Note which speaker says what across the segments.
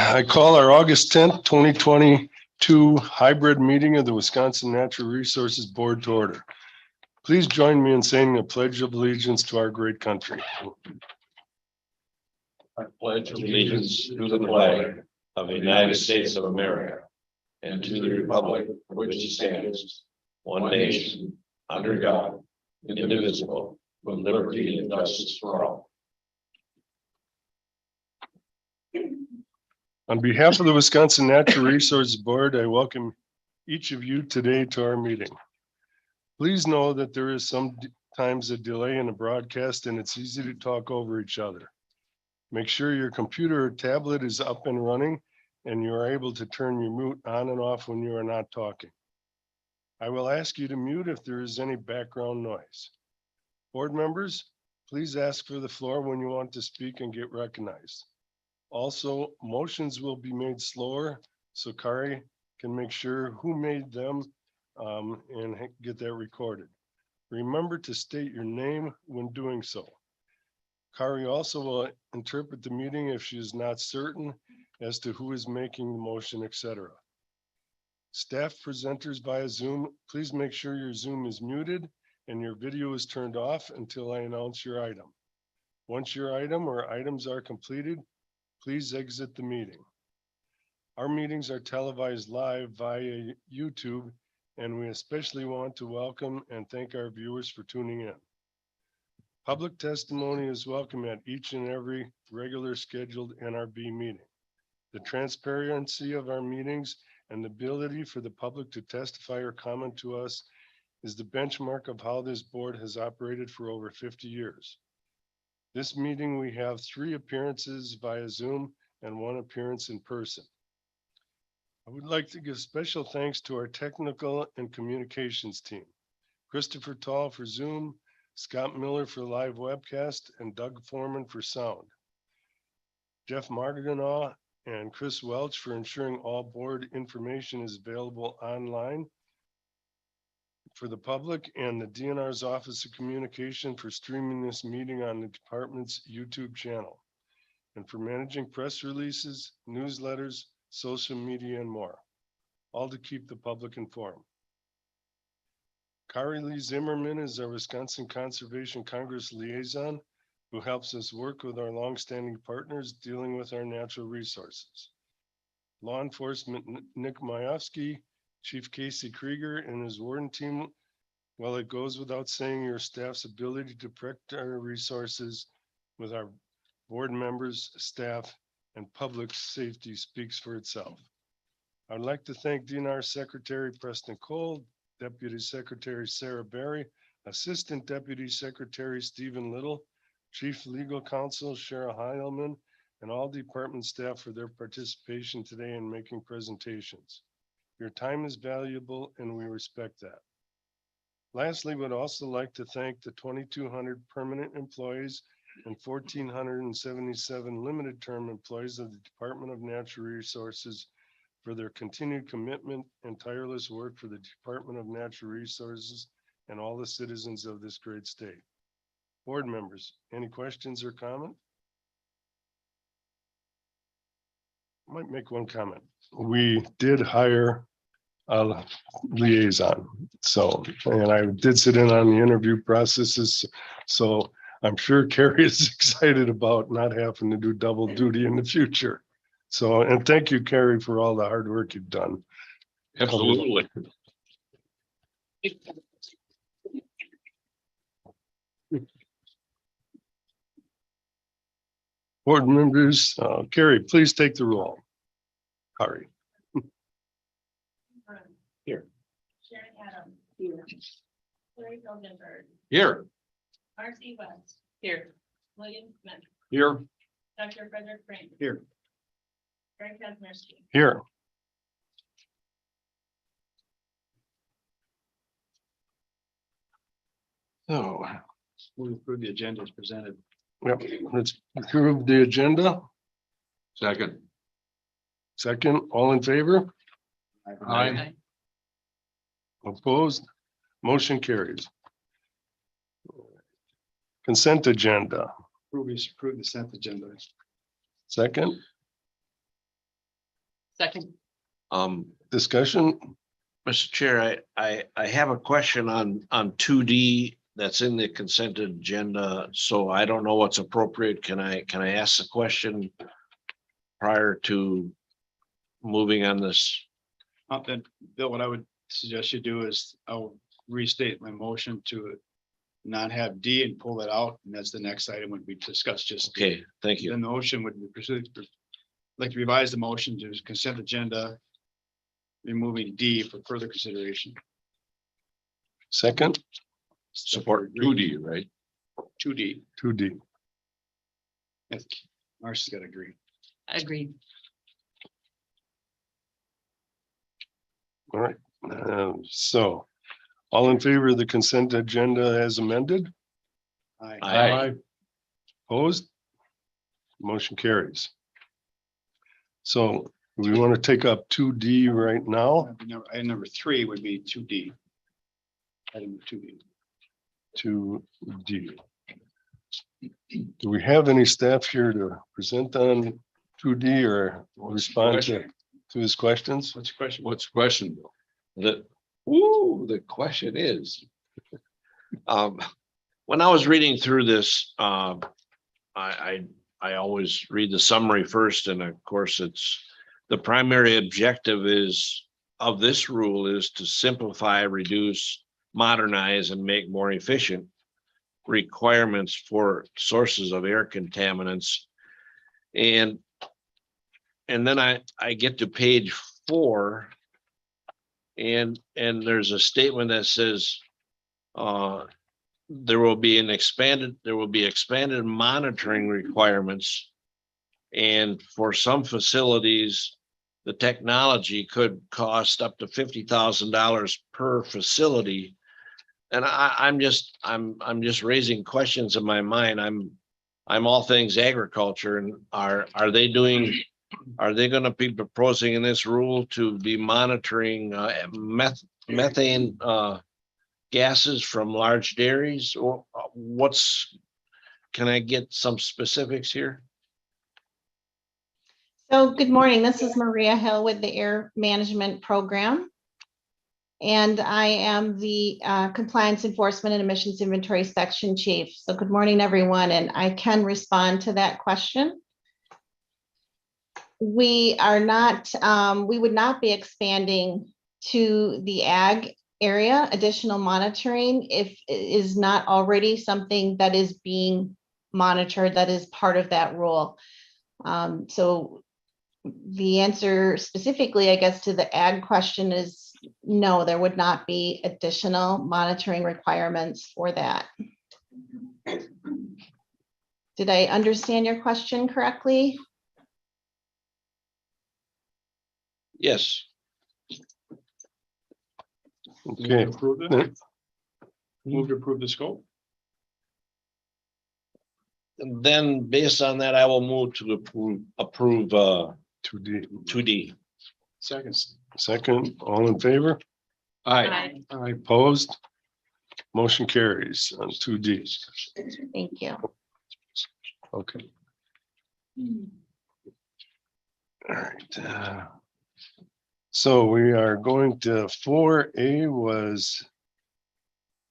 Speaker 1: I call our August 10th, 2022 hybrid meeting of the Wisconsin Natural Resources Board to order. Please join me in saying a pledge of allegiance to our great country.
Speaker 2: I pledge allegiance to the flag of the United States of America and to the republic for which it stands, one nation, under God, indivisible, with liberty and justice for all.
Speaker 1: On behalf of the Wisconsin Natural Resources Board, I welcome each of you today to our meeting. Please know that there is sometimes a delay in the broadcast and it's easy to talk over each other. Make sure your computer or tablet is up and running and you are able to turn your mute on and off when you are not talking. I will ask you to mute if there is any background noise. Board members, please ask for the floor when you want to speak and get recognized. Also, motions will be made slower so Kari can make sure who made them and get that recorded. Remember to state your name when doing so. Kari also will interpret the meeting if she is not certain as to who is making the motion, etc. Staff presenters via Zoom, please make sure your Zoom is muted and your video is turned off until I announce your item. Once your item or items are completed, please exit the meeting. Our meetings are televised live via YouTube, and we especially want to welcome and thank our viewers for tuning in. Public testimony is welcome at each and every regular scheduled NRB meeting. The transparency of our meetings and the ability for the public to testify or comment to us is the benchmark of how this board has operated for over 50 years. This meeting, we have 3 appearances via Zoom and 1 appearance in person. I would like to give special thanks to our technical and communications team. Christopher Tall for Zoom, Scott Miller for live webcast, and Doug Foreman for sound. Jeff Marginaw and Chris Welch for ensuring all board information is available online for the public, and the DNR's Office of Communication for streaming this meeting on the department's YouTube channel, and for managing press releases, newsletters, social media, and more, all to keep the public informed. Kari Lee Zimmerman is our Wisconsin Conservation Congress liaison, who helps us work with our longstanding partners dealing with our natural resources. Law enforcement Nick Majewski, Chief Casey Krieger and his warden team. Well, it goes without saying your staff's ability to protect our resources with our board members, staff, and public safety speaks for itself. I'd like to thank DNR Secretary Preston Cole, Deputy Secretary Sarah Berry, Assistant Deputy Secretary Stephen Little, Chief Legal Counsel Cheryl Heilman, and all department staff for their participation today in making presentations. Your time is valuable and we respect that. Lastly, we'd also like to thank the 2,200 permanent employees and 1,477 limited term employees of the Department of Natural Resources for their continued commitment and tireless work for the Department of Natural Resources and all the citizens of this great state. Board members, any questions or comment? I might make one comment. We did hire a liaison. So, and I did sit in on the interview processes. So I'm sure Carrie is excited about not having to do double duty in the future. So, and thank you, Carrie, for all the hard work you've done.
Speaker 2: Absolutely.
Speaker 1: Board members, Carrie, please take the roll. Carrie.
Speaker 2: Here.
Speaker 3: Sharon Adams. Here. Larry Goldenberg.
Speaker 2: Here.
Speaker 3: Marcy West. Here. William Smith.
Speaker 2: Here.
Speaker 3: Dr. Frederick Frank.
Speaker 2: Here.
Speaker 3: Greg Kazmersky.
Speaker 1: Here. So,
Speaker 4: We'll approve the agenda as presented.
Speaker 1: yep, let's approve the agenda.
Speaker 2: Second.
Speaker 1: Second, all in favor?
Speaker 2: Aye.
Speaker 1: Opposed? Motion carries. Consent agenda.
Speaker 4: Approve the consent agenda.
Speaker 1: Second,
Speaker 3: Second.
Speaker 1: Discussion?
Speaker 2: Mr. Chair, I have a question on 2D that's in the consent agenda, so I don't know what's appropriate. Can I ask the question prior to moving on this?
Speaker 4: Then, Bill, what I would suggest you do is I'll restate my motion to not have D and pull it out, and that's the next item would be discussed just. D.
Speaker 2: Okay, thank you.
Speaker 4: Then the motion would be pursued, like to revise the motion to consent agenda, removing D for further consideration.
Speaker 1: Second,
Speaker 2: Support 2D, right?
Speaker 4: 2D.
Speaker 1: 2D.
Speaker 4: Marcia's got to agree.
Speaker 3: Agreed.
Speaker 1: All right. So all in favor of the consent agenda as amended?
Speaker 4: Aye.
Speaker 2: Aye.
Speaker 1: Opposed? Motion carries. So we want to take up 2D right now.
Speaker 4: Item number 3 would be 2D. Item 2D.
Speaker 1: 2D. Do we have any staff here to present on 2D or respond to his questions?
Speaker 4: What's the question?
Speaker 2: What's the question? The question is. When I was reading through this, I always read the summary first, and of course, it's the primary objective of this rule is to simplify, reduce, modernize, and make more efficient requirements for sources of air contaminants. And then I get to page 4, and there's a statement that says there will be expanded monitoring requirements, and for some facilities, the technology could cost up to $50,000 per facility. And I'm just raising questions in my mind. I'm all things agriculture, and are they going to be proposing in this rule to be monitoring methane gases from large dairies, or can I get some specifics here?
Speaker 5: So good morning. This is Maria Hill with the Air Management Program. And I am the Compliance Enforcement and Emissions Inventory Section Chief. So good morning, everyone. And I can respond to that question. We would not be expanding to the ag area, additional monitoring, if it is not already something that is being monitored, that is part of that rule. So the answer specifically, I guess, to the ag question is no, there would not be additional monitoring requirements for that. Did I understand your question correctly?
Speaker 2: Yes.
Speaker 1: Okay.
Speaker 4: Move to approve the scope.
Speaker 2: And then based on that, I will move to approve
Speaker 1: 2D.
Speaker 2: 2D.
Speaker 1: Second, all in favor?
Speaker 3: Aye.
Speaker 1: Aye. Opposed? Motion carries on 2D.
Speaker 5: Thank you.
Speaker 1: Okay. All right. So we are going to 4A was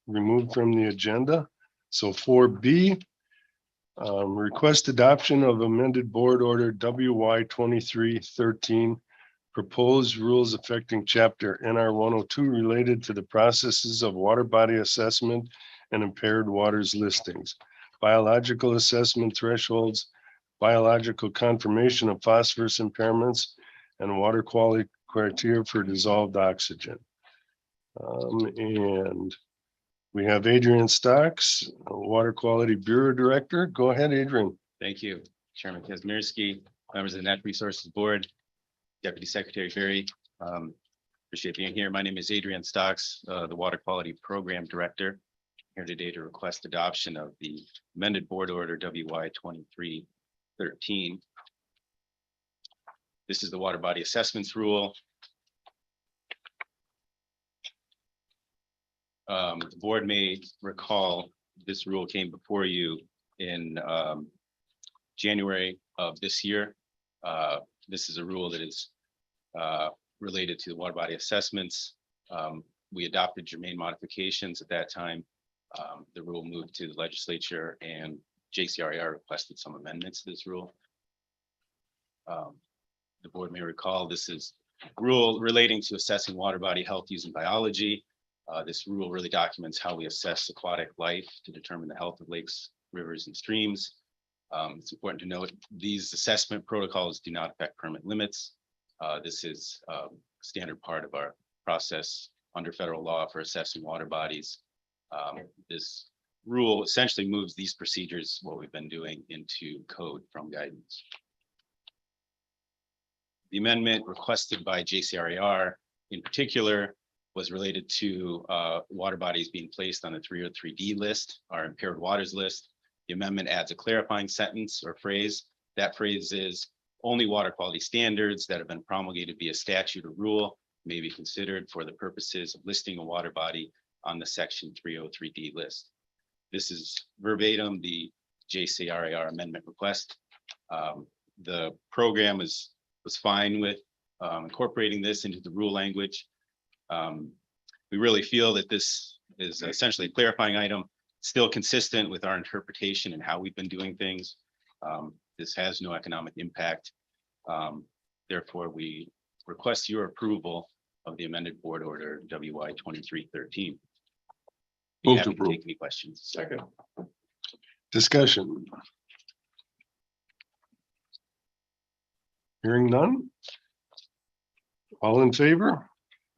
Speaker 1: removed from the agenda. So 4B, request adoption of amended board order WY 2313, proposed rules affecting chapter NR 102 related to the processes of water body assessment and impaired waters listings, biological assessment thresholds, biological confirmation of phosphorus impairments, and water quality criteria for dissolved oxygen. And we have Adrian Stocks, Water Quality Bureau Director. Go ahead, Adrian.
Speaker 6: Thank you, Chairman Kazmierski, members of the Natural Resources Board, Deputy Secretary Berry. Appreciate being here. My name is Adrian Stocks, the Water Quality Program Director. Here today to request adoption of the amended board order WY 2313. This is the water body assessments rule. The board may recall this rule came before you in January of this year. This is a rule that is related to the water body assessments. We adopted germane modifications at that time. The rule moved to the legislature and JCRAR requested some amendments to this rule. The board may recall this is rule relating to assessing water body health using biology. This rule really documents how we assess aquatic life to determine the health of lakes, rivers, and streams. It's important to note these assessment protocols do not affect permit limits. This is a standard part of our process under federal law for assessing water bodies. This rule essentially moves these procedures, what we've been doing, into code from guidance. The amendment requested by JCRAR in particular was related to water bodies being placed on the 303D list, our impaired waters list. The amendment adds a clarifying sentence or phrase. That phrase is only water quality standards that have been promulgated via statute or rule may be considered for the purposes of listing a water body on the section 303D list. This is verbatim the JCRAR amendment request. The program was fine with incorporating this into the rule language. We really feel that this is essentially a clarifying item, still consistent with our interpretation and how we've been doing things. This has no economic impact. Therefore, we request your approval of the amended board order WY 2313.
Speaker 1: Move to
Speaker 6: Happy to
Speaker 1: approve.
Speaker 6: take any questions.
Speaker 2: Second.
Speaker 1: Discussion. Hearing none. All in favor?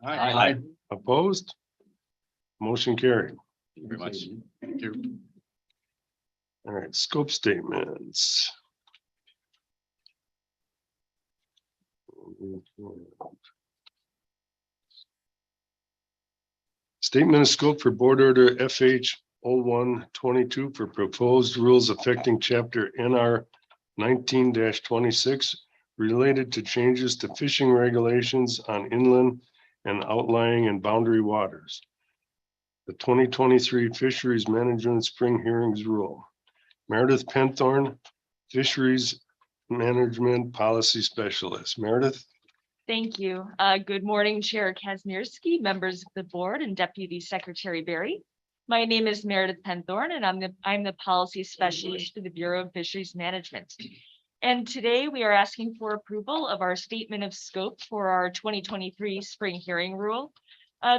Speaker 4: Aye.
Speaker 1: Opposed? Motion carried.
Speaker 6: Thank you very much.
Speaker 4: Thank you.
Speaker 1: All right, scope statements. Statement of scope for board order FH 0122 for proposed rules affecting chapter NR 19-26 related to changes to fishing regulations on inland and outlying and boundary waters. The 2023 Fisheries Management Spring Hearings Rule. Meredith Penthorn, Fisheries Management Policy Specialist. Meredith?
Speaker 7: Thank you. Good morning, Chair Kazmierski, members of the board, and Deputy Secretary Barry. My name is Meredith Penthorn, and I'm the policy specialist for the Bureau of Fisheries Management. And today we are asking for approval of our statement of scope for our 2023 spring hearing rule.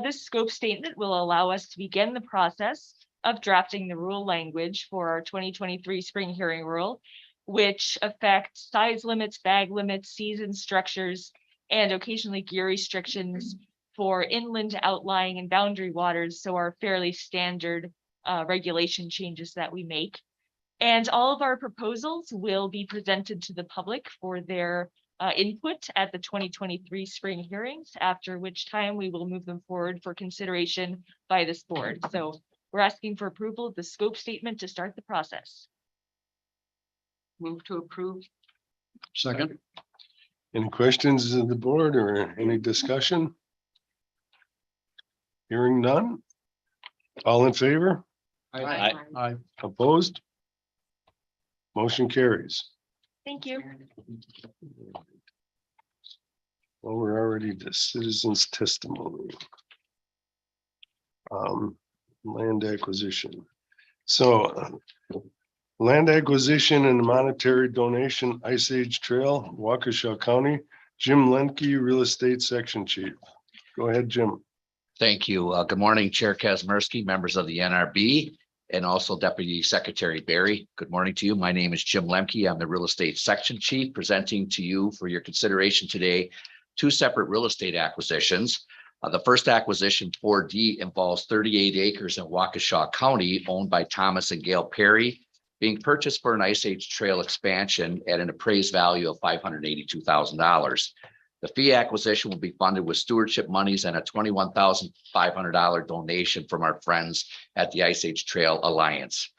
Speaker 7: This scope statement will allow us to begin the process of drafting the rule language for our 2023 spring hearing rule, which affects size limits, bag limits, season structures, and occasionally gear restrictions for inland, outlying, and boundary waters. So our fairly standard regulation changes that we make. And all of our proposals will be presented to the public for their input at the 2023 spring hearings, after which time we will move them forward for consideration by this board. So we're asking for approval of the scope statement to start the process. Move to approve.
Speaker 4: Second.
Speaker 1: Any questions of the board or any discussion? Hearing none. All in favor?
Speaker 2: Aye.
Speaker 4: Aye.
Speaker 1: Opposed? Motion carries.
Speaker 7: Thank you.
Speaker 1: Well, we're already to citizens' testimony. Land acquisition. So land acquisition and monetary donation, Ice Age Trail, Waukesha County. Jim Lemke, Real Estate Section Chief. Go ahead, Jim.
Speaker 8: Thank you. Good morning, Chair Kazmierski, members of the NRB, and also Deputy Secretary Barry. Good morning to you. My name is Jim Lemke. I'm the Real Estate Section Chief, presenting to you for your consideration today two separate real estate acquisitions. The first acquisition, 4D, involves 38 acres in Waukesha County owned by Thomas and Gail Perry, being purchased for an Ice Age Trail expansion at an appraised value of $582,000. The fee acquisition will be funded with stewardship monies and a $21,500 donation from our friends at the Ice Age Trail Alliance.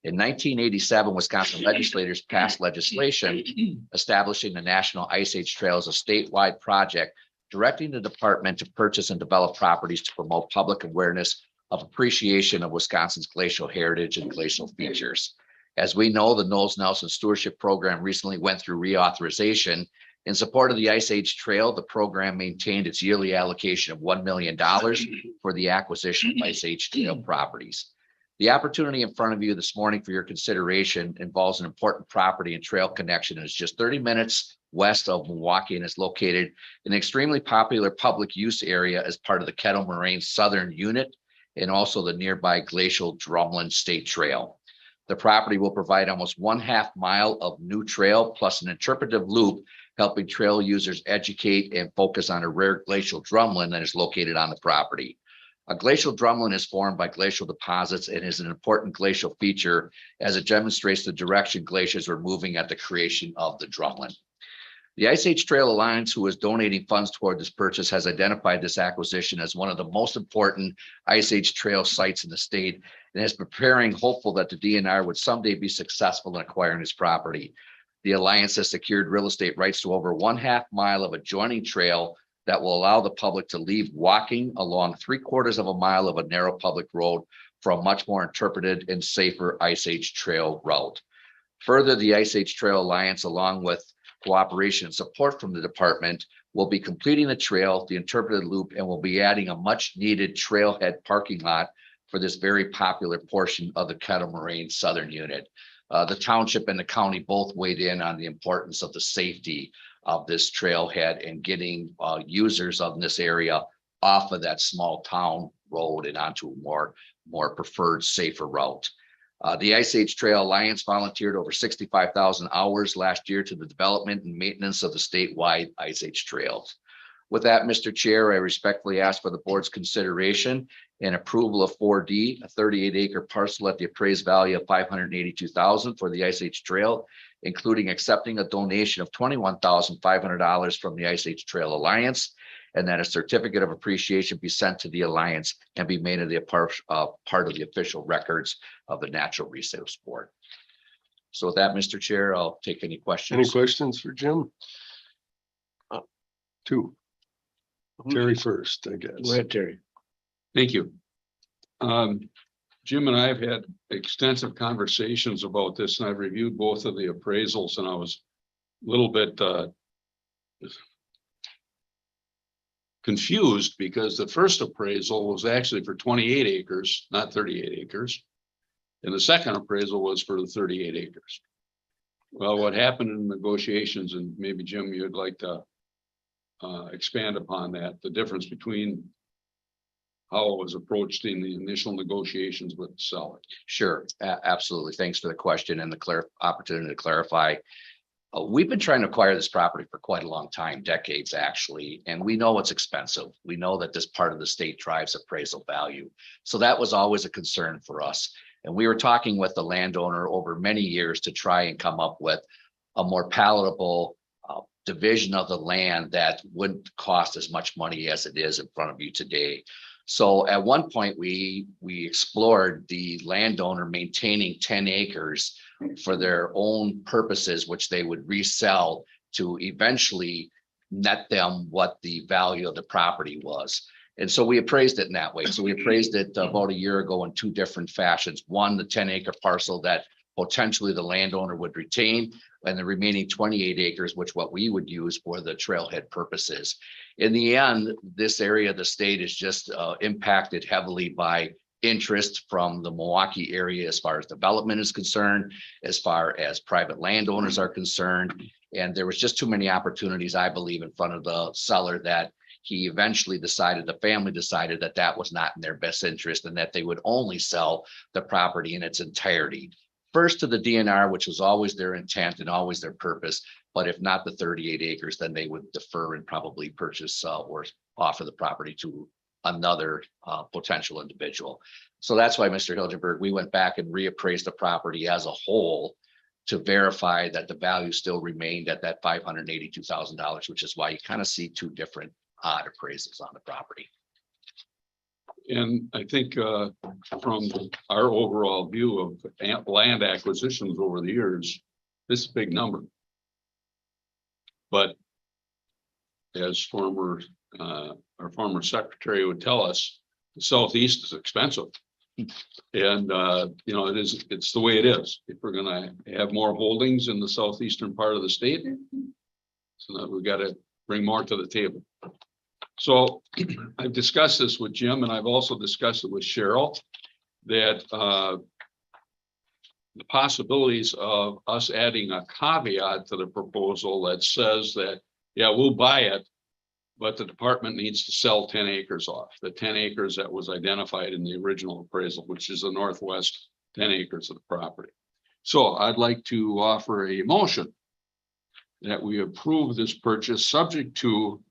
Speaker 8: In 1987, Wisconsin legislators passed legislation establishing the National Ice Age Trail as a statewide project, directing the department to purchase and develop properties to promote public awareness of appreciation of Wisconsin's glacial heritage and glacial features. As we know, the Knowles Nelson Stewardship Program recently went through reauthorization, In support of the Ice Age Trail, the program maintained its yearly allocation of $1 million for the acquisition of Ice Age Trail properties. The opportunity in front of you this morning for your consideration involves an important property and trail connection. It's just 30 minutes west of Milwaukee and is located in an extremely popular public use area as part of the Kettle Moraine Southern Unit and also the nearby Glacial Drumlin State Trail. The property will provide almost 1/2 mile of new trail plus an interpretive loop, helping trail users educate and focus on a rare glacial drumlin that is located on the property. A glacial drumlin is formed by glacial deposits and is an important glacial feature as it demonstrates the direction glaciers were moving at the creation of the drumlin. The Ice Age Trail Alliance, who is donating funds toward this purchase, has identified this acquisition as one of the most important Ice Age Trail sites in the state and is preparing, hopeful that the DNR would someday be successful in acquiring this property. The Alliance has secured real estate rights to over 1/2 mile of adjoining trail that will allow the public to leave walking along 3/4 of a mile of a narrow public road for a much more interpreted and safer Ice Age Trail route. Further, the Ice Age Trail Alliance, along with cooperation and support from the department, will be completing the trail, the interpreted loop, and will be adding a much needed trailhead parking lot for this very popular portion of the Kettle Moraine Southern Unit. The township and the county both weighed in on the importance of the safety of this trailhead and getting users of this area off of that small town road and onto a more preferred, safer route. The Ice Age Trail Alliance volunteered over 65,000 hours last year to the development and maintenance of the statewide Ice Age trails. With that, Mr. Chair, I respectfully ask for the board's consideration and approval of 4D, a 38-acre parcel at the appraised value of $582,000 for the Ice Age Trail, including accepting a donation of $21,500 from the Ice Age Trail Alliance, and that a certificate of appreciation be sent to the Alliance and be made of the part of the official records of the Natural Resource Board. So with that, Mr. Chair, I'll take any questions.
Speaker 1: Any questions for Jim? Two. Terry first, I guess.
Speaker 2: Go ahead, Terry.
Speaker 9: Thank you. Jim and I have had extensive conversations about this, and I've reviewed both of the appraisals, and I was a little bit confused because the first appraisal was actually for 28 acres, not 38 acres. And the second appraisal was for the 38 acres. Well, what happened in negotiations, and maybe Jim, you'd like to expand upon that, the difference between how it was approached in the initial negotiations with the seller.
Speaker 8: Sure, absolutely. Thanks for the question and the opportunity to clarify. We've been trying to acquire this property for quite a long time, decades actually, and we know it's expensive. We know that this part of the state drives appraisal value. So that was always a concern for us. And we were talking with the landowner over many years to try and come up with a more palatable division of the land that wouldn't cost as much money as it is in front of you today. So at one point, we explored the landowner maintaining 10 acres for their own purposes, which they would resell to eventually net them what the value of the property was. And so we appraised it in that way. So we appraised it about a year ago in two different fashions. One, the 10-acre parcel that potentially the landowner would retain, and the remaining 28 acres, which what we would use for the trailhead purposes. In the end, this area of the state is just impacted heavily by interest from the Milwaukee area as far as development is concerned, as far as private landowners are concerned. And there was just too many opportunities, I believe, in front of the seller that he eventually decided, the family decided that that was not in their best interest and that they would only sell the property in its entirety. First to the DNR, which was always their intent and always their purpose, but if not the 38 acres, then they would defer and probably purchase or offer the property to another potential individual. So that's why, Mr. Hilgenberg, we went back and reappraised the property as a whole to verify that the value still remained at that $582,000, which is why you kind of see two different odd appraisals on the property.
Speaker 9: And I think from our overall view of land acquisitions over the years, this is a big number. But as our former secretary would tell us, the Southeast is expensive. And it's the way it is. If we're going to have more holdings in the southeastern part of the state, So that we gotta bring more to the table. So I've discussed this with Jim and I've also discussed it with Cheryl, that the possibilities of us adding a caveat to the proposal that says that, yeah, we'll buy it, but the department needs to sell 10 acres off, the 10 acres that was identified in the original appraisal, which is the northwest 10 acres of the property. So I'd like to offer a motion that we approve this purchase subject to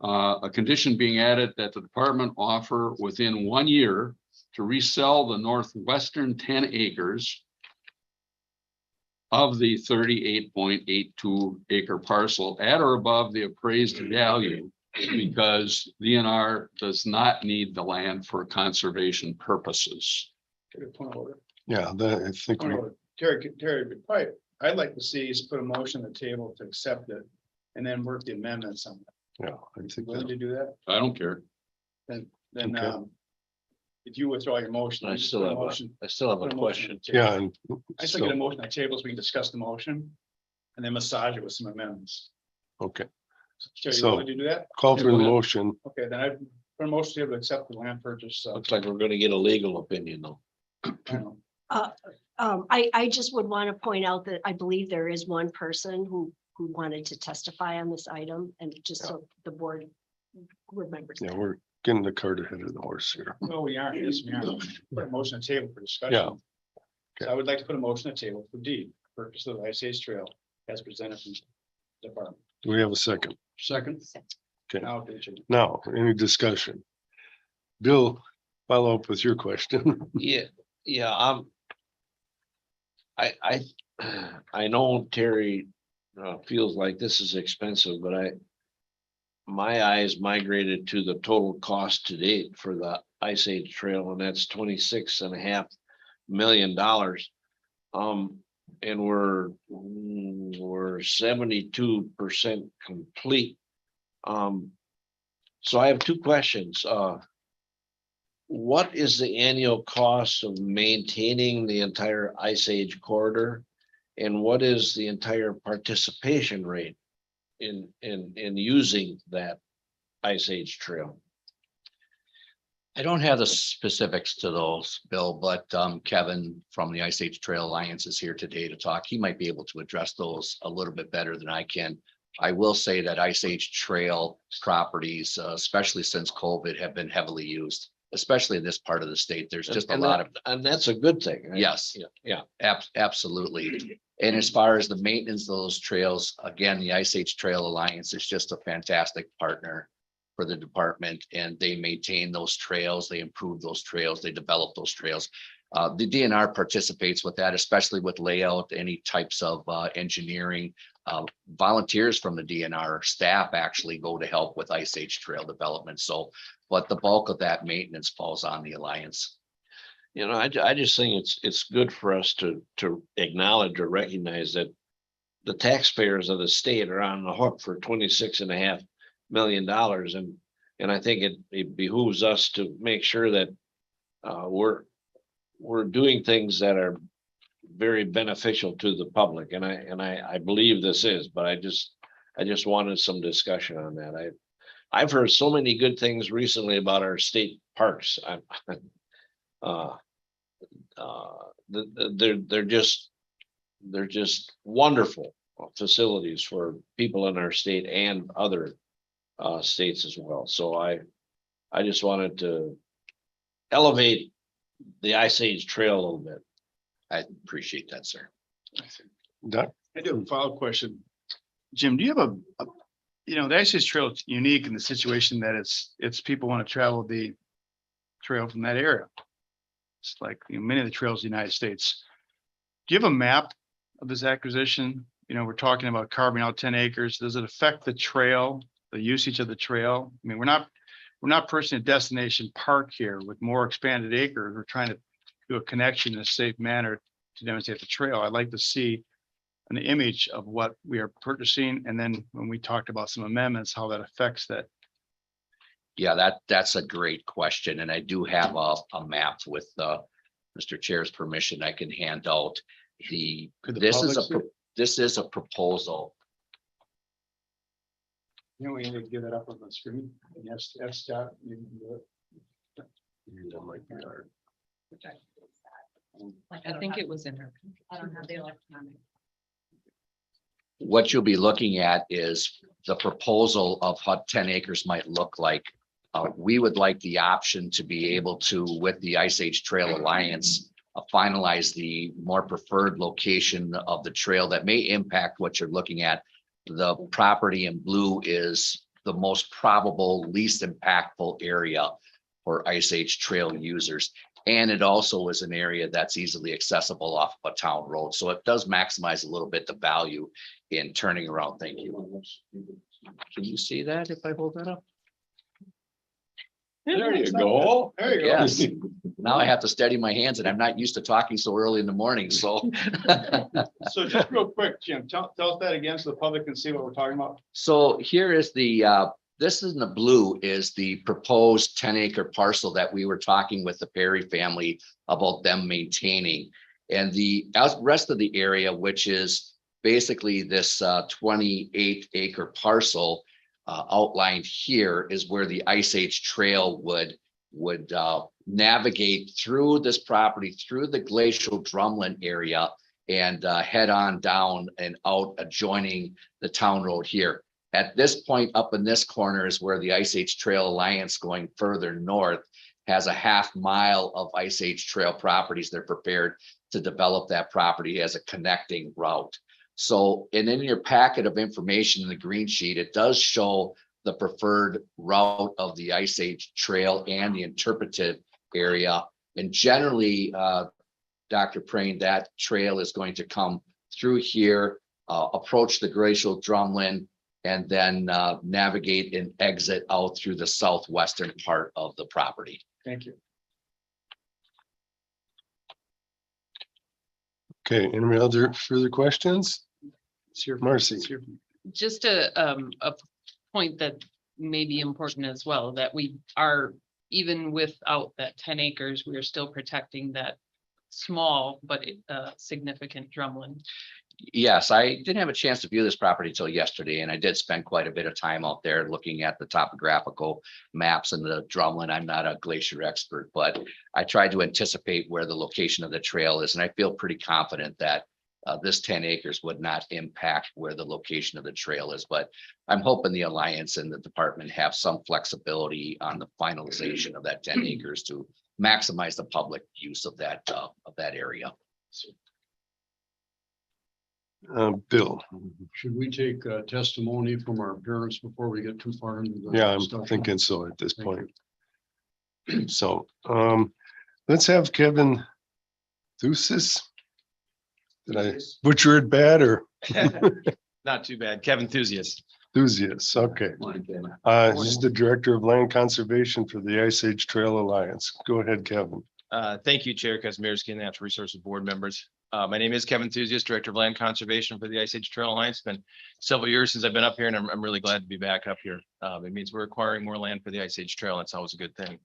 Speaker 9: a condition being added that the department offer within 1 year to resell the northwestern 10 acres of the 38.82 acre parcel at or above the appraised value, because DNR does not need the land for conservation purposes.
Speaker 1: Yeah, that, I think,
Speaker 4: Terry, probably, I'd like to see us put a motion on the table to accept it and then work the amendments on it.
Speaker 1: yeah, I think
Speaker 4: Willing
Speaker 1: that,
Speaker 4: to do that?
Speaker 9: I don't care.
Speaker 4: Then,
Speaker 1: Okay.
Speaker 4: if you withdraw your motion.
Speaker 2: I
Speaker 4: just
Speaker 2: still
Speaker 4: put
Speaker 2: have a,
Speaker 4: motion-
Speaker 2: I still have
Speaker 4: put
Speaker 2: a
Speaker 4: motion on
Speaker 2: question.
Speaker 4: the table.
Speaker 1: yeah, and
Speaker 4: I still get a
Speaker 1: so,
Speaker 4: motion on the table so we can discuss the motion and then massage it with some amendments.
Speaker 1: okay,
Speaker 4: Terry, you
Speaker 1: So-
Speaker 4: want to do that?
Speaker 1: call for the
Speaker 9: go ahead.
Speaker 1: motion.
Speaker 4: Okay, then I put a motion table to accept the land purchase.
Speaker 2: Looks like we're gonna get a legal opinion though.
Speaker 4: I don't know.
Speaker 10: I just would want to point out that I believe there is one person who wanted to testify on this item, and just so the board remembers.
Speaker 1: Yeah,
Speaker 10: that.
Speaker 1: we're getting the cart ahead of the horse here.
Speaker 4: No, we aren't. Yes, we aren't. Put a motion on the table for discussion.
Speaker 1: Yeah.
Speaker 4: So I would like to put a motion on the table for D, purchase of the Ice Age Trail as presented from the department.
Speaker 1: Do we have a second?
Speaker 9: Second.
Speaker 1: Okay,
Speaker 4: Now, Richard.
Speaker 1: now, any discussion? Bill, follow up with your question.
Speaker 2: Yeah, I know Terry feels like this is expensive, but my eyes migrated to the total cost to date for the Ice Age Trail, and that's $26.5 million. And we're 72% complete. So I have two questions. What is the annual cost of maintaining the entire Ice Age corridor? And what is the entire participation rate in using that Ice Age Trail?
Speaker 8: I don't have the specifics to those, Bill, but Kevin from the Ice Age Trail Alliance is here today to talk. He might be able to address those a little bit better than I can. I will say that Ice Age Trail properties, especially since COVID, have been heavily used, especially in this part of the state. There's just a lot of,
Speaker 2: and that's a good thing.
Speaker 8: yes,
Speaker 2: Yeah.
Speaker 8: absolutely. And as far as the maintenance of those trails, again, the Ice Age Trail Alliance is just a fantastic partner for the department, and they maintain those trails, they improve those trails, they develop those trails. The DNR participates with that, especially with layout, any types of engineering. Volunteers from the DNR staff actually go to help with Ice Age Trail development. So, but the bulk of that maintenance falls on the Alliance.
Speaker 2: You know, I just think it's good for us to acknowledge or recognize that the taxpayers of the state are on the hook for $26.5 million. And I think it behooves us to make sure that we're doing things that are very beneficial to the public. And I believe this is, but I just wanted some discussion on that. I've heard so many good things recently about our state parks. They're just wonderful facilities for people in our state and other states as well. So I just wanted to elevate the Ice Age Trail a little bit.
Speaker 8: I appreciate that, sir.
Speaker 1: Doc?
Speaker 4: I do have a follow-up question. Jim, do you have the Ice Age Trail is unique in the situation that it's people want to travel the trail from that area. It's like many of the trails in the United States. Do you have a map of this acquisition? We're talking about carving out 10 acres. Does it affect the trail, the usage of the trail? I mean, we're not pursuing a destination park here with more expanded acres. We're trying to do a connection in a safe manner to demonstrate the trail. I'd like to see an image of what we are purchasing. And then when we talked about some amendments, how that affects that.
Speaker 8: Yeah, that's a great question. And I do have a map with Mr. Chair's permission. I can hand out
Speaker 4: Could the
Speaker 8: this is
Speaker 4: public see it?
Speaker 8: this is a proposal.
Speaker 4: You know, we need to get it up on the screen. Yes, that's Scott. You can do it.
Speaker 1: That might be hard.
Speaker 3: I think it was in her. I don't have the electronic.
Speaker 8: What you'll be looking at is the proposal of what 10 acres might look like. We would like the option to be able to, with the Ice Age Trail Alliance, finalize the more preferred location of the trail that may impact what you're looking at. The property in blue is the most probable, least impactful area for Ice Age Trail users. And it also is an area that's easily accessible off of a town road. So it does maximize a little bit the value in turning around. Thank you. Can you see that if I hold that up?
Speaker 9: There you go.
Speaker 4: There you go.
Speaker 8: Yes. Now I have to steady my hands and I'm not used to talking so early in the morning, so.
Speaker 4: So just real quick, Jim, tell us that again so the public can see what we're talking about.
Speaker 8: So here is the, this is in the blue is the proposed 10-acre parcel that we were talking with the Perry family about them maintaining. And the rest of the area, which is basically this 28-acre parcel outlined here, is where the Ice Age Trail would navigate through this property, through the glacial drumlin area, and head on down and out adjoining the town road here. At this point up in this corner is where the Ice Age Trail Alliance, going further north, has a half mile of Ice Age Trail properties. They're prepared to develop that property as a connecting route. So, and in your packet of information in the green sheet, it does show the preferred route of the Ice Age Trail and the interpretive area. And generally, Dr. Prane, that trail is going to come through here, approach the glacial drumlin, and then navigate and exit out through the southwestern part of the property.
Speaker 4: Thank you.
Speaker 1: Okay, any other further questions?
Speaker 4: It's your
Speaker 1: Marcy.
Speaker 3: Just a point that may be important as well, that we are, even without that 10 acres, we are still protecting that small but significant drumlin.
Speaker 8: Yes, I didn't have a chance to view this property until yesterday, and I did spend quite a bit of time out there looking at the topographical maps and the drumlin. I'm not a glacier expert, but I tried to anticipate where the location of the trail is, and I feel pretty confident that this 10 acres would not impact where the location of the trail is. But I'm hoping the Alliance and the department have some flexibility on the finalization of that 10 acres to maximize the public use of that area.
Speaker 1: Bill.
Speaker 9: Should we take testimony from our parents before we get too far into the?
Speaker 1: Yeah, I'm
Speaker 9: discussion?
Speaker 1: thinking so at this
Speaker 9: Thank
Speaker 1: point. So, let's have Kevin Thusis. Did I butcher it bad or
Speaker 6: Not too bad. Kevin Enthusiast.
Speaker 1: Thusis? Okay. This is the Director of Land Conservation for the Ice Age Trail Alliance. Go ahead, Kevin.
Speaker 6: Thank you, Chair Kazmierski and Natural Resources Board members. My name is Kevin Enthusiast, Director of Land Conservation for the Ice Age Trail Alliance. It's been several years since I've been up here, and I'm really glad to be back up here. It means we're acquiring more land for the Ice Age Trail. That's always a good thing.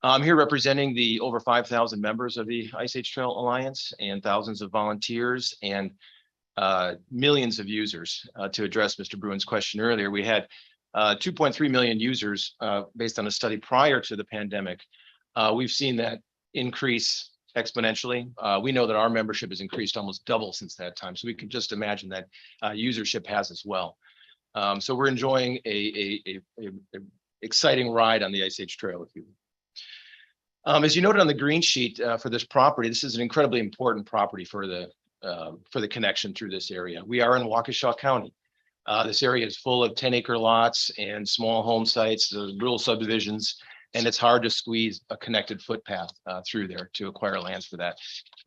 Speaker 6: I'm here representing the over 5,000 members of the Ice Age Trail Alliance and thousands of volunteers and millions of users. To address Mr. Bruin's question earlier, we had 2.3 million users based on a study prior to the pandemic. We've seen that increase exponentially. We know that our membership has increased almost double since that time. So we can just imagine that usership has as well. So we're enjoying a exciting ride on the Ice Age Trail, if you will. As you noted on the green sheet for this property, this is an incredibly important property for the connection through this area. We are in Waukesha County. This area is full of 10-acre lots and small home sites, rural subdivisions, and it's hard to squeeze a connected footpath through there to acquire lands for that.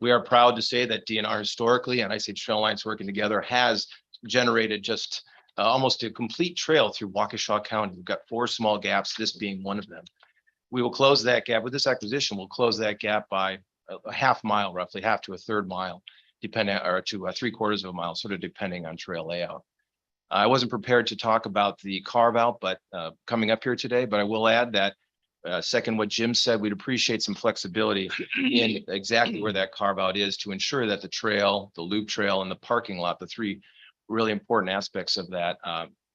Speaker 6: We are proud to say that DNR historically and Ice Age Trail Alliance working together has generated just almost a complete trail through Waukesha County. We've got 4 small gaps, this being one of them. We will close that gap with this acquisition. We'll close that gap by a half mile, roughly half to a third mile, depending, or to 3/4 of a mile, sort of depending on trail layout. I wasn't prepared to talk about the carve out, but coming up here today, but I will add that second what Jim said, we'd appreciate some flexibility in exactly where that carve out is to ensure that the trail, the loop trail, and the parking lot, the 3 really important aspects of that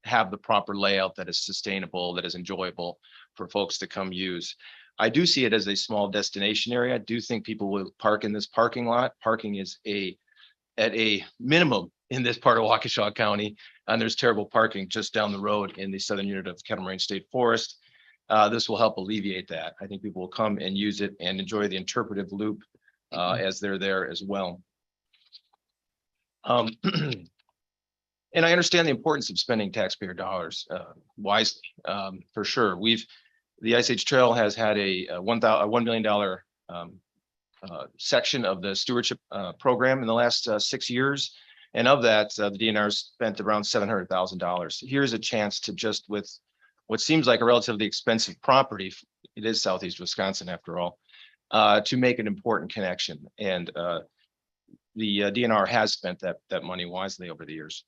Speaker 6: have the proper layout that is sustainable, that is enjoyable for folks to come use. I do see it as a small destination area. I do think people will park in this parking lot. Parking is at a minimum in this part of Waukesha County, and there's terrible parking just down the road in the southern unit of Kettle Moraine State Forest. This will help alleviate that. I think people will come and use it and enjoy the interpretive loop as they're there as well. And I understand the importance of spending taxpayer dollars wisely, for sure. The Ice Age Trail has had a $1 million section of the stewardship program in the last 6 years. And of that, the DNR spent around $700,000. Here's a chance to, just with what seems like a relatively expensive property, it is Southeast Wisconsin after all, to make an important connection. And the DNR has spent that money wisely over the years.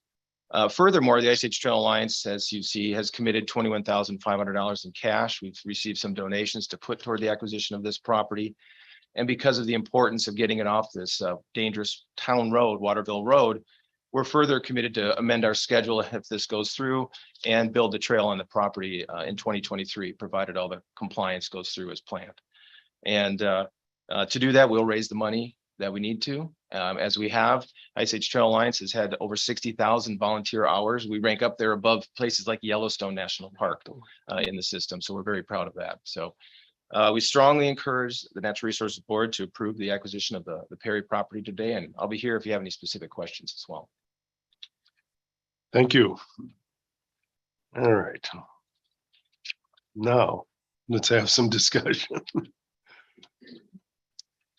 Speaker 6: Furthermore, the Ice Age Trail Alliance, as you see, has committed $21,500 in cash. We've received some donations to put toward the acquisition of this property. And because of the importance of getting it off this dangerous town road, Waterville Road, we're further committed to amend our schedule if this goes through and build the trail on the property in 2023, provided all the compliance goes through as planned. And to do that, we'll raise the money that we need to. As we have, Ice Age Trail Alliance has had over 60,000 volunteer hours. We rank up there above places like Yellowstone National Park in the system. So we're very proud of that. So we strongly encourage the Natural Resources Board to approve the acquisition of the Perry property today. And I'll be here if you have any specific questions as well.
Speaker 1: Thank you. All right. Now, let's have some discussion.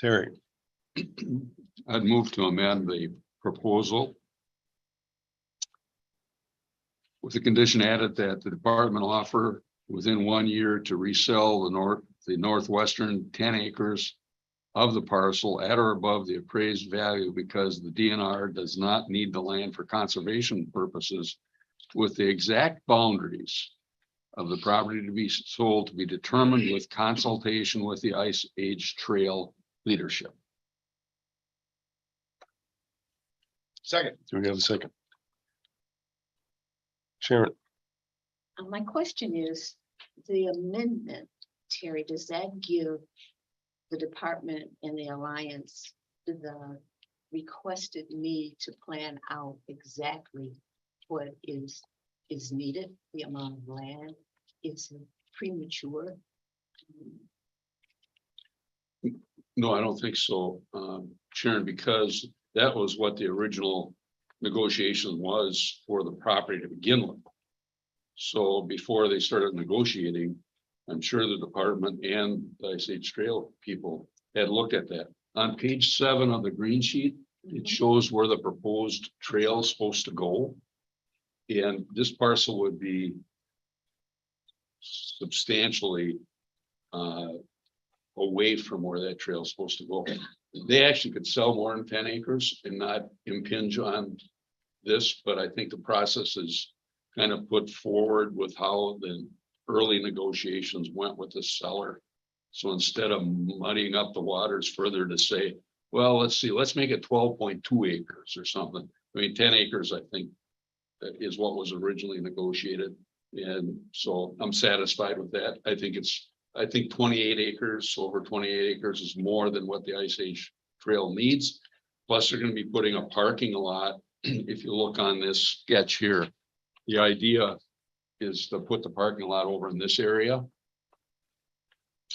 Speaker 1: Terry.
Speaker 9: I'd move to amend the proposal with the condition added that the department offer within 1 year to resell the northwestern 10 acres of the parcel at or above the appraised value, because the DNR does not need the land for conservation purposes, with the exact boundaries of the property to be sold to be determined with consultation with the Ice Age Trail leadership.
Speaker 4: Second.
Speaker 1: Do we have a second? Sharon.
Speaker 11: My question is, the amendment, Terry, does that give the department and the alliance the requested need to plan out exactly what is needed, the amount of land? It's premature.
Speaker 9: No, I don't think so, Sharon, because that was what the original negotiation was for the property to begin with. So before they started negotiating, I'm sure the department and the Ice Age Trail people had looked at that. On page 7 of the green sheet, it shows where the proposed trail is supposed to go. And this parcel would be substantially away from where that trail is supposed to go. They actually could sell more than 10 acres and not impinge on this, but I think the process is kind of put forward with how the early negotiations went with the seller. So instead of muddying up the waters further to say, well, let's make it 12.2 acres or something. I mean, 10 acres, I think, is what was originally negotiated. And so I'm satisfied with that. I think 28 acres, over 28 acres is more than what the Ice Age Trail needs. Plus, they're going to be putting a parking lot. If you look on this sketch here, the idea is to put the parking lot over in this area.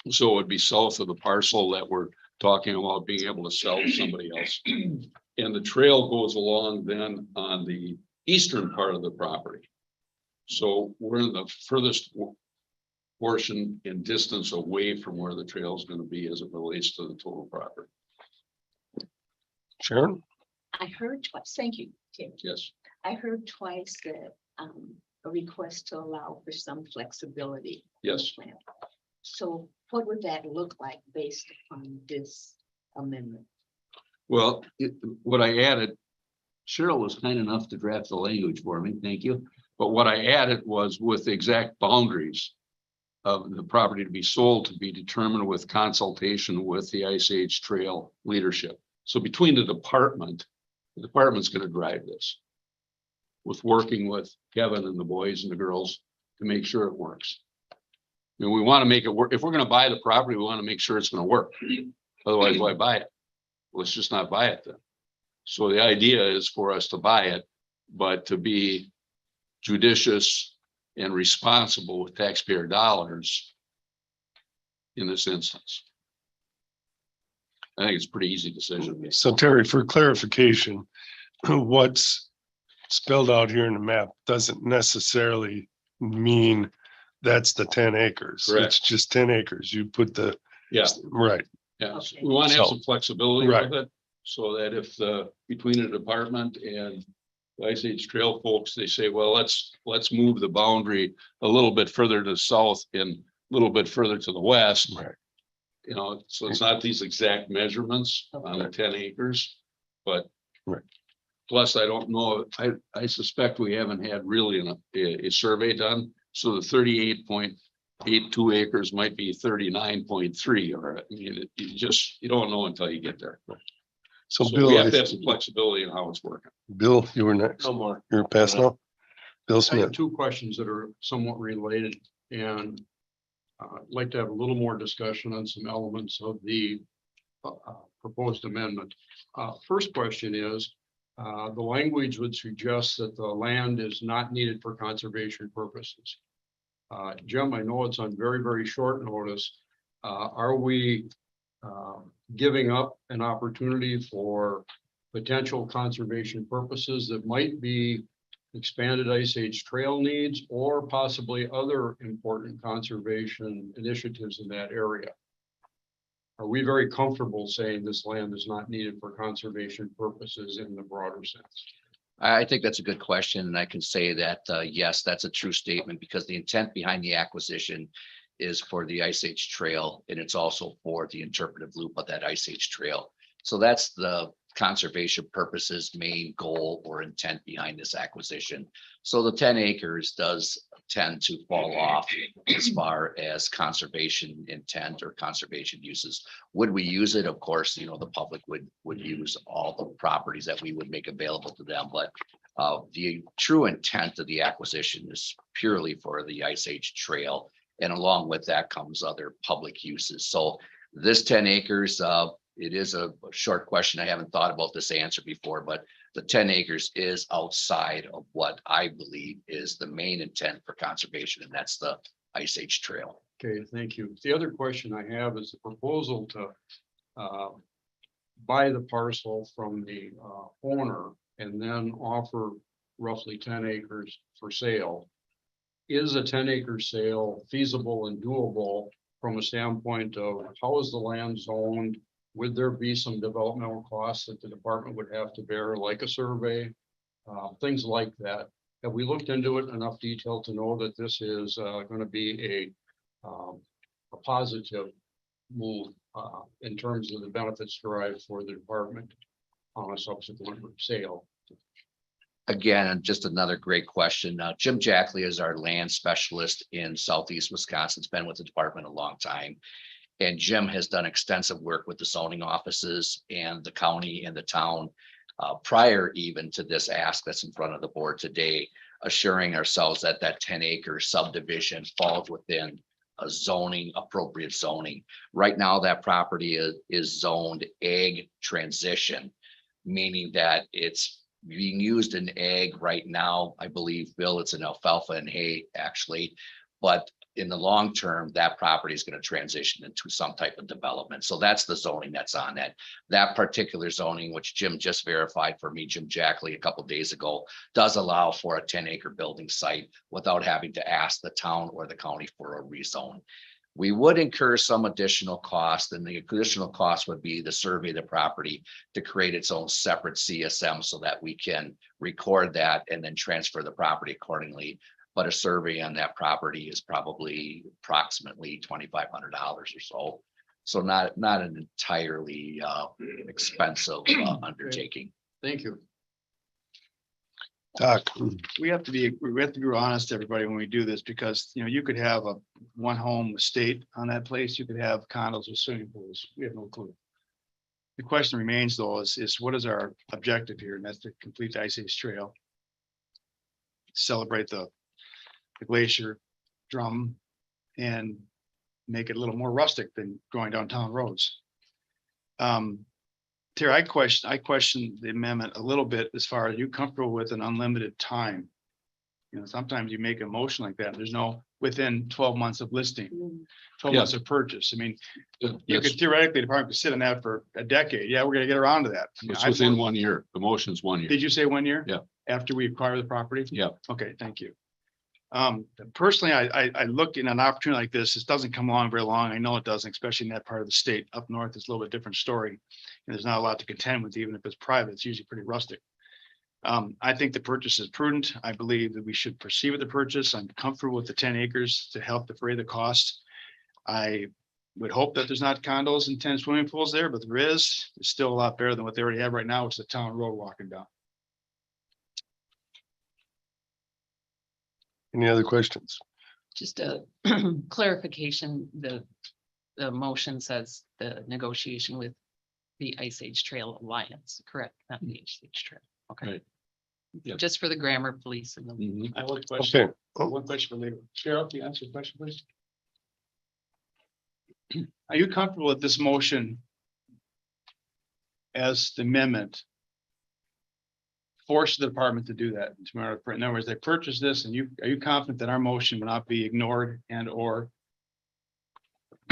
Speaker 9: So it would be south of the parcel that we're talking about being able to sell to somebody else. And the trail goes along then on the eastern part of the property. So we're in the furthest portion in distance away from where the trail is going to be as it relates to the total property.
Speaker 1: Sharon.
Speaker 11: I heard twice, thank you, Terry.
Speaker 9: Yes.
Speaker 11: I heard twice that a request to allow for some flexibility. in the
Speaker 9: Yes.
Speaker 11: plan. So what would that look like based upon this amendment?
Speaker 9: Well, what I added, Cheryl was kind enough to draft the language for me. Thank you. But what I added was with the exact boundaries of the property to be sold to be determined with consultation with the Ice Age Trail leadership. So between the department's going to drive this. with working with Kevin and the boys and the girls to make sure it works. And we want to make it work. If we're going to buy the property, we want to make sure it's going to work. Otherwise, why buy it? Let's just not buy it then. So the idea is for us to buy it, but to be judicious and responsible with taxpayer dollars in this instance. I think it's a pretty easy decision.
Speaker 1: So Terry, for clarification, what's spelled out here in the map doesn't necessarily mean that's the 10 acres.
Speaker 9: Correct.
Speaker 1: It's just 10 acres. You put the,
Speaker 9: Yeah,
Speaker 1: right,
Speaker 9: yeah. So we want to have
Speaker 1: So-
Speaker 9: some flexibility
Speaker 1: Right.
Speaker 9: with it, so that if between the department and the Ice Age Trail folks, they say, well, let's move the boundary a little bit further to the south and a little bit further to the west.
Speaker 1: right.
Speaker 9: You know, so it's not these exact measurements on the 10 acres, but.
Speaker 1: Right.
Speaker 9: Plus, I don't know, I suspect we haven't had really a survey done, so the 38.82 acres might be 39.3, or, I mean, you don't know until you get there.
Speaker 1: So
Speaker 9: So
Speaker 1: Bill,
Speaker 9: we have to have some flexibility in how it's working.
Speaker 1: Bill, you were next.
Speaker 12: No more.
Speaker 1: You're past now? Bill
Speaker 12: I have
Speaker 1: Smith.
Speaker 12: two questions that are somewhat related, and I'd like to have a little more discussion on some elements of the proposed amendment. First question is, the language would suggest that the land is not needed for conservation purposes. Jim, I know it's on very, very short notice. Are we giving up an opportunity for potential conservation purposes that might be expanded Ice Age trail needs or possibly other important conservation initiatives in that area? Are we very comfortable saying this land is not needed for conservation purposes in the broader sense?
Speaker 8: I think that's a good question, and I can say that, yes, that's a true statement, because the intent behind the acquisition is for the Ice Age Trail, and it's also for the interpretive loop of that Ice Age Trail. So that's the conservation purposes main goal or intent behind this acquisition. So the 10 acres does tend to fall off as far as conservation intent or conservation uses. Would we use it? Of course, the public would use all the properties that we would make available to them, but the true intent of the acquisition is purely for the Ice Age Trail. And along with that comes other public uses. So this 10 acres, it is a short question. I haven't thought about this answer before, but the 10 acres is outside of what I believe is the main intent for conservation, and that's the Ice Age Trail.
Speaker 12: Okay, thank you. The other question I have is the proposal to buy the parcel from the owner and then offer roughly 10 acres for sale. Is a 10-acre sale feasible and doable from a standpoint of how is the land zoned? Would there be some developmental costs that the department would have to bear, like a survey, things like that? Have we looked into it in enough detail to know that this is going to be a positive move in terms of the benefits derived for the department on a subsequent sale?
Speaker 8: Again, just another great question. Jim Jackley is our land specialist in Southeast Wisconsin. Has been with the department a long time. And Jim has done extensive work with the zoning offices and the county and the town prior even to this ask that's in front of the board today, assuring ourselves that that 10-acre subdivision falls within a zoning, appropriate zoning. Right now, that property is zoned ag transition, meaning that it's being used in ag right now. I believe, Bill, it's in alfalfa and hay, actually. But in the long term, that property is going to transition into some type of development. So that's the zoning that's on that. That particular zoning, which Jim just verified for me, Jim Jackley, a couple of days ago, does allow for a 10-acre building site without having to ask the town or the county for a rezone. We would incur some additional cost, and the additional cost would be the survey of the property to create its own separate CSM so that we can record that and then transfer the property accordingly. But a survey on that property is probably approximately $2,500 or so. So not an entirely expensive undertaking.
Speaker 12: Thank you.
Speaker 1: Doc,
Speaker 4: We have to be honest, everybody, when we do this, because, you could have a one home estate on that place. You could have condos with swimming pools. We have no clue. The question remains though, is what is our objective here? And that's to complete the Ice Age Trail. celebrate the glacier drum and make it a little more rustic than going down town roads. Terry, I question the amendment a little bit as far as you comfortable with an unlimited time. You know, sometimes you make a motion like that, there's no within 12 months of listing, 12
Speaker 9: Yeah.
Speaker 4: months of purchase. I mean, you
Speaker 9: Yes,
Speaker 4: could theoretically, the department could sit on that for a decade. Yeah, we're gonna get around to that. I mean,
Speaker 9: it's within 1 year. The motion's 1 year.
Speaker 4: Did you say 1 year?
Speaker 9: Yeah.
Speaker 4: After we acquire the property?
Speaker 9: Yeah.
Speaker 4: Okay, thank you. Personally, I look in an opportunity like this, doesn't come along very long. I know it doesn't, especially in that part of the state. Up north, it's a little bit different story. And there's not a lot to contend with, even if it's private, it's usually pretty rustic. I think the purchase is prudent. I believe that we should proceed with the purchase. I'm comfortable with the 10 acres to help defray the cost. I would hope that there's not condos and 10 swimming pools there, but there is. It's still a lot better than what they already have right now, which is a town road walking down.
Speaker 1: Any other questions?
Speaker 3: Just a clarification, the motion says the negotiation with the Ice Age Trail Alliance, correct? Not the Ice Age Trail. Okay.
Speaker 9: Right. Yeah.
Speaker 3: Just for the grammar police and the.
Speaker 9: Mhm.
Speaker 4: I have one question.
Speaker 1: Okay,
Speaker 4: One question for later. Cheryl, can you answer the question, please? Are you comfortable with this motion as the amendment? Force the department to do that tomorrow. In other words, they purchase this and are you confident that our motion will not be ignored and or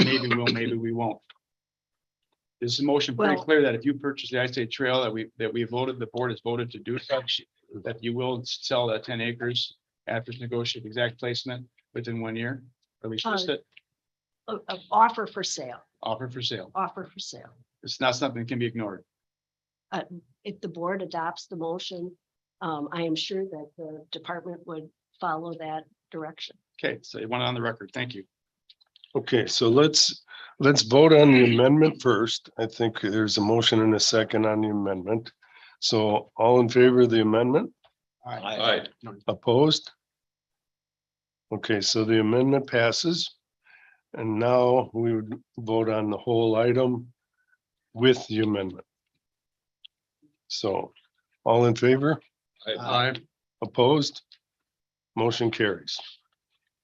Speaker 4: maybe we'll, maybe we won't? This motion pretty
Speaker 10: Well-
Speaker 4: clear that if you purchase the Ice Age Trail that we voted, the board has voted to do such, that you will sell that 10 acres after it's negotiated exact placement within 1 year, or at least list it,
Speaker 10: Offer for sale,
Speaker 4: offer for sale.
Speaker 10: offer for sale.
Speaker 4: It's not something that can be ignored.
Speaker 10: If the board adopts the motion, I am sure that the department would follow that direction.
Speaker 4: Okay, so you want it on the record. Thank you.
Speaker 1: okay, so let's vote on the amendment first. I think there's a motion and a second on the amendment. So all in favor of the amendment?
Speaker 9: Aye.
Speaker 1: Opposed? Okay, so the amendment passes. And now we would vote on the whole item with the amendment. So all in favor?
Speaker 9: Aye.
Speaker 1: Opposed? Motion carries.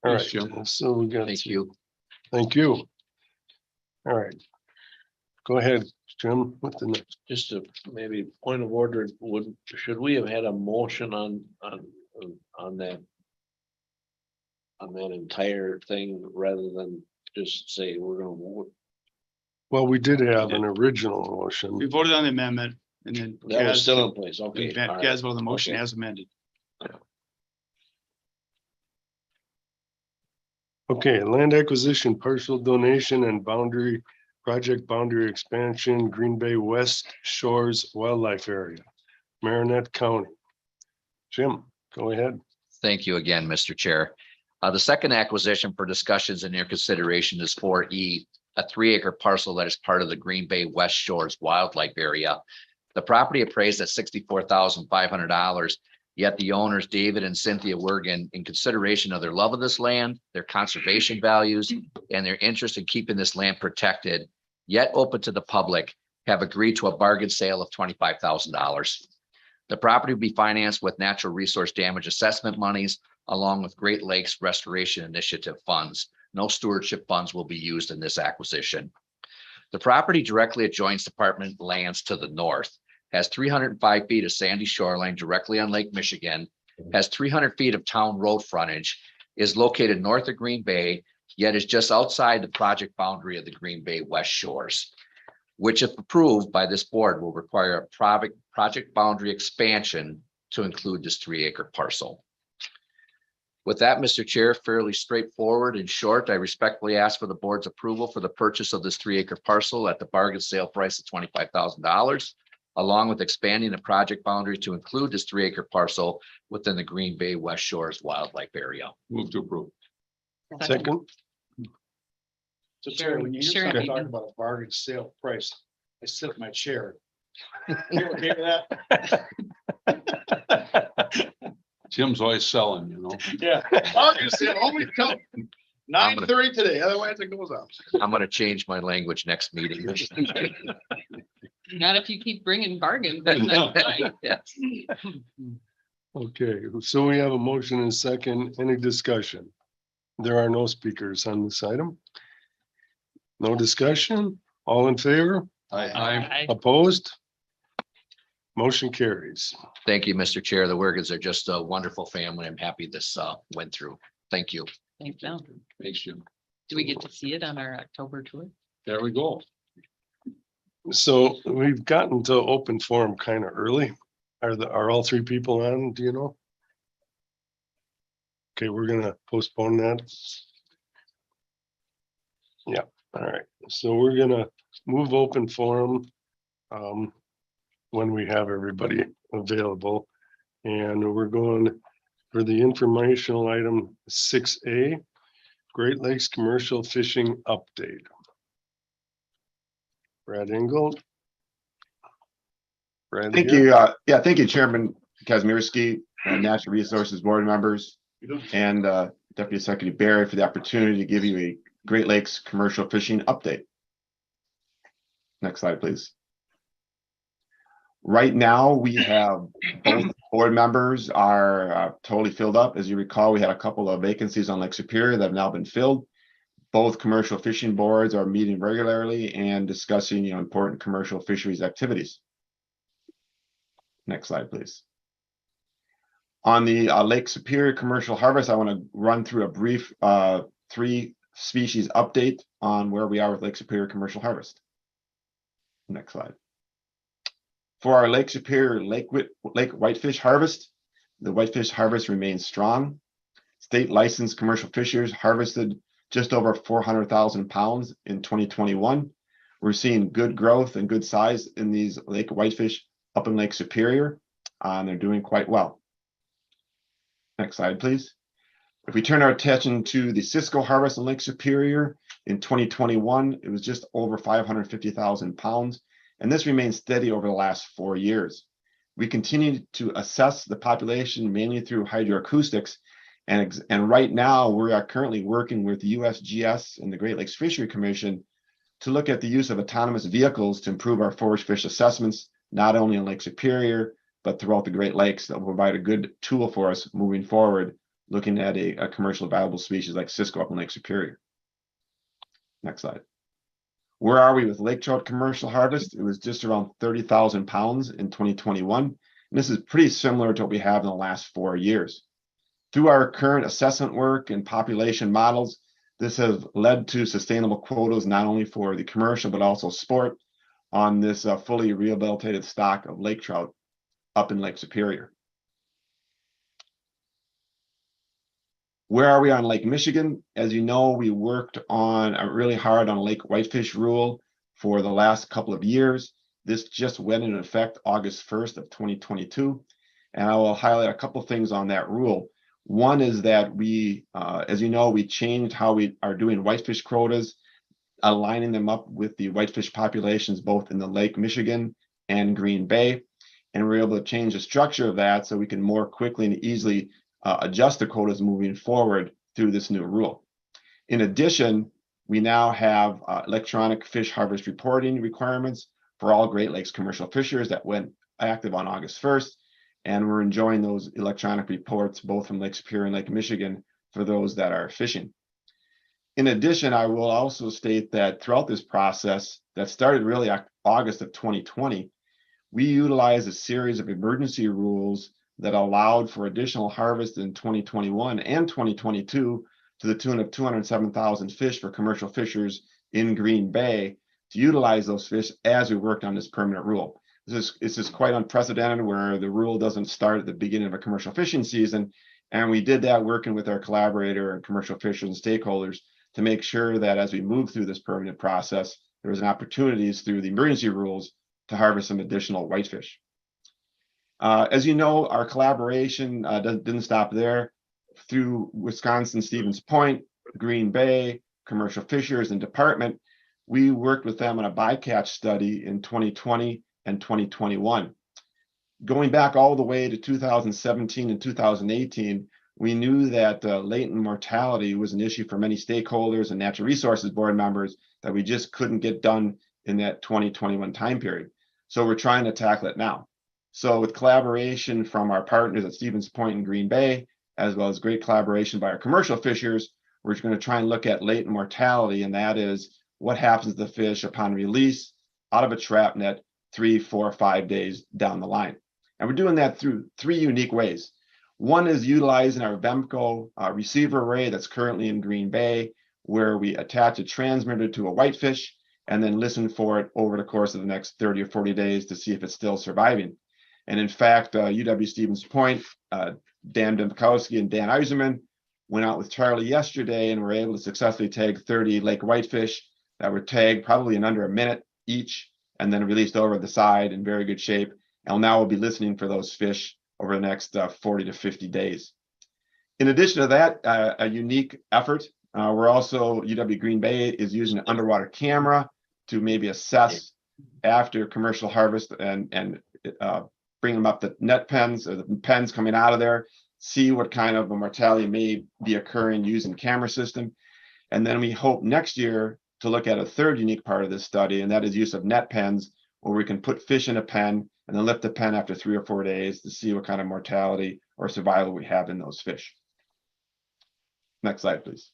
Speaker 1: All
Speaker 9: Thanks,
Speaker 1: right,
Speaker 9: Jim.
Speaker 1: so we got.
Speaker 8: Thank you.
Speaker 1: Thank you. All right. Go ahead, Jim, with the next.
Speaker 2: Just a maybe point of order, should we have had a motion on that? On that entire thing rather than just say we're gonna vote?
Speaker 1: Well, we did have an original motion.
Speaker 4: We voted on the amendment and then.
Speaker 2: That was
Speaker 4: Gaz-
Speaker 2: still in place, okay. all right.
Speaker 4: Gaz voted the motion
Speaker 2: Okay.
Speaker 4: as amended.
Speaker 1: Okay, land acquisition, partial donation and boundary, project boundary expansion, Green Bay West Shores Wildlife Area, Marinette County. Jim, go ahead.
Speaker 8: Thank you again, Mr. Chair. The second acquisition for discussions in your consideration is 4E, a 3-acre parcel that is part of the Green Bay West Shores Wildlife Area. The property appraised at $64,500, yet the owners, David and Cynthia Wergen, in consideration of their love of this land, their conservation values, and their interest in keeping this land protected, yet open to the public, have agreed to a bargain sale of $25,000. The property will be financed with natural resource damage assessment monies, along with Great Lakes Restoration Initiative funds. No stewardship funds will be used in this acquisition. The property directly adjoins department lands to the north, has 305 feet of sandy shoreline directly on Lake Michigan, has 300 feet of town road frontage, is located north of Green Bay, yet is just outside the project boundary of the Green Bay West Shores, which, if approved by this board, will require a project boundary expansion to include this 3-acre parcel. With that, Mr. Chair, fairly straightforward and short, I respectfully ask for the board's approval for the purchase of this 3-acre parcel at the bargain sale price of $25,000, along with expanding the project boundary to include this 3-acre parcel within the Green Bay West Shores Wildlife Area.
Speaker 9: Move to approve.
Speaker 1: Second,
Speaker 4: So Terry, when you hear
Speaker 3: Sure.
Speaker 4: somebody talk about a bargain sale price, I sit in my chair. You okay with that?
Speaker 9: Jim's always selling, you know.
Speaker 4: Yeah. Bargain sale only till 9:30 today, otherwise it goes up.
Speaker 8: I'm going to change my language next meeting.
Speaker 3: Not if you keep bringing bargains.
Speaker 8: Yes.
Speaker 1: Okay, so we have a motion and a second. Any discussion? There are no speakers on this item. No discussion? All in favor?
Speaker 3: I,
Speaker 1: Opposed? Motion carries.
Speaker 8: Thank you, Mr. Chair. The Wiggins are just a wonderful family. I'm happy this went through. Thank you.
Speaker 3: think so.
Speaker 9: Thanks, Jim.
Speaker 3: Do we get to see it on our October tour?
Speaker 9: There we go.
Speaker 1: So we've gotten to open forum kind of early. Are all three people on? Do you know? Okay, we're gonna postpone that. Yeah, all right. So we're gonna move open forum when we have everybody available. And we're going for the informational item 6A, Great Lakes Commercial Fishing Update. Brad Engel. Brad
Speaker 13: Thank
Speaker 1: here.
Speaker 13: you. Thank you, Chairman Kazmierski, Natural Resources Board members, and Deputy Secretary Barry for the opportunity to give you a Great Lakes commercial fishing update. Next slide, please. Right now, we have both board members are totally filled up. As you recall, we had a couple of vacancies on Lake Superior that have now been filled. Both commercial fishing boards are meeting regularly and discussing, important commercial fisheries activities. Next slide, please. On the Lake Superior commercial harvest, I want to run through a brief 3 species update on where we are with Lake Superior commercial harvest. Next slide. For our Lake Superior Lake Whitefish harvest, the Whitefish harvest remains strong. State licensed commercial fishers harvested just over 400,000 pounds in 2021. We're seeing good growth and good size in these Lake Whitefish up in Lake Superior, and they're doing quite well. Next slide, please. If we turn our attention to the Cisco harvest in Lake Superior in 2021, it was just over 550,000 pounds, and this remains steady over the last 4 years. We continue to assess the population mainly through hydroacoustics, and right now we are currently working with the USGS and the Great Lakes Fishery Commission to look at the use of autonomous vehicles to improve our forage fish assessments, not only in Lake Superior, but throughout the Great Lakes. That will provide a good tool for us moving forward, looking at a commercially valuable species like Cisco up in Lake Superior. Next slide. Where are we with lake trout commercial harvest? It was just around 30,000 pounds in 2021. And this is pretty similar to what we have in the last 4 years. Through our current assessment work and population models, this has led to sustainable quotas, not only for the commercial, but also sport on this fully rehabilitated stock of lake trout up in Lake Superior. Where are we on Lake Michigan? As you know, we worked on really hard on Lake Whitefish rule for the last couple of years. This just went into effect August 1st of 2022. And I will highlight a couple of things on that rule. One is that we, as you know, we changed how we are doing whitefish quotas, aligning them up with the whitefish populations both in the Lake Michigan and Green Bay. And we're able to change the structure of that so we can more quickly and easily adjust the quotas moving forward through this new rule. In addition, we now have electronic fish harvest reporting requirements for all Great Lakes commercial fishers that went active on August 1st. And we're enjoying those electronic reports both from Lake Superior and Lake Michigan for those that are fishing. In addition, I will also state that throughout this process that started really August of 2020, we utilized a series of emergency rules that allowed for additional harvest in 2021 and 2022 to the tune of 207,000 fish for commercial fishers in Green Bay to utilize those fish as we worked on this permanent rule. This is quite unprecedented where the rule doesn't start at the beginning of a commercial fishing season. And we did that working with our collaborator and commercial fishers and stakeholders to make sure that as we move through this permanent process, there was an opportunities through the emergency rules to harvest some additional whitefish. As you know, our collaboration didn't stop there. Through Wisconsin Stevens Point, Green Bay, commercial fishers and department, we worked with them on a bycatch study in 2020 and 2021. Going back all the way to 2017 and 2018, we knew that latent mortality was an issue for many stakeholders and natural resources board members that we just couldn't get done in that 2021 time period. So we're trying to tackle it now. So with collaboration from our partners at Stevens Point and Green Bay, as well as great collaboration by our commercial fishers, we're going to try and look at latent mortality, and that is what happens to the fish upon release out of a trap net 3, 4, 5 days down the line. And we're doing that through 3 unique ways. One is utilizing our Vemco receiver array that's currently in Green Bay, where we attach a transmitter to a whitefish and then listen for it over the course of the next 30 or 40 days to see if it's still surviving. And in fact, UW Stevens Point, Dan Dembkowski and Dan Eiserman went out with Charlie yesterday and were able to successfully tag 30 lake whitefish that were tagged probably in under a minute each, and then released over the side in very good shape. And now we'll be listening for those fish over the next 40 to 50 days. In addition to that, a unique effort, we're also, UW Green Bay is using an underwater camera to maybe assess after commercial harvest and bring them up the net pens or the pens coming out of there, see what kind of a mortality may be occurring using camera system. And then we hope next year to look at a third unique part of this study, and that is use of net pens, where we can put fish in a pen and then lift the pen after 3 or 4 days to see what kind of mortality or survival we have in those fish. Next slide, please.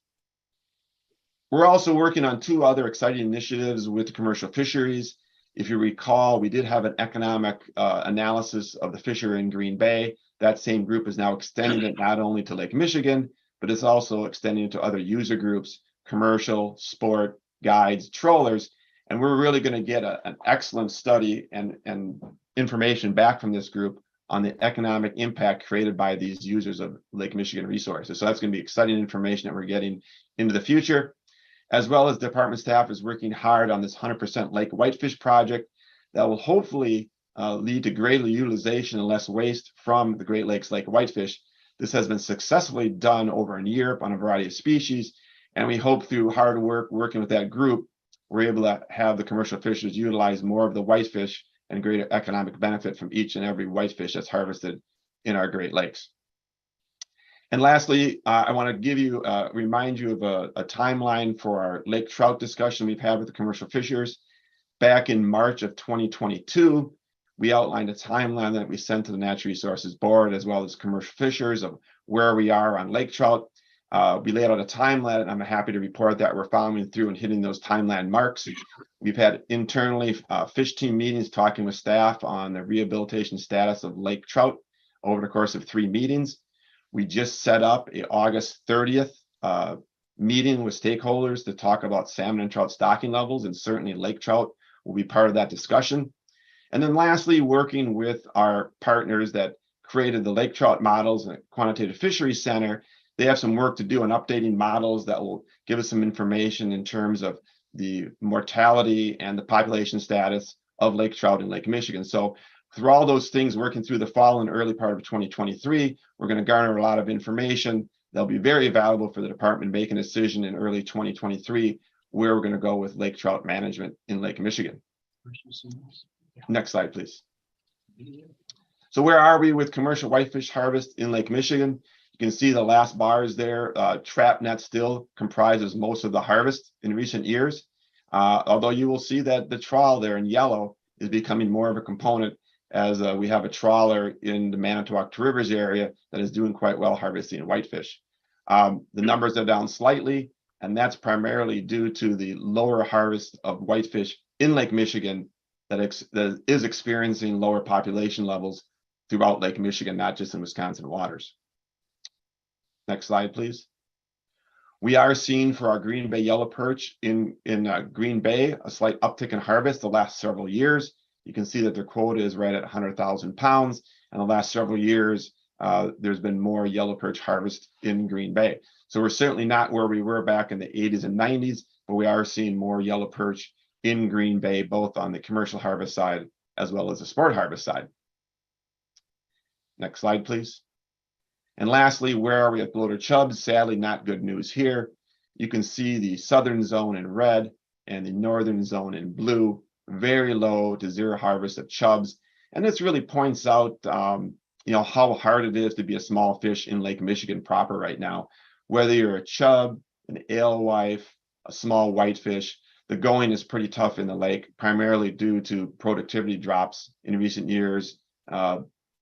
Speaker 13: We're also working on 2 other exciting initiatives with the commercial fisheries. If you recall, we did have an economic analysis of the fishery in Green Bay. That same group is now extending it not only to Lake Michigan, but it's also extending it to other user groups, commercial, sport, guides, trollers. And we're really going to get an excellent study and information back from this group on the economic impact created by these users of Lake Michigan resources. So that's going to be exciting information that we're getting into the future, as well as department staff is working hard on this 100% lake whitefish project that will hopefully lead to greater utilization and less waste from the Great Lakes lake whitefish. This has been successfully done over in Europe on a variety of species, and we hope through hard work working with that group, we're able to have the commercial fishers utilize more of the whitefish and greater economic benefit from each and every whitefish that's harvested in our Great Lakes. And lastly, I want to give you, remind you of a timeline for our lake trout discussion we've had with the commercial fishers. Back in March of 2022, we outlined a timeline that we sent to the Natural Resources Board as well as commercial fishers of where we are on lake trout. We laid out a timeline, and I'm happy to report that we're following through and hitting those timeline marks. We've had internally fish team meetings talking with staff on the rehabilitation status of lake trout over the course of 3 meetings. We just set up a August 30th meeting with stakeholders to talk about salmon and trout stocking levels, and certainly lake trout will be part of that discussion. And then lastly, working with our partners that created the lake trout models and Quantitative Fisheries Center, they have some work to do on updating models that will give us some information in terms of the mortality and the population status of lake trout in Lake Michigan. So through all those things, working through the fall and early part of 2023, we're going to garner a lot of information that'll be very valuable for the department making a decision in early 2023 where we're going to go with lake trout management in Lake Michigan. Next slide, please. So where are we with commercial whitefish harvest in Lake Michigan? You can see the last bars there. Trap net still comprises most of the harvest in recent years, although you will see that the trawl there in yellow is becoming more of a component as we have a trawler in the Manitowoc to Rivers area that is doing quite well harvesting whitefish. The numbers are down slightly, and that's primarily due to the lower harvest of whitefish in Lake Michigan that is experiencing lower population levels throughout Lake Michigan, not just in Wisconsin waters. Next slide, please. We are seeing for our Green Bay yellow perch in Green Bay a slight uptick in harvest the last several years. You can see that their quota is right at 100,000 pounds. And the last several years, there's been more yellow perch harvest in Green Bay. So we're certainly not where we were back in the 80s and 90s, but we are seeing more yellow perch in Green Bay, both on the commercial harvest side as well as the sport harvest side. Next slide, please. And lastly, where are we at bloater chubs? Sadly, not good news here. You can see the southern zone in red and the northern zone in blue, very low to zero harvest of chubs. And this really points out, how hard it is to be a small fish in Lake Michigan proper right now. Whether you're a chub, an alewife, a small whitefish, the going is pretty tough in the lake, primarily due to productivity drops in recent years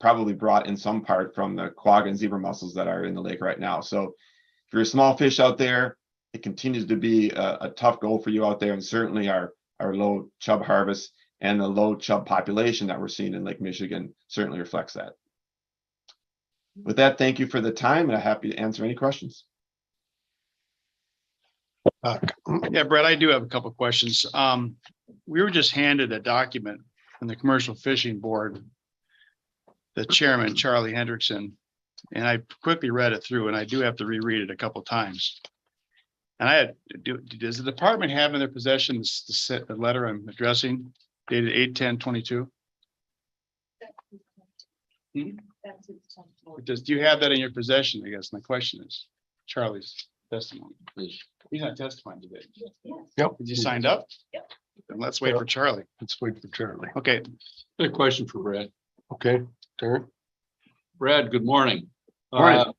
Speaker 13: probably brought in some part from the quagga and zebra mussels that are in the lake right now. So if you're a small fish out there, it continues to be a tough go for you out there, and certainly our low chub harvest and the low chub population that we're seeing in Lake Michigan certainly reflects that. With that, thank you for the time, and I'm happy to answer any questions.
Speaker 4: Yeah, Brett, I do have a couple of questions. We were just handed a document from the Commercial Fishing Board, the chairman, Charlie Hendrickson, and I quickly read it through, and I do have to reread it a couple of times. And does the department have in their possession the letter I'm addressing dated 8/10/22? Do you have that in your possession? I guess my question is Charlie's testimony. He's not testifying today.
Speaker 1: Yep.
Speaker 4: Did you signed up?
Speaker 10: Yep.
Speaker 4: Then let's wait for Charlie.
Speaker 1: Let's wait for Charlie.
Speaker 4: Okay.
Speaker 9: Good question for Brad.
Speaker 1: Okay, Terry?
Speaker 9: Brad, good morning.
Speaker 4: Morning.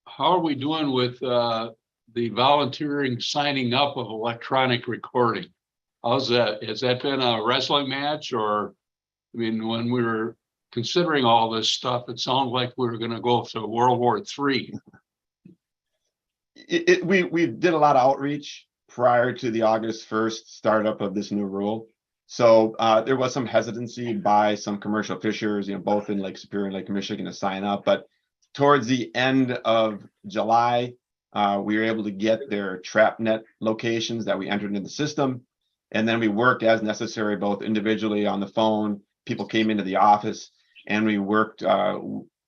Speaker 9: How are we doing with the volunteering signing up of electronic recording? How's that? Has that been a wrestling match, or, I mean, when we were considering all this stuff, it sounded like we were gonna go to World War III.
Speaker 13: We did a lot of outreach prior to the August 1st startup of this new rule. So there was some hesitancy by some commercial fishers, both in Lake Superior and Lake Michigan to sign up. But towards the end of July, we were able to get their trap net locations that we entered into the system. And then we worked as necessary, both individually on the phone. People came into the office, and we worked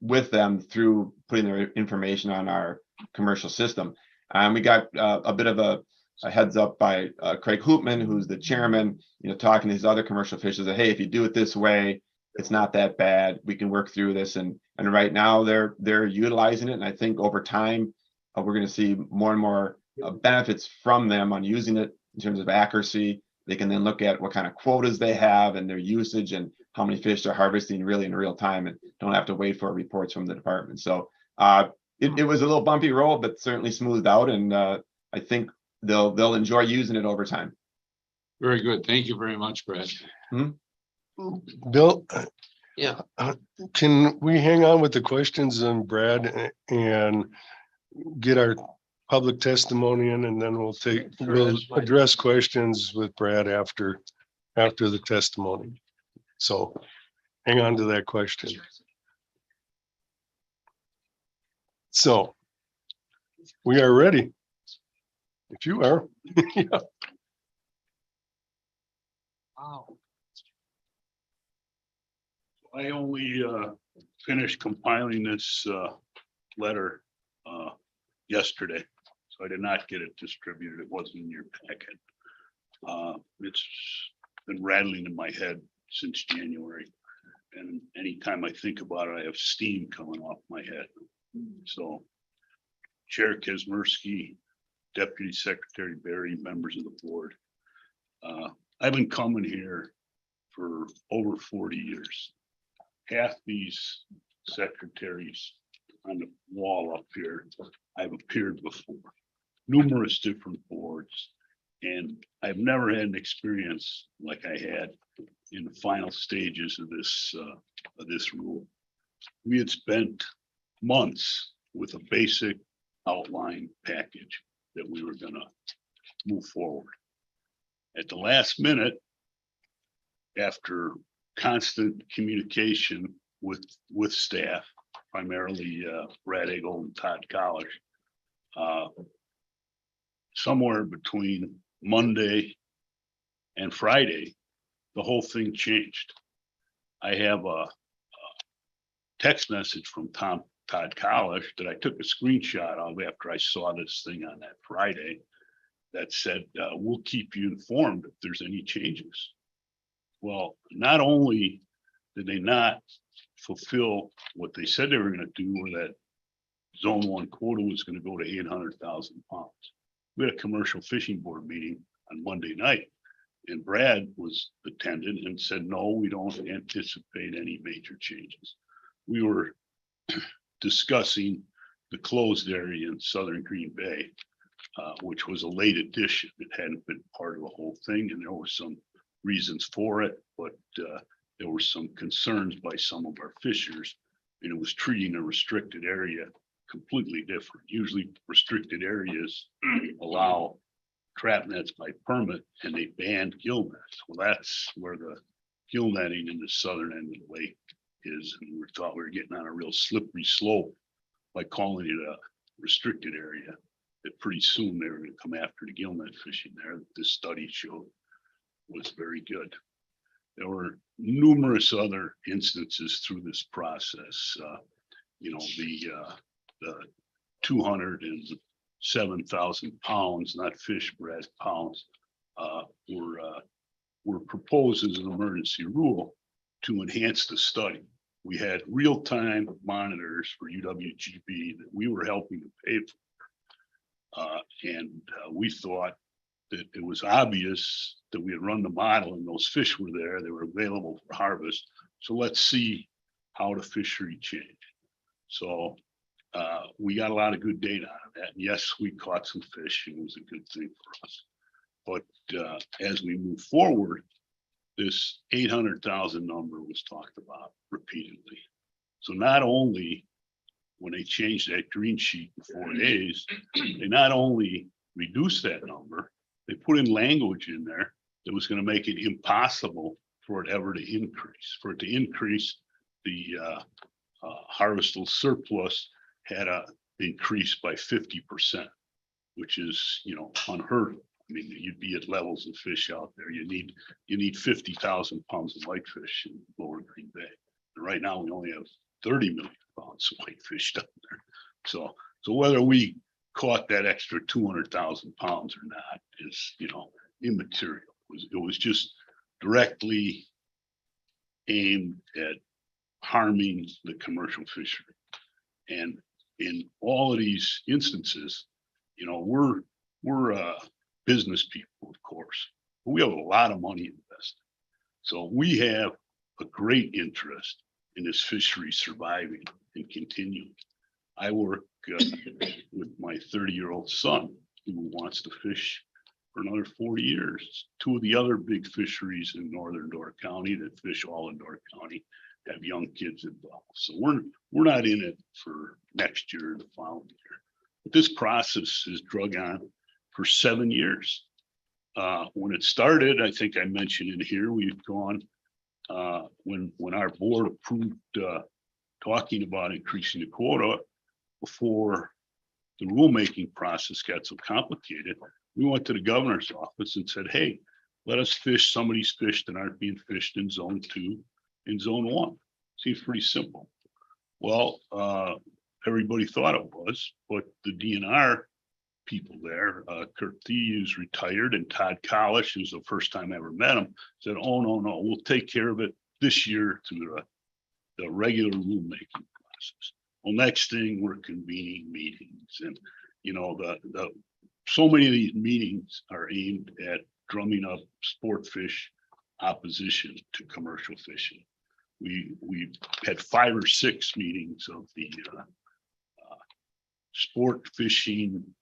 Speaker 13: with them through putting their information on our commercial system. And we got a bit of a heads up by Craig Hoopman, who's the chairman, talking to his other commercial fishers that, hey, if you do it this way, it's not that bad. We can work through this. And right now they're utilizing it. And I think over time, we're going to see more and more benefits from them on using it in terms of accuracy. They can then look at what kind of quotas they have and their usage and how many fish they're harvesting really in real time, and don't have to wait for reports from the department. So it was a little bumpy road, but certainly smoothed out. And I think they'll enjoy using it over time.
Speaker 9: Very good. Thank you very much, Brad.
Speaker 1: Bill?
Speaker 2: Yeah.
Speaker 1: Can we hang on with the questions on Brad and get our public testimony in, and then we'll address questions with Brad after the testimony. So hang on to that question. So we are ready. If you are. Yeah.
Speaker 12: Wow. I only finished compiling this letter yesterday, so I did not get it distributed. It wasn't in your packet. It's been rattling in my head since January, and anytime I think about it, I have steam coming off my head. So, Chair Kazmersky, Deputy Secretary Barry, members of the board, I've been coming here for over 40 years. Half these secretaries on the wall up here, I've appeared before, numerous different boards, and I've never had an experience like I had in the final stages of this rule. We had spent months with a basic outline package that we were gonna move forward. At the last minute, after constant communication with staff, primarily Brad Eagle and Todd College, somewhere between Monday and Friday, the whole thing changed. I have a text message from Todd College that I took a screenshot of after I saw this thing on that Friday that said, we'll keep you informed if there's any changes. Well, not only did they not fulfill what they said they were going to do, or that zone 1 quota was going to go to 800,000 pounds. We had a commercial fishing board meeting on Monday night, and Brad was attended and said, no, we don't anticipate any major changes. We were discussing the closed area in southern Green Bay, which was a late addition. It hadn't been part of the whole thing, and there were some reasons for it, but there were some concerns by some of our fishers, and it was treating a restricted area completely different. Usually restricted areas allow trap nets by permit, and they banned gill nets. Well, that's where the gill netting in the southern end of the lake is, and we thought we were getting on a real slippery slope by calling it a restricted area. That pretty soon they were going to come after the gill net fishing there. This study showed was very good. There were numerous other instances through this process. The 207,000 pounds, not fish bred pounds, were proposed as an emergency rule to enhance the study. We had real-time monitors for UWGB that we were helping to pay for. We thought that it was obvious that we had run the model and those fish were there, they were available for harvest. So let's see how the fishery changed. So we got a lot of good data out of that. And yes, we caught some fish and it was a good thing for us. But as we move forward, this 800,000 number was talked about repeatedly. So not only when they changed that green sheet in 4 days, they not only reduced that number, they put in language in there that was going to make it impossible for it ever to increase. For it to increase, the harvestable surplus had to increase by 50%, which is, unheard of. I mean, you'd be at levels of fish out there. You need 50,000 pounds of whitefish in Lower Green Bay. And right now we only have 30 million pounds of whitefish down there. So whether we caught that extra 200,000 pounds or not is, immaterial. It was just directly aimed at harming the commercial fishery. And in all of these instances, we're business people, of course, but we have a lot of money invested. So we have a great interest in this fishery surviving and continuing. I work with my 30-year-old son who wants to fish for another 40 years. Two of the other big fisheries in northern Door County that fish all in Door County have young kids involved. So we're not in it for next year or the following year. But this process is drug on for 7 years. When it started, I think I mentioned in here, we've gone when our board approved talking about increasing the quota before the rulemaking process got so complicated. We went to the governor's office and said, hey, let us fish some of these fish that aren't being fished in zone 2 and zone 1. Seems pretty simple. Well, everybody thought it was, but the DNR people there, Kurt Thie, who's retired, and Todd Collish, who's the first time I ever met him, said, oh, no, we'll take care of it this year through the regular rulemaking process. Well, next thing, we're convening meetings, and the so many of these meetings are aimed at drumming up sport fish opposition to commercial fishing. We had 5 or 6 meetings of the sport fishing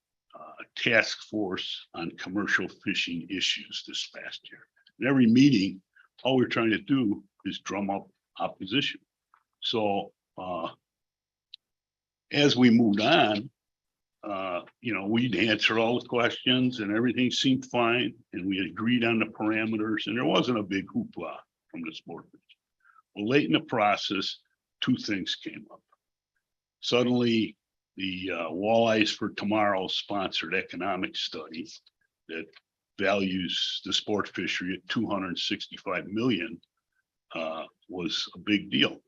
Speaker 12: task force on commercial fishing issues this past year. In every meeting, all we're trying to do is drum up opposition. So as we moved on, we'd answer all the questions and everything seemed fine. And we agreed on the parameters and there wasn't a big hoopla from the sport fishing. Well, late in the process, 2 things came up. Suddenly, the Walleyes for Tomorrow sponsored economic study that values the sport fishery at 265 million was a big deal.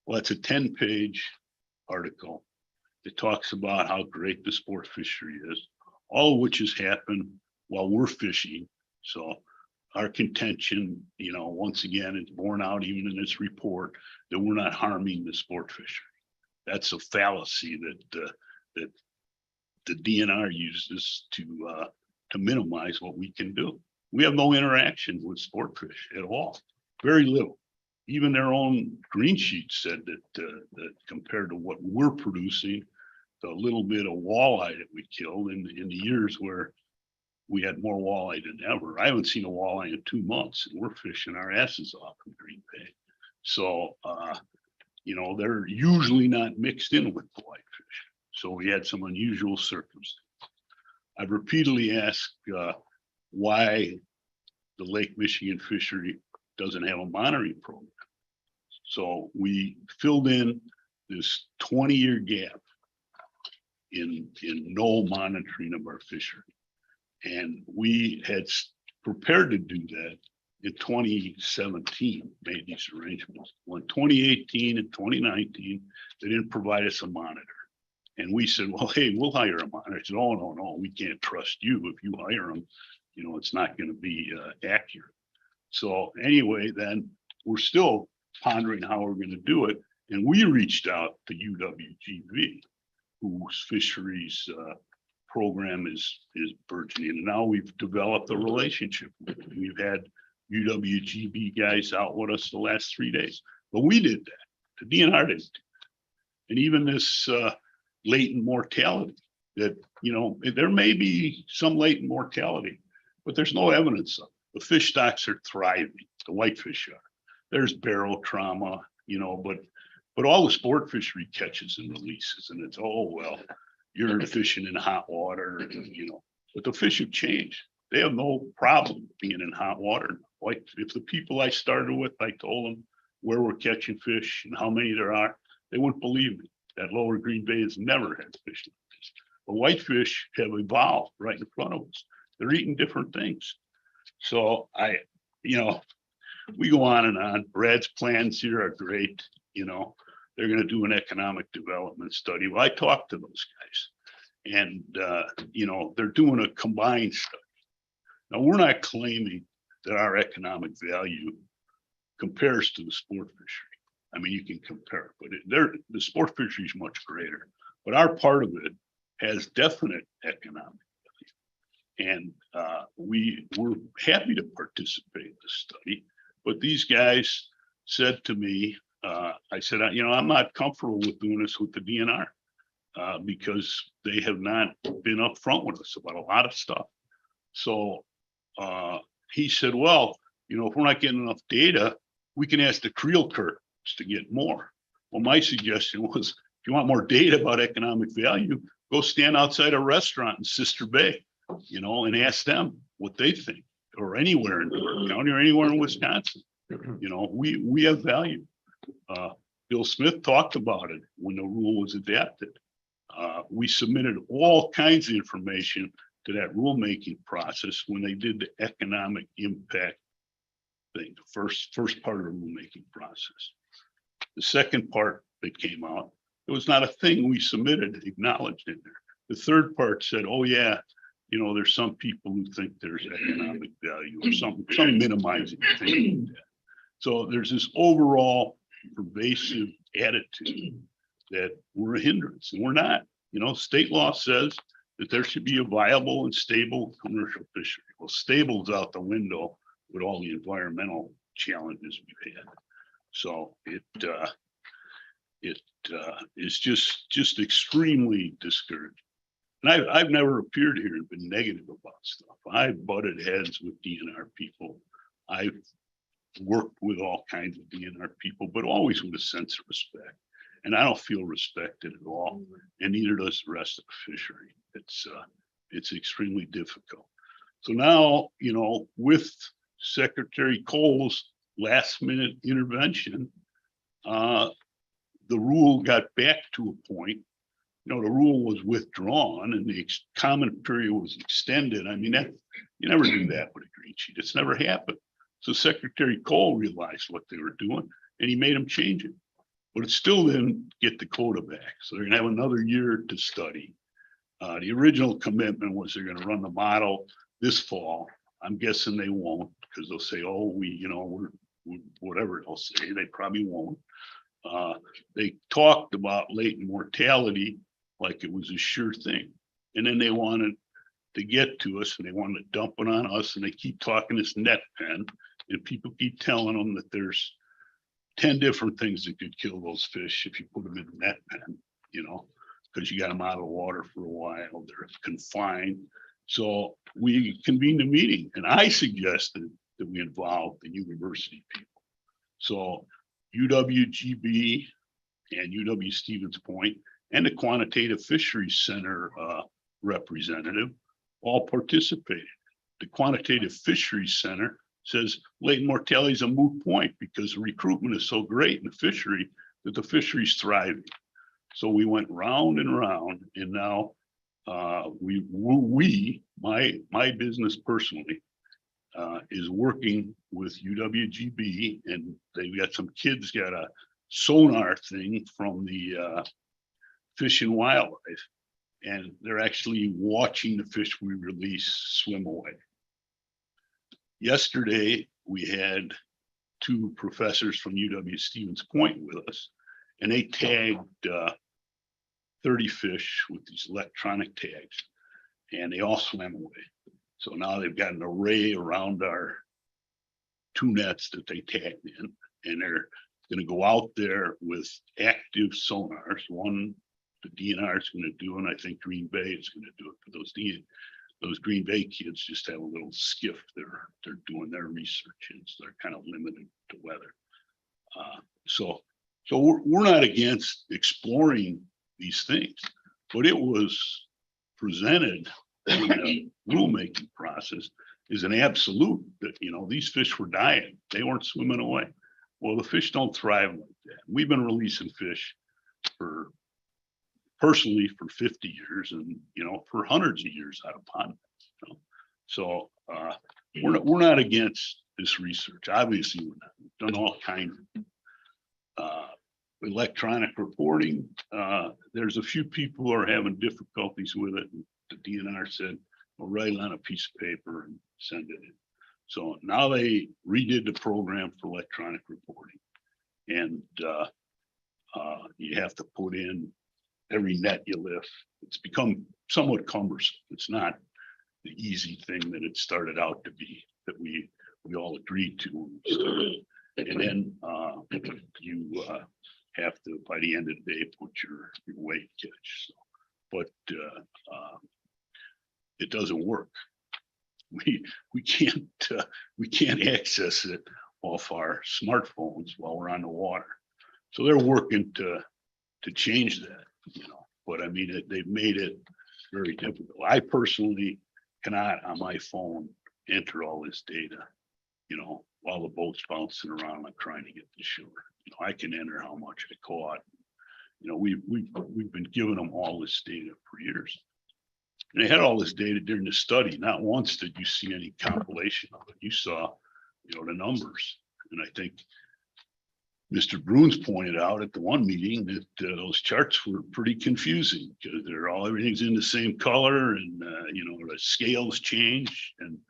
Speaker 12: Well, it's a 10-page article that talks about how great the sport fishery is, all of which has happened while we're fishing. So our contention, once again, it's borne out even in this report that we're not harming the sport fishery. That's a fallacy that the DNR uses to minimize what we can do. We have no interaction with sport fish at all, very little. Even their own green sheet said that compared to what we're producing, the little bit of walleye that we killed in the years where we had more walleye than ever. I haven't seen a walleye in 2 months, and we're fishing our asses off in Green Bay. So, you know, they're usually not mixed in with the whitefish. So we had some unusual circumstances. I've repeatedly asked why the Lake Michigan fishery doesn't have a monitoring program. So we filled in this 20-year gap in no monitoring of our fishery. And we had prepared to do that in 2017, made these arrangements. Well, in 2018 and 2019, they didn't provide us a monitor. And we said, well, hey, we'll hire a monitor. I said, oh, no, we can't trust you. If you hire them, you know, it's not going to be accurate. So anyway, then we're still pondering how we're going to do it. And we reached out to UWGV, whose fisheries program is burgeoning. And now we've developed a relationship. We've had UWGB guys out with us the last 3 days, but we did that. The DNR didn't. And even this latent mortality that, you know, there may be some latent mortality, but there's no evidence of it. The fish stocks are thriving. The whitefish are. There's barrel trauma, you know, but all the sport fishery catches and releases, and it's, oh, well, you're fishing in hot water, you know, but the fish have changed. They have no problem being in hot water. Like if the people I started with, I told them where we're catching fish and how many there are, they wouldn't believe me. That lower Green Bay has never had fish like this. But whitefish have evolved right in front of us. They're eating different things. So you know, we go on and on. Brad's plans here are great. You know, they're going to do an economic development study. Well, I talked to those guys, and you know, they're doing a combined study. Now, we're not claiming that our economic value compares to the sport fishery. I mean, you can compare, but the sport fishery is much greater. But our part of it has definite economic value, and we're happy to participate in this study. But these guys said to me, I said, you know, I'm not comfortable with doing this with the DNR because they have not been upfront with us about a lot of stuff. So he said, well, you know, if we're not getting enough data, we can ask the creel curtains to get more. Well, my suggestion was, if you want more data about economic value, go stand outside a restaurant in Sister Bay, you know, and ask them what they think, or anywhere in Burke County or anywhere in Wisconsin. You know, we have value. Bill Smith talked about it when the rule was adapted. We submitted all kinds of information to that rulemaking process when they did the economic impact thing, the first part of the rulemaking process. The second part that came out, it was not a thing we submitted, acknowledged in there. The third part said, oh yeah, you know, there's some people who think there's economic value or some minimizing thing like that. So there's this overall pervasive attitude that we're a hindrance, and we're not. You know, state law says that there should be a viable and stable commercial fishery. Well, stable's out the window with all the environmental challenges we've had. So it is just extremely discouraging. And I've never appeared here and been negative about stuff. I've butted heads with DNR people. I've worked with all kinds of DNR people, but always with a sense of respect. And I don't feel respected at all, and neither does the rest of the fishery. It's extremely difficult. So now, you know, with Secretary Cole's last minute intervention, the rule got back to a point. You know, the rule was withdrawn and the comment period was extended. I mean, that you never do that with a green sheet. It's never happened. So Secretary Cole realized what they were doing and he made them change it. But it still didn't get the quota back. So they're gonna have another year to study. The original commitment was they're gonna run the model this fall. I'm guessing they won't, because they'll say, oh, we're whatever they'll say, they probably won't. They talked about latent mortality like it was a sure thing. And then they wanted to get to us and they wanted to dump it on us, and they keep talking this net pen, and people keep telling them that there's 10 different things that could kill those fish if you put them in a net pen, you know, because you got them out of the water for a while, they're confined. So we convened a meeting and I suggested that we involve the university people. So UWGB and UW Stevens Point and the Quantitative Fisheries Center representative all participated. The Quantitative Fisheries Center says latent mortality is a moot point because the recruitment is so great in the fishery that the fishery is thriving. So we went round and round, and now my business personally is working with UWGB, and they've got some kids got a sonar thing from the Fish and Wildlife, and they're actually watching the fish we release swim away. Yesterday, we had 2 professors from UW Stevens Point with us, and they tagged 30 fish with these electronic tags, and they all swam away. So now they've got an array around our 2 nets that they tagged in, and they're going to go out there with active sonars. One, the DNR is going to do, and I think Green Bay is going to do it. But those Green Bay kids just have a little skiff. They're doing their research, and so they're kind of limited to weather. So we're not against exploring these things, but it was presented in the rulemaking process is an absolute that, these fish were dying. They weren't swimming away. Well, the fish don't thrive like that. We've been releasing fish personally for 50 years and, for hundreds of years out of pond. So we're not against this research. Obviously, we're not. We've done all kinds of electronic reporting. There's a few people who are having difficulties with it. The DNR said, well, write it on a piece of paper and send it in. So now they redid the program for electronic reporting. And you have to put in every net you lift. It's become somewhat cumbersome. It's not the easy thing that it started out to be, that we all agreed to when we started. And then you have to, by the end of the day, put your weight catch. So, but it doesn't work. We can't access it off our smartphones while we're on the water. So they're working to change that, but I mean, they've made it very difficult. I personally cannot on my phone enter all this data, while the boat's bouncing around, I'm trying to get to shore. I can enter how much I caught. We've been giving them all this data for years. And they had all this data during the study. Not once did you see any compilation of it. You saw, the numbers. And I think Mr. Bruins pointed out at the one meeting that those charts were pretty confusing because everything's in the same color, and the scales change. And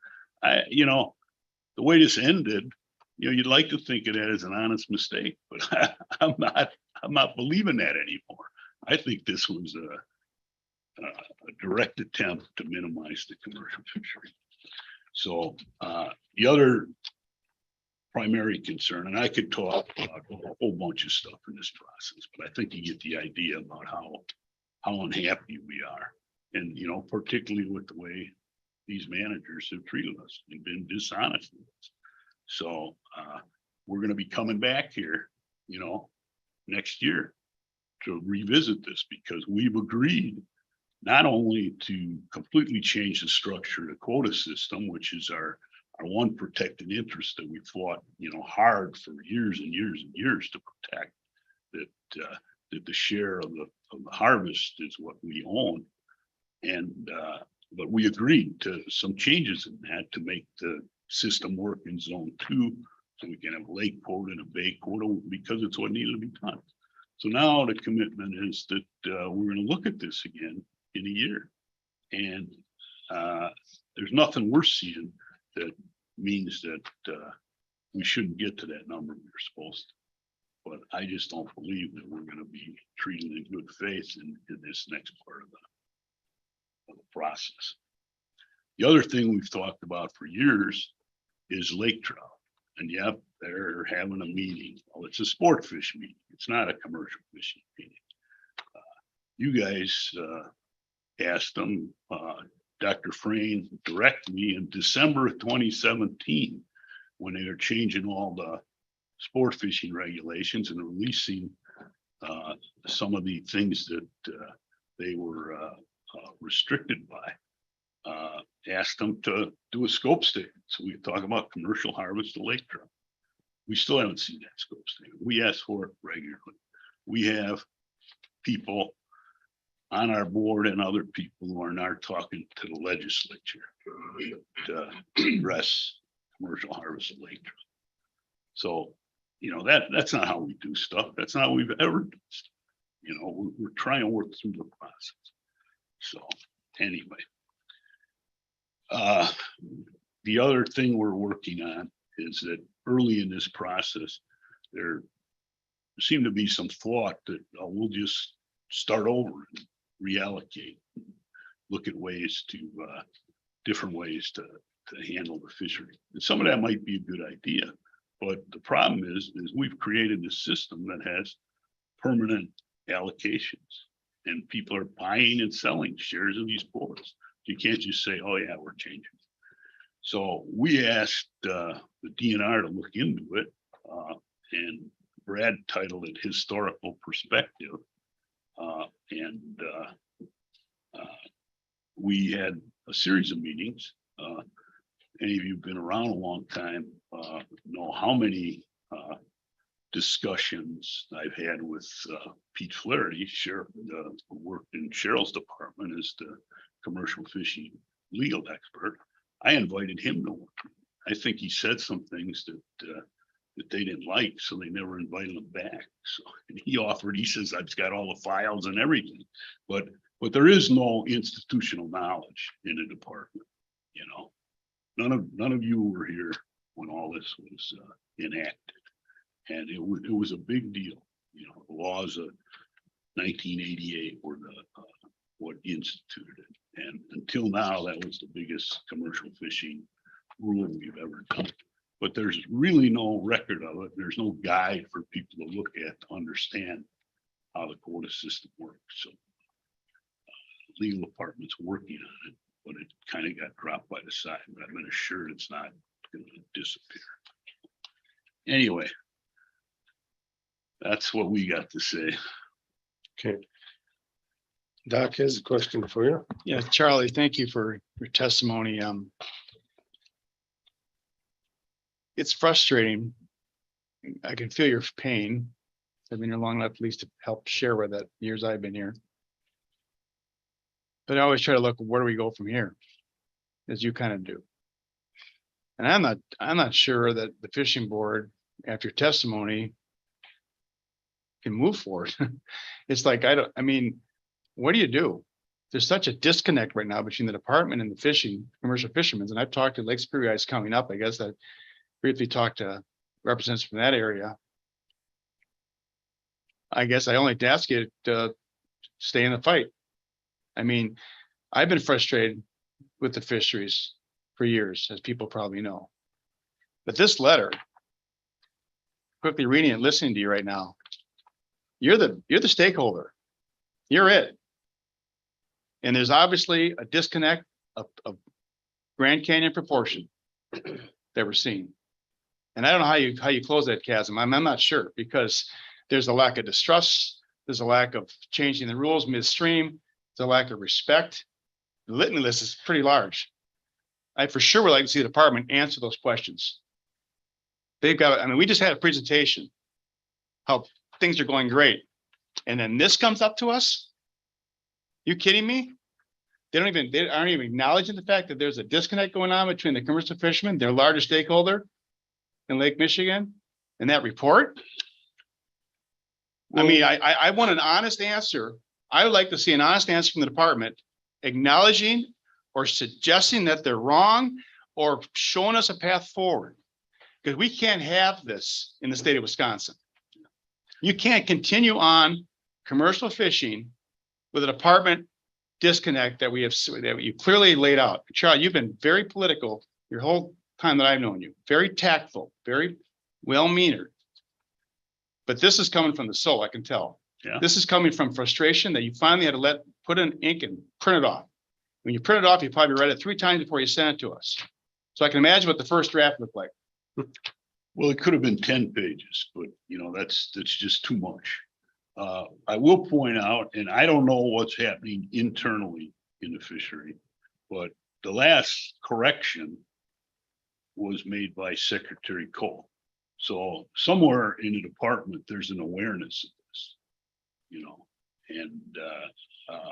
Speaker 12: the way this ended, you'd like to think of that as an honest mistake, but I'm not believing that anymore. I think this was a direct attempt to minimize the commercial fishery. So the other primary concern, and I could talk about a whole bunch of stuff in this process, but I think you get the idea about how unhappy we are, and particularly with the way these managers have treated us and been dishonest with us. So we're going to be coming back here, next year to revisit this, because we've agreed not only to completely change the structure of the quota system, which is our one protected interest that we fought, hard for years and years and years to protect, that the share of the harvest is what we own. And but we agreed to some changes in that to make the system work in zone 2, so we can have a lake quota and a bay quota, because it's what needed to be done. So now the commitment is that we're going to look at this again in a year, and there's nothing we're seeing that means that we shouldn't get to that number we're supposed to. But I just don't believe that we're going to be treated in good faith in this next part of the process. The other thing we've talked about for years is lake trout. And yep, they're having a meeting. Well, it's a sport fish meeting. It's not a commercial fishing meeting. You guys asked them, Dr. Frayne directed me in December of 2017, when they were changing all the sport fishing regulations and releasing some of the things that they were restricted by. Asked them to do a scope statement. So we talk about commercial harvest of lake trout. We still haven't seen that scope statement. We ask for it regularly. We have people on our board and other people who are now talking to the legislature to address commercial harvest of lake trout. So, that's not how we do stuff. That's not how we've ever done stuff. We're trying to work through the process. So anyway. The other thing we're working on is that early in this process, there seemed to be some thought that we'll just start over and reallocate, look at ways to different ways to handle the fishery. And some of that might be a good idea, but the problem is we've created this system that has permanent allocations, and people are buying and selling shares of these boards. You can't just say, oh yeah, we're changing. So we asked the DNR to look into it, and Brad titled it Historical Perspective. We had a series of meetings. Any of you who've been around a long time know how many discussions I've had with Pete Flaherty, sheriff, who worked in Cheryl's department as the commercial fishing legal expert. I invited him to work. I think he said some things that they didn't like, so they never invited him back. So and he says, I've got all the files and everything, but there is no institutional knowledge in the department. None of you were here when all this was enacted, and it was a big deal. The laws of 1988 were what instituted it. And until now, that was the biggest commercial fishing rule we've ever done. But there's really no record of it. There's no guide for people to look at to understand how the quota system works. So legal department's working on it, but it kind of got dropped by the side. But I've been assured it's not going to disappear. Anyway, that's what we got to say.
Speaker 1: Okay. Doc has a question for you.
Speaker 4: Yeah, Charlie, thank you for your testimony. It's frustrating. I can feel your pain. I've been here long enough at least to help share with it years I've been here. But I always try to look, where do we go from here? As you kind of do. And I'm not sure that the fishing board, after your testimony, can move forward. It's like, what do you do? There's such a disconnect right now between the department and the fishing, commercial fishermen. And I've talked to Lake Superior guys coming up. I guess I briefly talked to representatives from that area. I guess I only ask you to stay in the fight. I've been frustrated with the fisheries for years, as people probably know. But this letter, quickly reading it, listening to you right now, you're the stakeholder. You're it. And there's obviously a disconnect of Grand Canyon proportion that we're seeing. And I don't know how you close that chasm. I'm not sure, because there's a lack of distrust. There's a lack of changing the rules midstream. There's a lack of respect. The litany list is pretty large. I for sure would like to see the department answer those questions. They've got, we just had a presentation, how things are going great. And then this comes up to us. You kidding me? They aren't even acknowledging the fact that there's a disconnect going on between the commercial fishermen, their largest stakeholder in Lake Michigan, and that report. I want an honest answer. I would like to see an honest answer from the department, acknowledging or suggesting that they're wrong or showing us a path forward. Because we can't have this in the state of Wisconsin. You can't continue on commercial fishing with a department disconnect that you clearly laid out. Charlie, you've been very political your whole time that I've known you, very tactful, very well-meanered. But this is coming from the soul, I can tell.
Speaker 12: Yeah.
Speaker 4: This is coming from frustration that you finally had to put in ink and print it off. When you print it off, you probably read it 3 times before you sent it to us. So I can imagine what the first draft looked like.
Speaker 12: Well, it could have been 10 pages, but you know, that's just too much. I will point out, and I don't know what's happening internally in the fishery, but the last correction was made by Secretary Cole. So somewhere in the department, there's an awareness of this, you know, and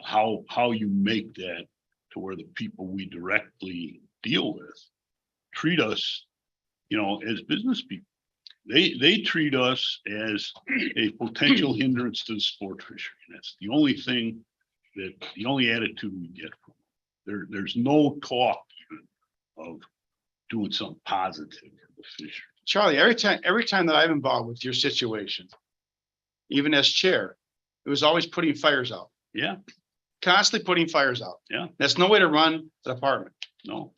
Speaker 12: how you make that to where the people we directly deal with treat us, you know, as business people. They treat us as a potential hindrance to the sport fishery. And that's the only thing the only attitude we get from them. There's no talk even of doing something positive for the fishery.
Speaker 4: Charlie, every time that I'm involved with your situation, even as chair, it was always putting fires out,
Speaker 12: Yeah,
Speaker 4: constantly putting fires out.
Speaker 12: Yeah.
Speaker 4: That's no way to run the department.
Speaker 12: no,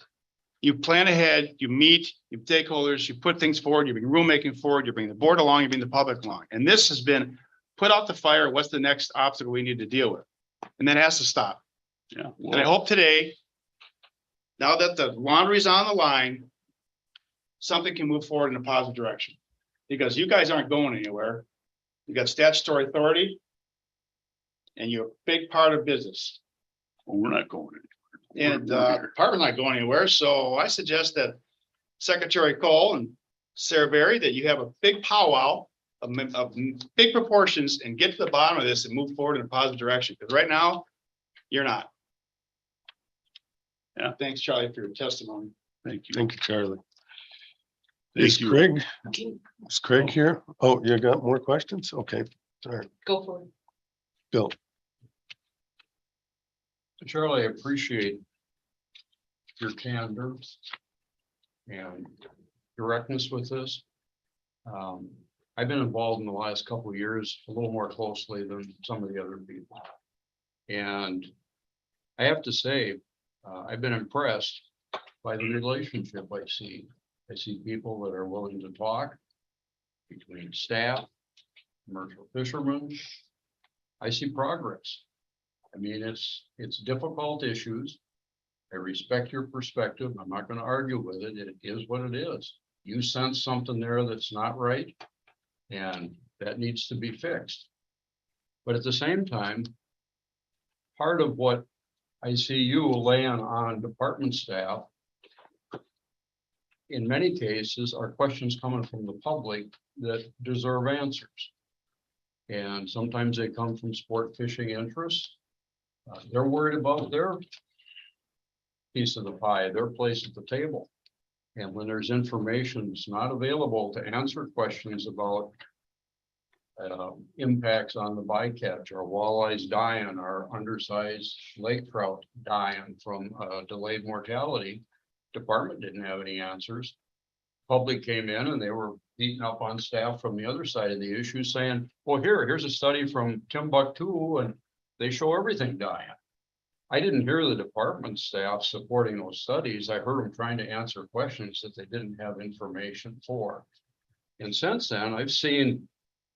Speaker 4: You plan ahead, you meet, you stakeholders, you put things forward, you bring rulemaking forward, you bring the board along, you bring the public along. And this has been put out the fire. What's the next obstacle we need to deal with? And that has to stop.
Speaker 12: yeah.
Speaker 4: And I hope today, now that the laundry's on the line, something can move forward in a positive direction. Because you guys aren't going anywhere. You got statutory authority. And you're a big part of business.
Speaker 12: Well, we're not going anywhere.
Speaker 4: And
Speaker 12: We're here.
Speaker 4: department's not going anywhere, so I suggest that Secretary Cole and Sarah Berry, that you have a big powwow of big proportions and get to the bottom of this and move forward in a positive direction, because right now, you're not.
Speaker 12: Yeah.
Speaker 4: Thanks, Charlie, for your testimony.
Speaker 12: Thank you.
Speaker 1: Thank you, Charlie.
Speaker 12: Thank
Speaker 1: Is
Speaker 12: you.
Speaker 1: Craig, is Craig here? Oh, you got more questions? Okay, all right,
Speaker 3: Go for it.
Speaker 1: Bill.
Speaker 12: Charlie, I appreciate your candor and directness with this. I've been involved in the last couple of years a little more closely than some of the other people. And I have to say, I've been impressed by the relationship I see. I see people that are willing to talk between staff, commercial fishermen. I see progress. I mean, it's difficult issues. I respect your perspective. I'm not going to argue with it. It is what it is. You sense something there that's not right, and that needs to be fixed. But at the same time, part of what I see you laying on department staff, in many cases, are questions coming from the public that deserve answers. And sometimes they come from sport fishing interests. They're worried about their piece of the pie, their place at the table. And when there's information that's not available to answer questions about impacts on the bycatch, or walleyes dying, or undersized lake trout dying from delayed mortality, department didn't have any answers. Public came in and they were beating up on staff from the other side of the issue, saying, well, here's a study from Timbuktu and they show everything dying. I didn't hear the department staff supporting those studies. I heard them trying to answer questions that they didn't have information for. And since then, I've seen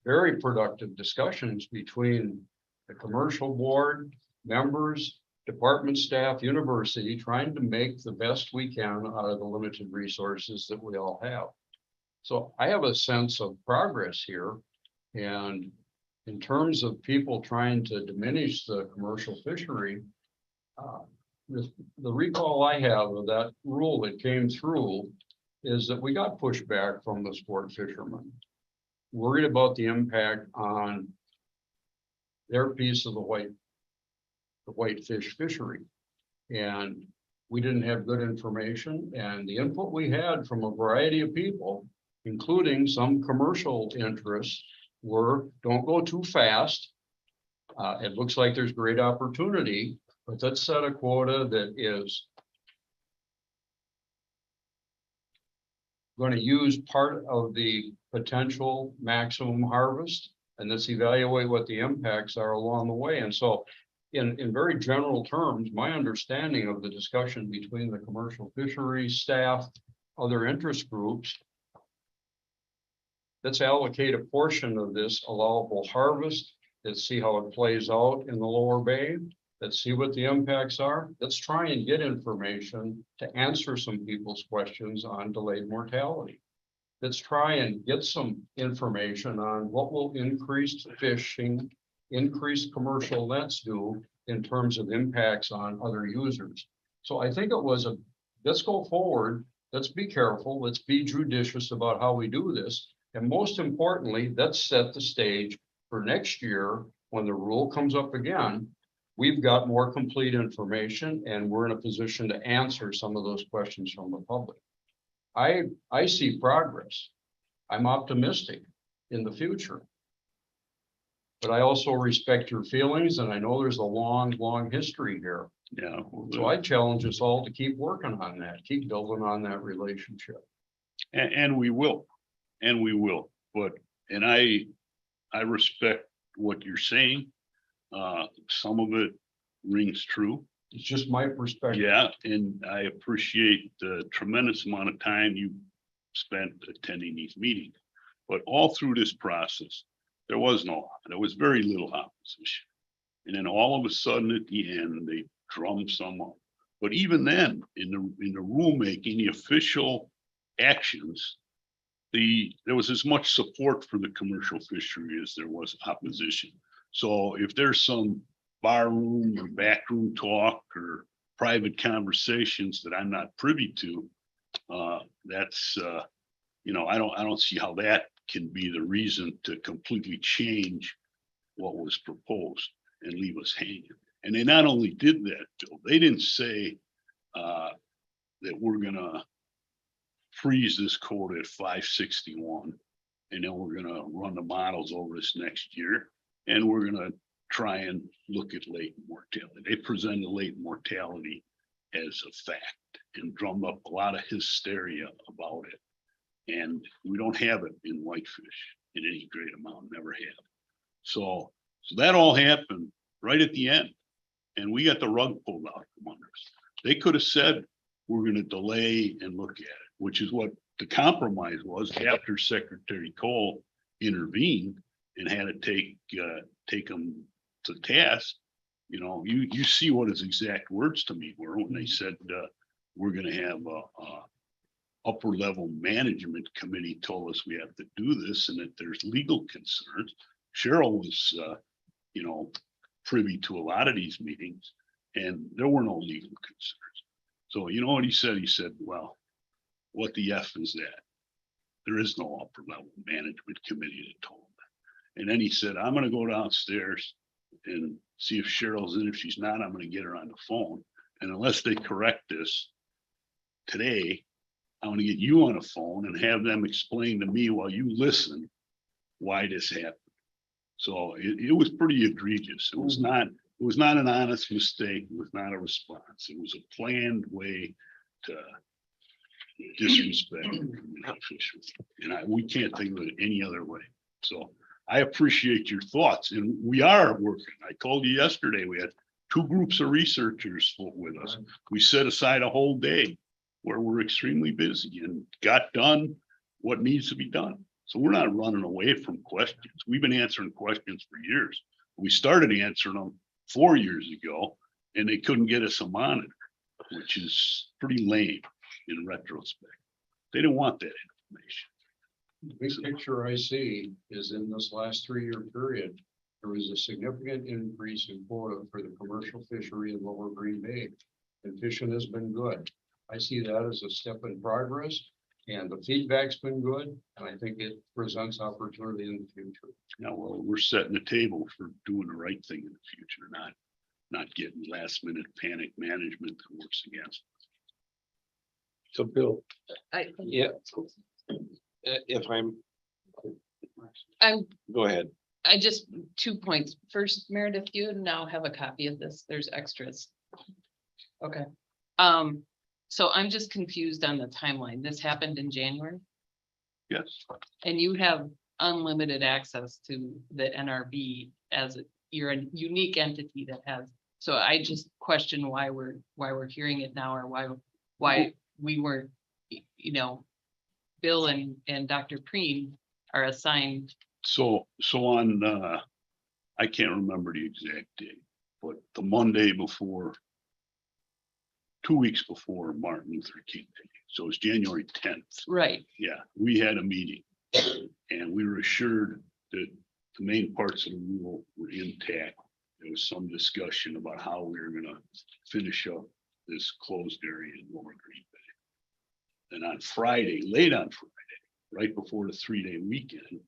Speaker 12: very productive discussions between the commercial board, members, department staff, university, trying to make the best we can out of the limited resources that we all have. So I have a sense of progress here. And in terms of people trying to diminish the commercial fishery, the recall I have of that rule that came through is that we got pushback from the sport fishermen, worried about the impact on their piece of the whitefish fishery. And we didn't have good information, and the input we had from a variety of people, including some commercial interests, were don't go too fast. It looks like there's great opportunity, but let's set a quota that is going to use part of the potential maximum harvest, and let's evaluate what the impacts are along the way. And so in very general terms, my understanding of the discussion between the commercial fisheries staff, other interest groups, let's allocate a portion of this allowable harvest. Let's see how it plays out in the lower bay. Let's see what the impacts are. Let's try and get information to answer some people's questions on delayed mortality. let's try and get some information on what will increased fishing, increased commercial nets do in terms of impacts on other users. So I think it was let's go forward, let's be careful, let's be judicious about how we do this. And most importantly, let's set the stage for next year, when the rule comes up again, we've got more complete information and we're in a position to answer some of those questions from the public. I see progress. I'm optimistic in the future. But I also respect your feelings, and I know there's a long, long history here.
Speaker 14: Yeah.
Speaker 12: So I challenge us all to keep working on that, keep building on that relationship.
Speaker 14: And we will, but, and I respect what you're saying. Some of it rings true.
Speaker 12: It's just my perspective.
Speaker 14: Yeah, and I appreciate the tremendous amount of time you spent attending these meetings. But all through this process, there was very little opposition. And then all of a sudden at the end, they drummed some up. But even then, in the rulemaking, the official actions, there was as much support for the commercial fishery as there was opposition. So if there's some barroom or backroom talk or private conversations that I'm not privy to, that's I don't see how that can be the reason to completely change what was proposed and leave us hanging. And they not only did that, Bill, they didn't say that we're gonna freeze this quota at 561 and then we're gonna run the models over this next year and we're gonna try and look at latent mortality. They presented latent mortality as a fact and drummed up a lot of hysteria about it. And we don't have it in whitefish in any great amount, never have. So that all happened right at the end. And we got the rug pulled out from under us. They could have said, we're going to delay and look at it, which is what the compromise was after Secretary Cole intervened and had to take them to task. You see what his exact words to me were when they said, we're going to have a upper level management committee told us we have to do this and that there's legal concerns. Cheryl was, privy to a lot of these meetings and there were no legal concerns. So you know what he said? He said, well, what the F is that? There is no upper level management committee that told them. And then he said, I'm going to go downstairs and see if Cheryl's in. If she's not, I'm going to get her on the phone. And unless they correct this today, I'm going to get you on the phone and have them explain to me while you listen why this happened. So it was pretty egregious. It was not an honest mistake. It was not a response. It was a planned way to disrespect fisheries. And we can't think of it any other way. So I appreciate your thoughts and we are working. I told you yesterday, we had 2 groups of researchers with us. We set aside a whole day where we're extremely busy and got done what needs to be done. So we're not running away from questions. We've been answering questions for years. We started answering them 4 years ago and they couldn't get us a monitor, which is pretty lame in retrospect. They didn't want that information.
Speaker 12: The big picture I see is in this last 3-year period, there was a significant increase in quota for the commercial fishery in Lower Green Bay. And fishing has been good. I see that as a step in progress and the feedback's been good. And I think it presents opportunity in the future.
Speaker 14: Now, well, we're setting the table for doing the right thing in the future, not getting last minute panic management that works against us.
Speaker 2: So Bill,
Speaker 3: I,
Speaker 2: yeah, if I'm,
Speaker 3: I'm,
Speaker 2: go ahead.
Speaker 3: I just, 2 points. First, Meredith, you now have a copy of this. There's extras. Okay. So I'm just confused on the timeline. This happened in January
Speaker 14: Yes.
Speaker 3: and you have unlimited access to the NRB as you're a unique entity that has. So I just question why we're hearing it now or why we weren't, Bill and Dr. Preen are assigned.
Speaker 14: So on, I can't remember the exact date, but the Monday before 2 weeks before Martin Luther King Day. So it was January 10th.
Speaker 3: Right.
Speaker 14: Yeah, we had a meeting and we were assured that the main parts of the rule were intact. There was some discussion about how we were gonna finish up this closed area in Lower Green Bay. And on Friday, late on Friday, right before the 3-day weekend,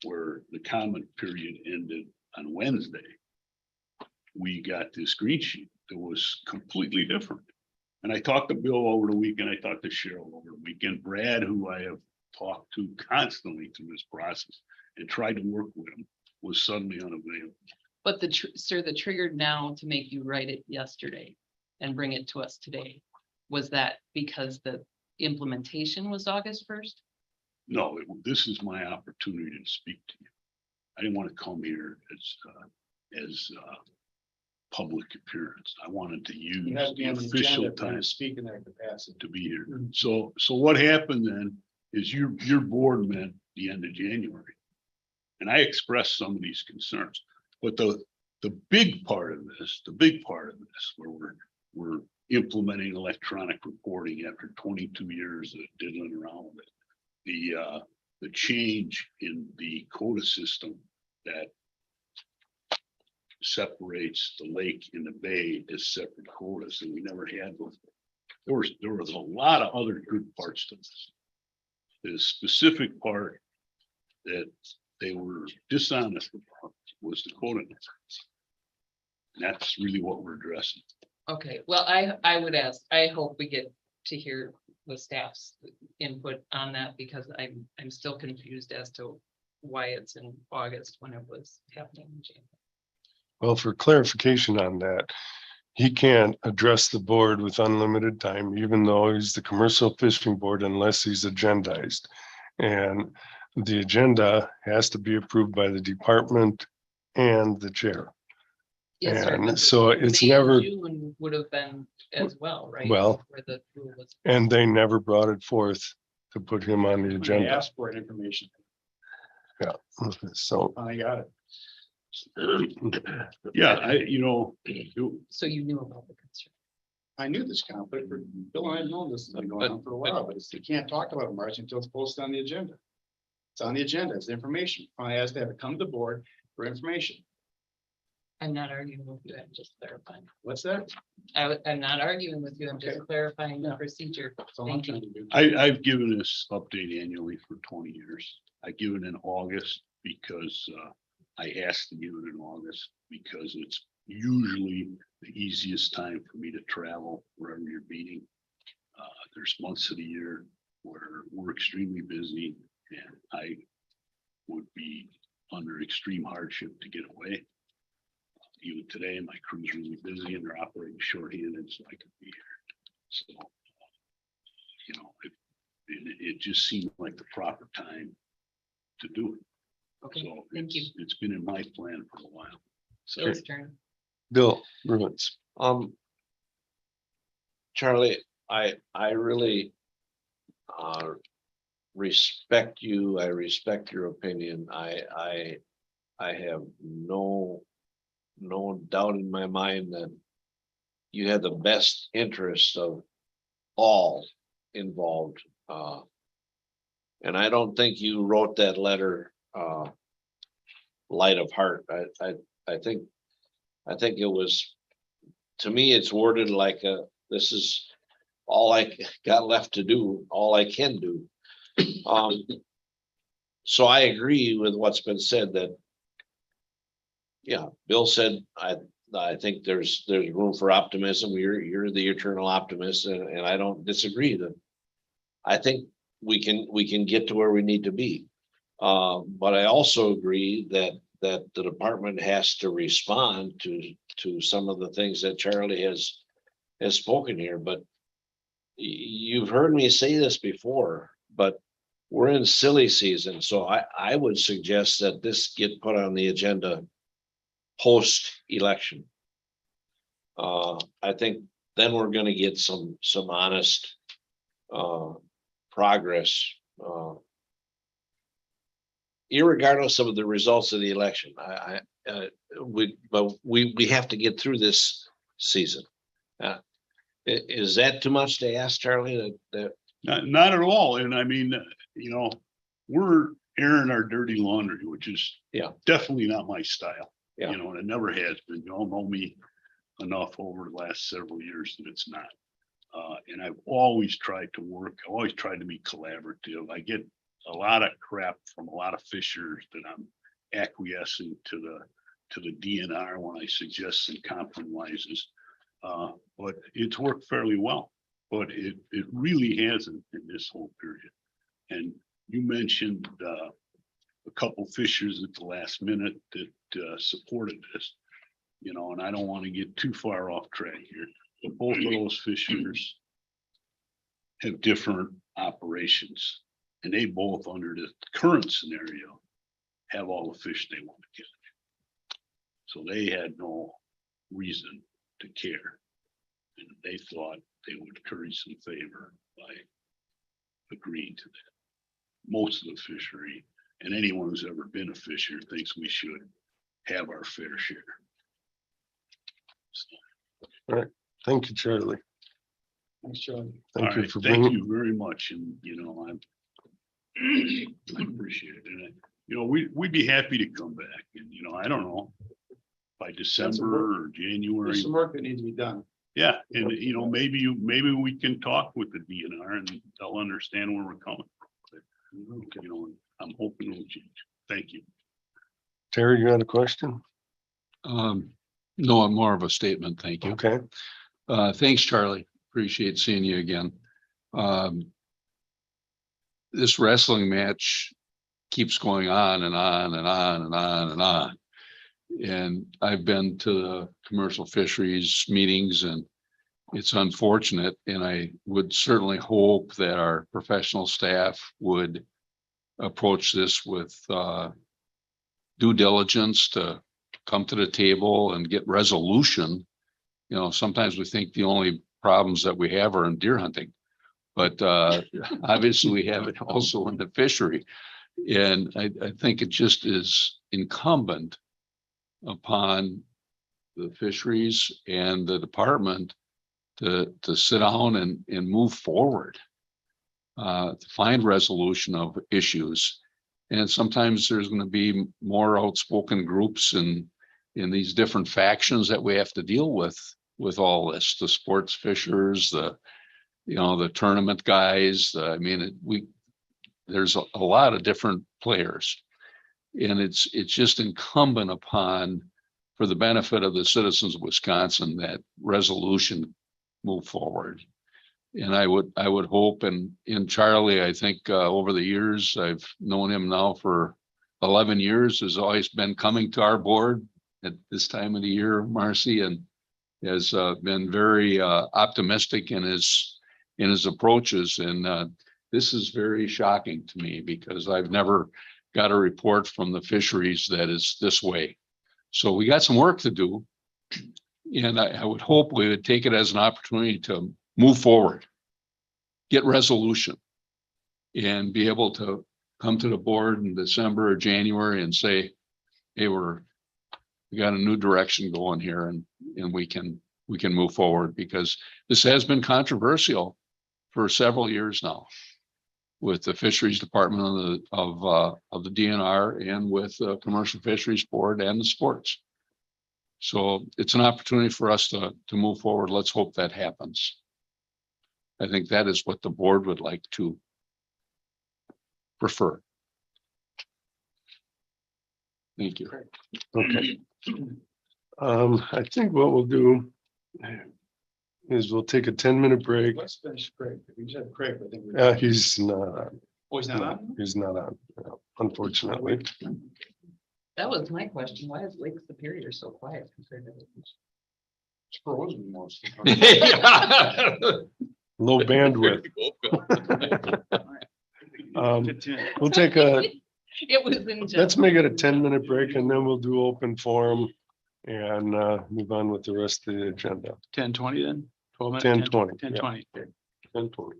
Speaker 14: where the comment period ended on Wednesday, we got this green sheet that was completely different. And I talked to Bill over the weekend, I talked to Cheryl over the weekend, Brad, who I have talked to constantly through this process and tried to work with him, was suddenly unavailable.
Speaker 3: But sir, the trigger now to make you write it yesterday and bring it to us today, was that because the implementation was August 1st?
Speaker 14: No, this is my opportunity to speak to you. I didn't want to come here as public appearance. I wanted to use the official time
Speaker 4: Speak in that capacity.
Speaker 14: to be here. So what happened then is your board met the end of January. And I expressed some of these concerns, but the big part of this, where we're implementing electronic reporting after 22 years of diddling around with it. The change in the quota system that separates the lake and the bay as separate quotas that we never had before. There was a lot of other good parts to this. The specific part that they were dishonest about was the quota numbers. And that's really what we're addressing.
Speaker 3: Okay, well, I would ask, I hope we get to hear the staff's input on that, because I'm still confused as to why it's in August when it was happening in January.
Speaker 1: Well, for clarification on that, he can't address the board with unlimited time, even though he's the commercial fishing board, unless he's agendized. And the agenda has to be approved by the department and the chair.
Speaker 3: Yes, sir,
Speaker 1: And
Speaker 3: but
Speaker 1: so it's
Speaker 3: May and
Speaker 1: never,
Speaker 3: June would have been as well, right?
Speaker 1: Well-
Speaker 3: Where the rule was.
Speaker 1: and they never brought it forth to put him on the
Speaker 4: They
Speaker 1: agenda.
Speaker 4: asked for information.
Speaker 1: So,
Speaker 4: I got it.
Speaker 14: Yeah,
Speaker 3: So you knew about the concern.
Speaker 4: I knew this conflict, for Bill and I have known this has been going on for a while, but you can't talk about it, March, until it's posted on the agenda. It's on the agenda, it's information. I asked to have it come to the board for information.
Speaker 3: I'm not arguing with you, I'm just clarifying.
Speaker 4: What's that?
Speaker 3: I'm not arguing with you, I'm just
Speaker 4: Okay.
Speaker 3: clarifying the procedure.
Speaker 4: That's all I'm
Speaker 3: Thank you.
Speaker 4: trying to do.
Speaker 14: I've given this update annually for 20 years. I give it in August because I asked to give it in August because it's usually the easiest time for me to travel wherever you're meeting. There's months of the year where we're extremely busy and I would be under extreme hardship to get away. Even today, my crew's really busy and they're operating shorthanded, so I could be here. So, it just seemed like the proper time to do it.
Speaker 3: Okay,
Speaker 14: So
Speaker 3: thank you.
Speaker 14: it's been in my plan for a while. So
Speaker 3: Bill's turn.
Speaker 1: Bill Bruins.
Speaker 2: Charlie, I really respect you. I respect your opinion. I have no doubt in my mind that you have the best interest of all involved. And I don't think you wrote that letter light of heart. I think it was, to me, it's worded like this is all I got left to do, all I can do. So I agree with what's been said that, yeah, Bill said, I think there's room for optimism. You're the eternal optimist, and I don't disagree that I think we can get to where we need to be. But I also agree that the department has to respond to some of the things that Charlie has spoken here. But you've heard me say this before, but we're in silly season. So I would suggest that this get put on the agenda post-election. I think then we're going to get some honest progress, irregardless of the results of the election. We have to get through this season. Is that too much to ask, Charlie, that
Speaker 14: Not at all. And I mean, we're airing our dirty laundry, which is
Speaker 2: Yeah.
Speaker 14: definitely not my style.
Speaker 2: Yeah.
Speaker 14: And it never has been. You all know me enough over the last several years that it's not. And I've always tried to work, I've always tried to be collaborative. I get a lot of crap from a lot of fishers that I'm acquiescing to the DNR when I suggest some compromises. But it's worked fairly well, but it really hasn't in this whole period. And you mentioned a couple fishers at the last minute that supported this, and I don't want to get too far off track here, but both of those fishers have different operations, and they both, under the current scenario, have all the fish they want to catch. So they had no reason to care. And they thought they would curry some favor by agreeing to that. Most of the fishery and anyone who's ever been a fisher thinks we should have our fair share. So,
Speaker 1: Thank you, Charlie.
Speaker 4: Thanks, Charlie.
Speaker 1: Thank
Speaker 14: all
Speaker 1: you
Speaker 14: right,
Speaker 1: for
Speaker 14: thank
Speaker 1: bringing.
Speaker 14: you very much. And, I appreciate it. And, we'd be happy to come back and, I don't know, by December or January.
Speaker 4: There's some work that needs to be done.
Speaker 14: Yeah, and maybe we can talk with the DNR and they'll understand where we're coming from. But, I'm hoping it'll change. Thank you.
Speaker 1: Terry, you had a question?
Speaker 9: No, I'm more of a statement. Thank you.
Speaker 1: Okay.
Speaker 9: Thanks, Charlie. Appreciate seeing you again. This wrestling match keeps going on and on and on and on and on. And I've been to the commercial fisheries meetings, and it's unfortunate. And I would certainly hope that our professional staff would approach this with due diligence to come to the table and get resolution. Sometimes we think the only problems that we have are in deer hunting, but obviously we have it also in the fishery. And I think it just is incumbent upon the fisheries and the department to sit down and move forward, to find resolution of issues. And sometimes there's going to be more outspoken groups in these different factions that we have to deal with all this, the sports fishers, the tournament guys. There's a lot of different players. And it's just incumbent upon, for the benefit of the citizens of Wisconsin, that resolution move forward. And I would hope, and in Charlie, I think over the years, I've known him now for 11 years, has always been coming to our board at this time of the year, Marcy, and has been very optimistic in his approaches. And this is very shocking to me because I've never got a report from the fisheries that is this way. So we got some work to do. And I would hope we would take it as an opportunity to move forward, get resolution, and be able to come to the board in December or January and say, hey, we got a new direction going here, and we can move forward, because this has been controversial for several years now with the fisheries department of the DNR and with the commercial fisheries board and the sports. So it's an opportunity for us to move forward. Let's hope that happens. I think that is what the board would like to prefer. Thank you.
Speaker 1: Okay. I think what we'll do is we'll take a 10-minute break.
Speaker 4: Let's finish Craig. We just have Craig, I think.
Speaker 1: He's not on.
Speaker 4: Oh, he's not on?
Speaker 1: He's not on, unfortunately.
Speaker 3: That was my question. Why is Lake Superior so quiet compared to?
Speaker 4: Frozen most.
Speaker 1: Low bandwidth. We'll take
Speaker 3: It was in.
Speaker 1: let's make it a 10-minute break, and then we'll do open forum and move on with the rest of the agenda.
Speaker 4: 10:20 then? 12 minutes?
Speaker 1: 10:20.
Speaker 4: 10:20.
Speaker 1: 10:20.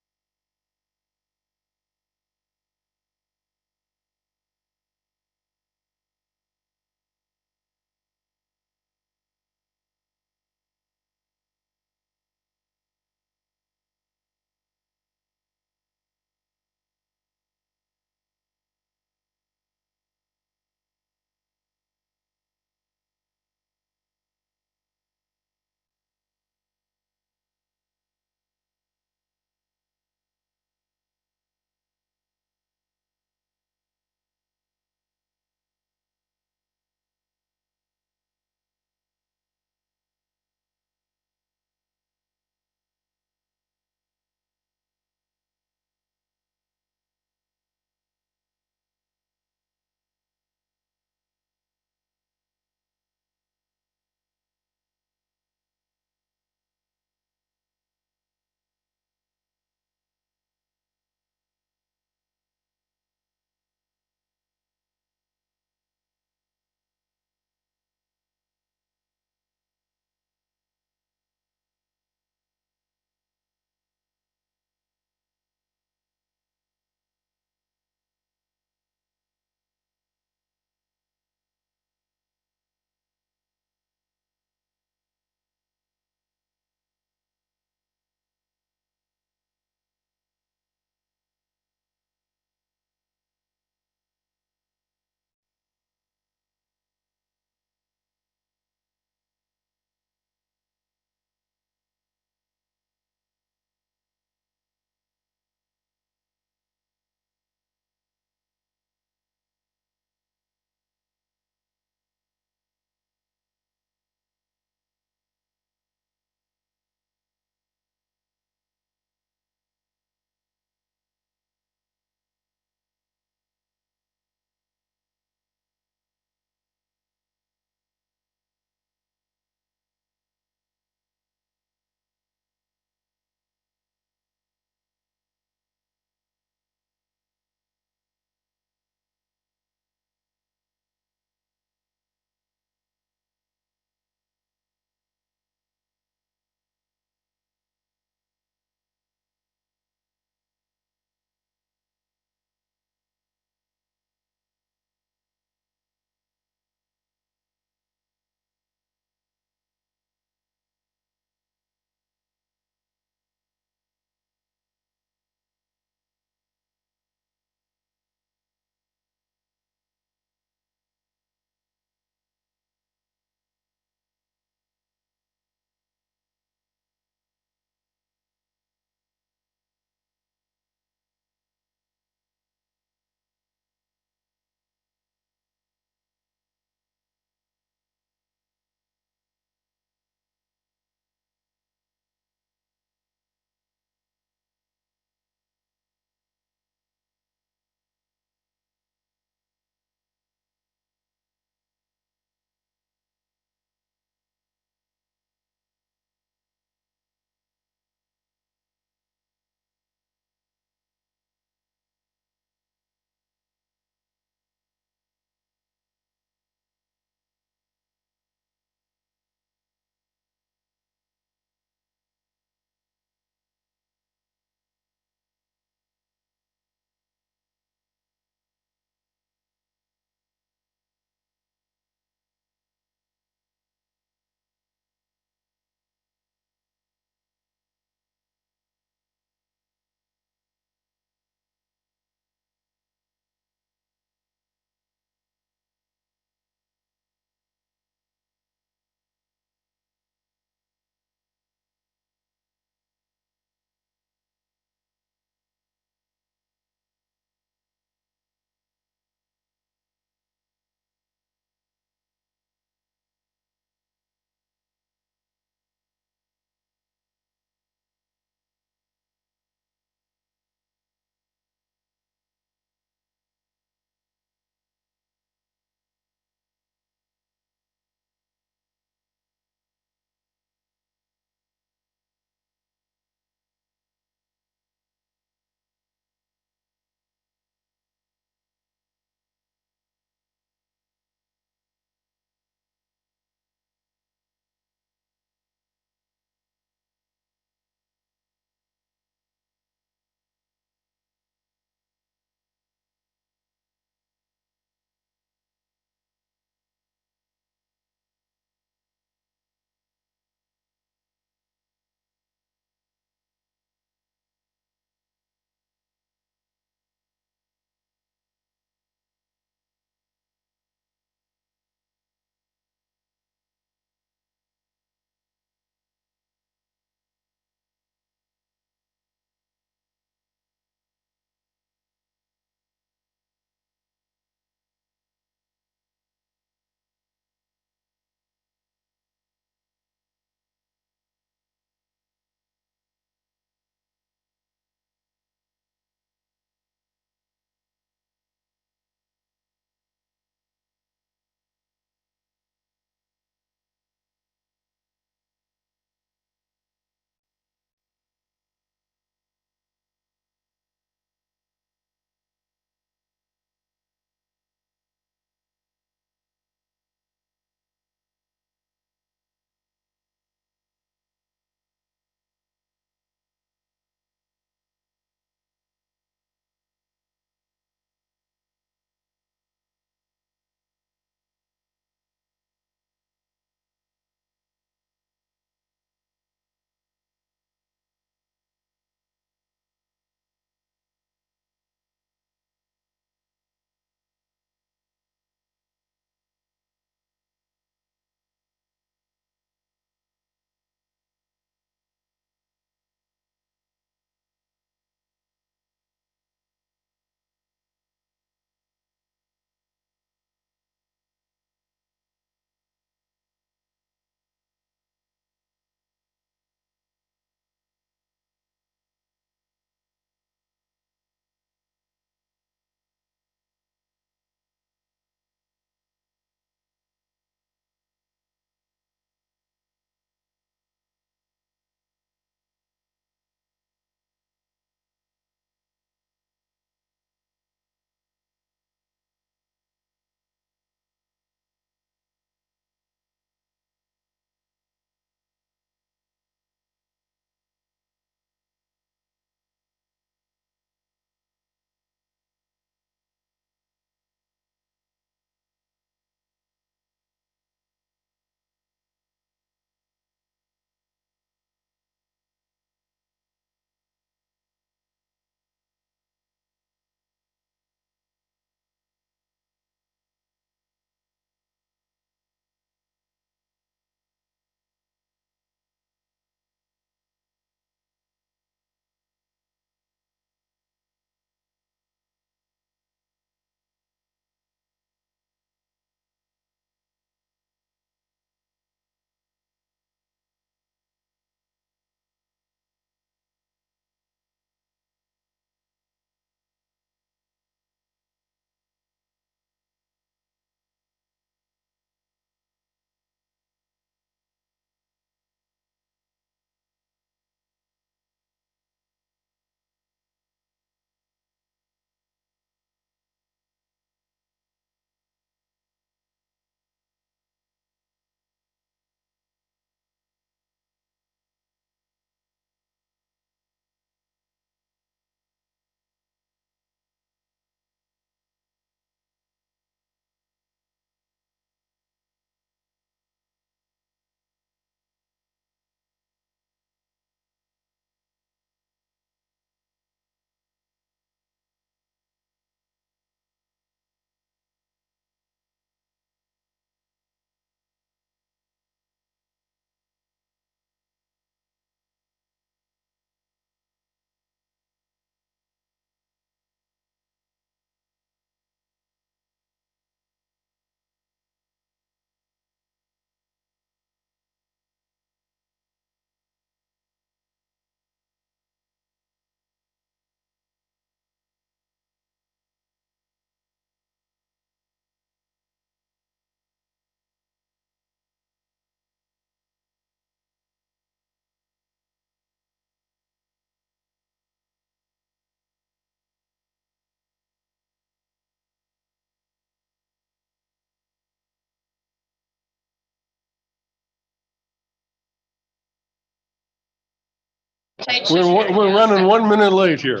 Speaker 1: We're running 1 minute late here.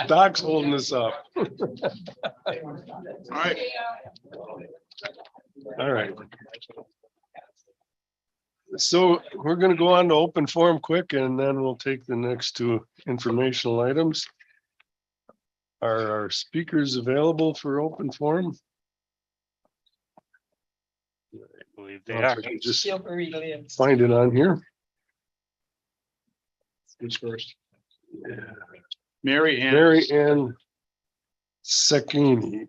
Speaker 1: Doc's holding us up.
Speaker 12: All right.
Speaker 1: All right. So we're gonna go on to open forum quick and then we'll take the next two informational items. Are our speakers available for open forum?
Speaker 15: I believe they
Speaker 1: If
Speaker 15: are.
Speaker 1: I can just find it on here.
Speaker 12: Who's first? Mary Ann.
Speaker 1: Mary Ann Sakini.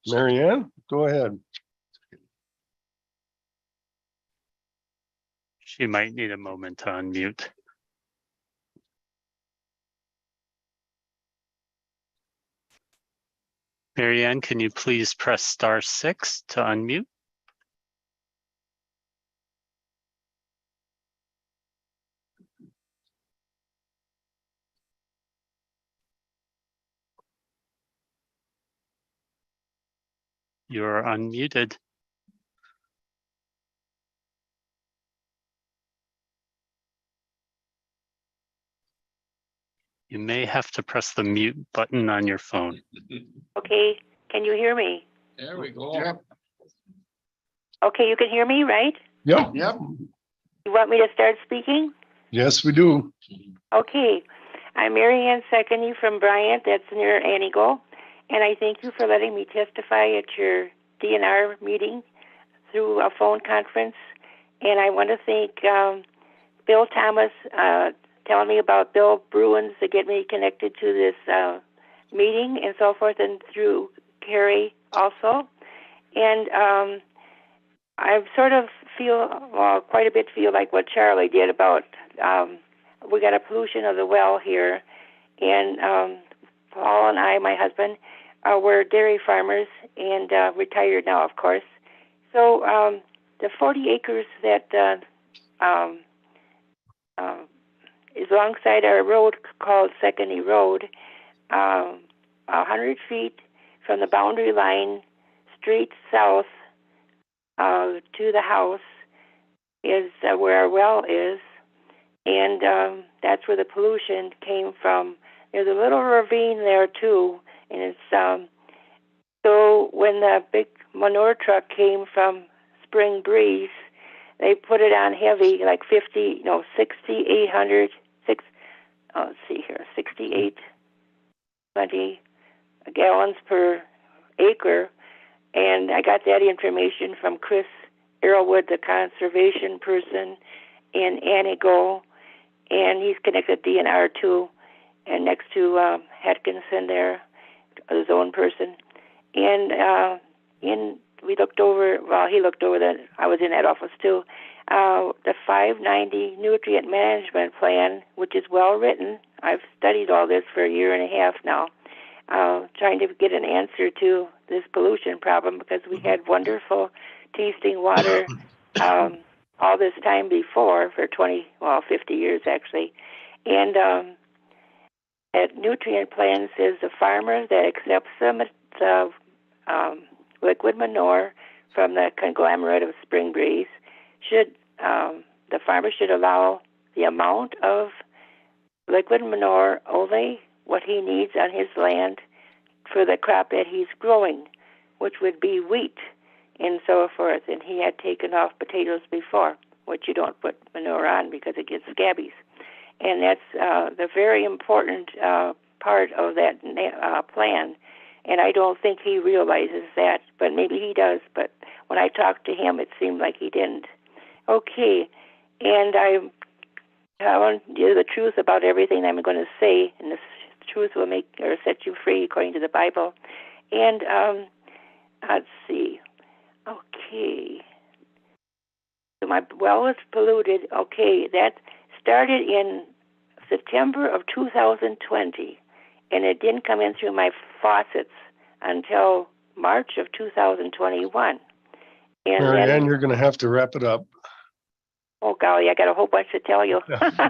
Speaker 1: Mary Ann, go ahead.
Speaker 15: She might need a moment to unmute. Mary Ann, can you please press *6 to unmute? You're unmuted. You may have to press the mute button on your phone.
Speaker 16: Okay, can you hear me?
Speaker 9: There we go.
Speaker 12: Yep.
Speaker 16: Okay, you can hear me, right?
Speaker 1: Yep.
Speaker 12: Yep.
Speaker 16: You want me to start speaking?
Speaker 1: Yes, we do.
Speaker 16: Okay, I'm Mary Ann Secony from Bryant, that's near Anigo, and I thank you for letting me testify at your DNR meeting through a phone conference. And I want to thank Bill Thomas telling me about Bill Bruins to get me connected to this meeting and so forth, and through Carrie also. And I sort of feel, well, quite a bit feel like what Charlie did about, we got a pollution of the well here. And Paul and I, my husband, we're dairy farmers and retired now, of course. So the 40 acres that is alongside our road called Secony Road, 100 feet from the boundary line, straight south to the house is where our well is, and that's where the pollution came from. There's a little ravine there too, and it's so when the big manure truck came from Spring Breeze, they put it on heavy, like 6,800, let's see here, 6,820 gallons per acre. And I got that information from Chris Arrowwood, the conservation person in Anigo, and he's connected DNR too, and next to Atkinson there, his own person. And we looked over, well, he looked over that, I was in that office too, the 590 nutrient management plan, which is well written. I've studied all this for a year and a half now, trying to get an answer to this pollution problem, because we had wonderful tasting water all this time before for 50 years actually. And that nutrient plan says the farmer that accepts the liquid manure from the conglomerate of Spring Breeze should, the farmer should allow the amount of liquid manure only what he needs on his land for the crop that he's growing, which would be wheat and so forth. And he had taken off potatoes before, which you don't put manure on because it gets scabies. And that's the very important part of that plan. And I don't think he realizes that, but maybe he does. But when I talked to him, it seemed like he didn't. Okay, and I want you the truth about everything I'm going to say, and the truth will make or set you free according to the Bible. And let's see. Okay. So my well is polluted. Okay, that started in September of 2020, and it didn't come in through my faucets until March of 2021. And
Speaker 1: Mary
Speaker 16: then,
Speaker 1: Ann, you're gonna have to wrap it up.
Speaker 16: oh golly, I got a whole bunch to tell you.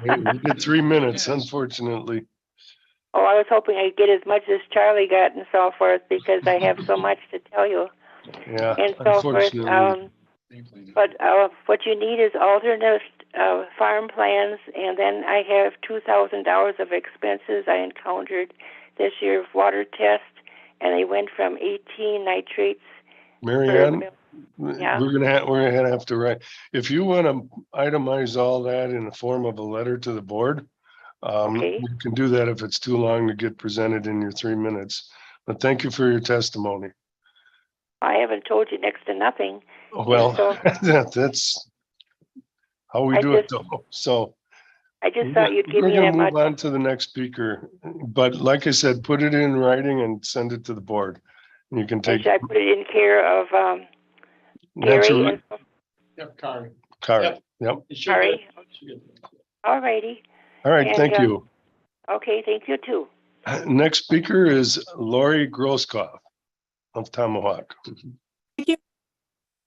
Speaker 1: We did 3 minutes, unfortunately.
Speaker 16: Oh, I was hoping I'd get as much as Charlie got and so forth, because I have so much to tell you.
Speaker 1: Yeah,
Speaker 16: And so forth.
Speaker 1: unfortunately.
Speaker 16: But what you need is farm plans, and then I have $2,000 of expenses I encountered this year of water test, and they went from 18 nitrates.
Speaker 1: Marianne,
Speaker 16: Yeah.
Speaker 1: we're gonna have to write, if you want to itemize all that in the form of a letter to the board,
Speaker 16: Okay.
Speaker 1: you can do that if it's too long to get presented in your 3 minutes. But thank you for your testimony.
Speaker 16: I haven't told you next to nothing.
Speaker 1: Well,
Speaker 16: so-
Speaker 1: that's how we
Speaker 16: I
Speaker 1: do it
Speaker 16: just-
Speaker 1: though. So
Speaker 16: I just thought you'd give
Speaker 1: we're
Speaker 16: me
Speaker 1: gonna
Speaker 16: that
Speaker 1: move
Speaker 16: much.
Speaker 1: on to the next speaker. But like I said, put it in writing and send it to the board. And you can
Speaker 16: And
Speaker 1: take
Speaker 16: should I put it in care of
Speaker 1: that's
Speaker 16: Gary?
Speaker 1: a
Speaker 16: and-
Speaker 12: Yep, Kari.
Speaker 1: card. Yep.
Speaker 16: Sorry. All righty.
Speaker 1: All right.
Speaker 16: And,
Speaker 1: Thank you.
Speaker 16: Okay, thank you too.
Speaker 1: Next speaker is Lori Groskopf of Tomahawk.